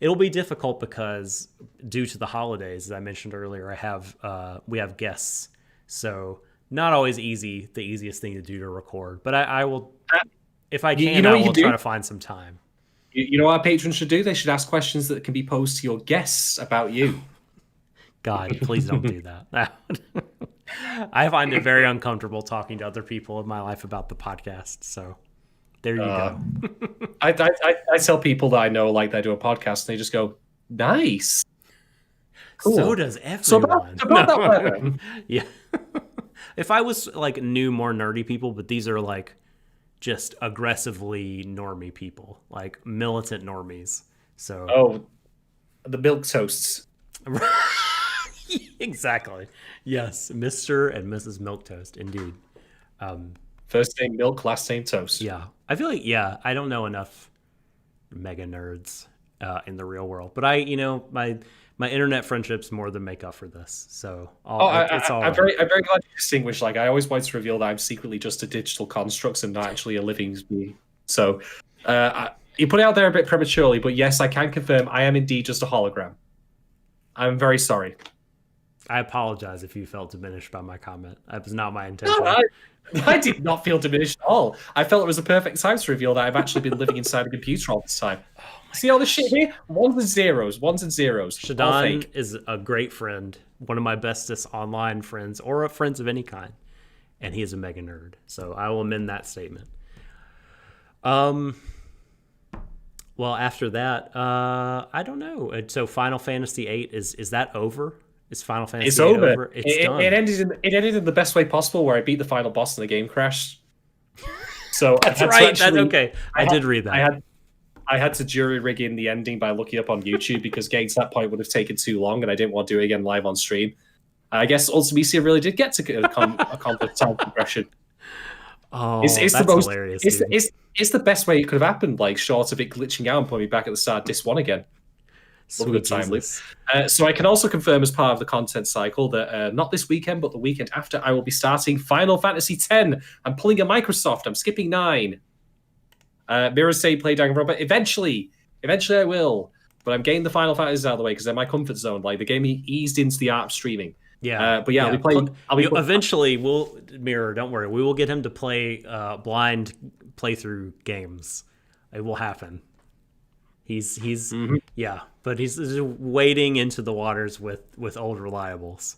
it'll be difficult because due to the holidays, as I mentioned earlier, we have guests. So not always the easiest thing to do to record. But I will, if I can, I will try to find some time. You know what our patrons should do? They should ask questions that can be posed to your guests about you. God, please don't do that. I find it very uncomfortable talking to other people in my life about the podcast. So there you go. I tell people that I know, like, they do a podcast, and they just go, nice. Cool. So does everyone. So about that weather. Yeah. If I was like knew more nerdy people, but these are like just aggressively normie people, like militant normies. So the milk toasts. Exactly. Yes, Mr. and Mrs. Milquetoast, indeed. First name Milk, last name Toast. Yeah, I feel like I don't know enough mega nerds in the real world, but my internet friendships more than make up for this. So it's all. I'm very glad you distinguish. Like, I always wanted to reveal that I'm secretly just a digital construct and not actually a living being. So you put it out there a bit prematurely, but yes, I can confirm I am indeed just a hologram. I'm very sorry. I apologize if you felt diminished by my comment. That was not my intention. No, I did not feel diminished at all. I felt it was the perfect time to reveal that I've actually been living inside a computer all this time. See all this shit here? Ones and zeros. Shadon is a great friend, one of my bestest online friends, or friends of any kind, and he is a mega nerd. So I will amend that statement. Well, after that, I don't know. So Final Fantasy VIII, is that over? Is Final Fantasy it's VIII over? It's done. It ended in the best way possible, where I beat the final boss and the game crashed. So that's right. That's okay. I did read that. I had to jury rig in the ending by looking up on YouTube because getting to that point would have taken too long, and I didn't want to do it again live on stream. I guess Ultimisia really did get to accomplish time progression. Oh, it's that's the most hilarious. It's the best way it could have happened, like short of it glitching out and putting me back at the start of Disc 1 again. Sweet time loop. Jesus. So I can also confirm as part of the content cycle that not this weekend, but the weekend after, I will be starting Final Fantasy X. I'm pulling a Microsoft. I'm skipping 9. Mirrors say play Danganronpa. Eventually I will. But I'm getting the Final Fantasies out of the way because they're my comfort zone. Like, the game eased into the art of streaming. Yeah. But yeah, I'll be playing. Eventually, Mirror, don't worry. We will get him to play blind playthrough games. It will happen. He's yeah, but he's wading into the waters with old reliables.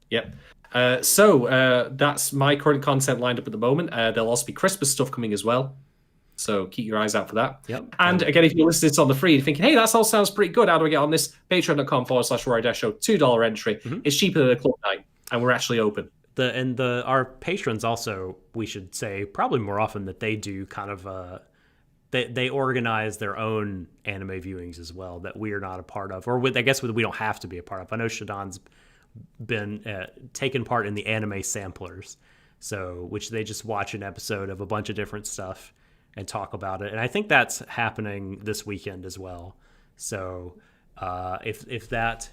Yep. So that's my current content lined up at the moment. There'll also be Christmas stuff coming as well. So keep your eyes out for that. Yep. And again, if you listen to this on the free, you're thinking, hey, that all sounds pretty good. How do I get on this? Patreon.com/Warui Deshou, $2 entry. It's cheaper than a club night. and we're actually open. Our patrons also, we should say probably more often that they do kind of they organize their own anime viewings as well that we are not a part of, or I guess we don't have to be a part of. I know Shadon's been taken part in the anime samplers, so which they just watch an episode of a bunch of different stuff and talk about it, and I think that's happening this weekend as well. So if that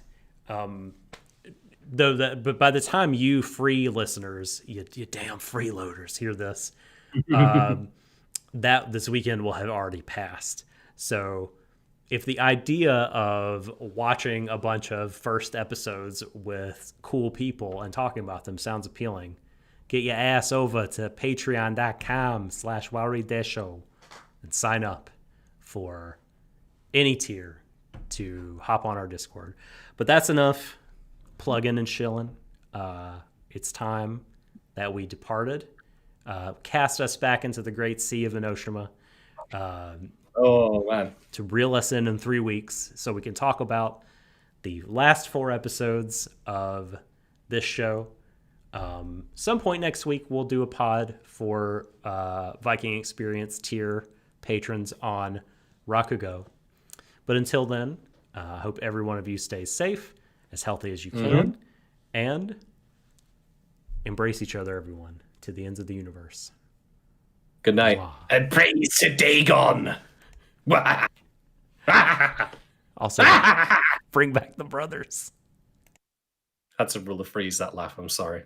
but by the time you free listeners, you damn freeloaders hear this, that this weekend will have already passed. So if the idea of watching a bunch of first episodes with cool people and talking about them sounds appealing, get your ass over to patreon.com/Warui Deshou and sign up for any tier to hop on our Discord. But that's enough plugging and shilling. It's time that we departed. Cast us back into the great sea of Enoshima. Oh man! To reel us in 3 weeks, so we can talk about the last 4 episodes of this show. Some point next week, we'll do a pod for Viking Experience tier patrons on Rakugo. But until then, I hope every one of you stays safe, as healthy as you can, and embrace each other, everyone, to the ends of the universe. Good night. Wow. And praise to Dagon. Also, bring back the brothers. Had to rule the freeze that laugh. I'm sorry.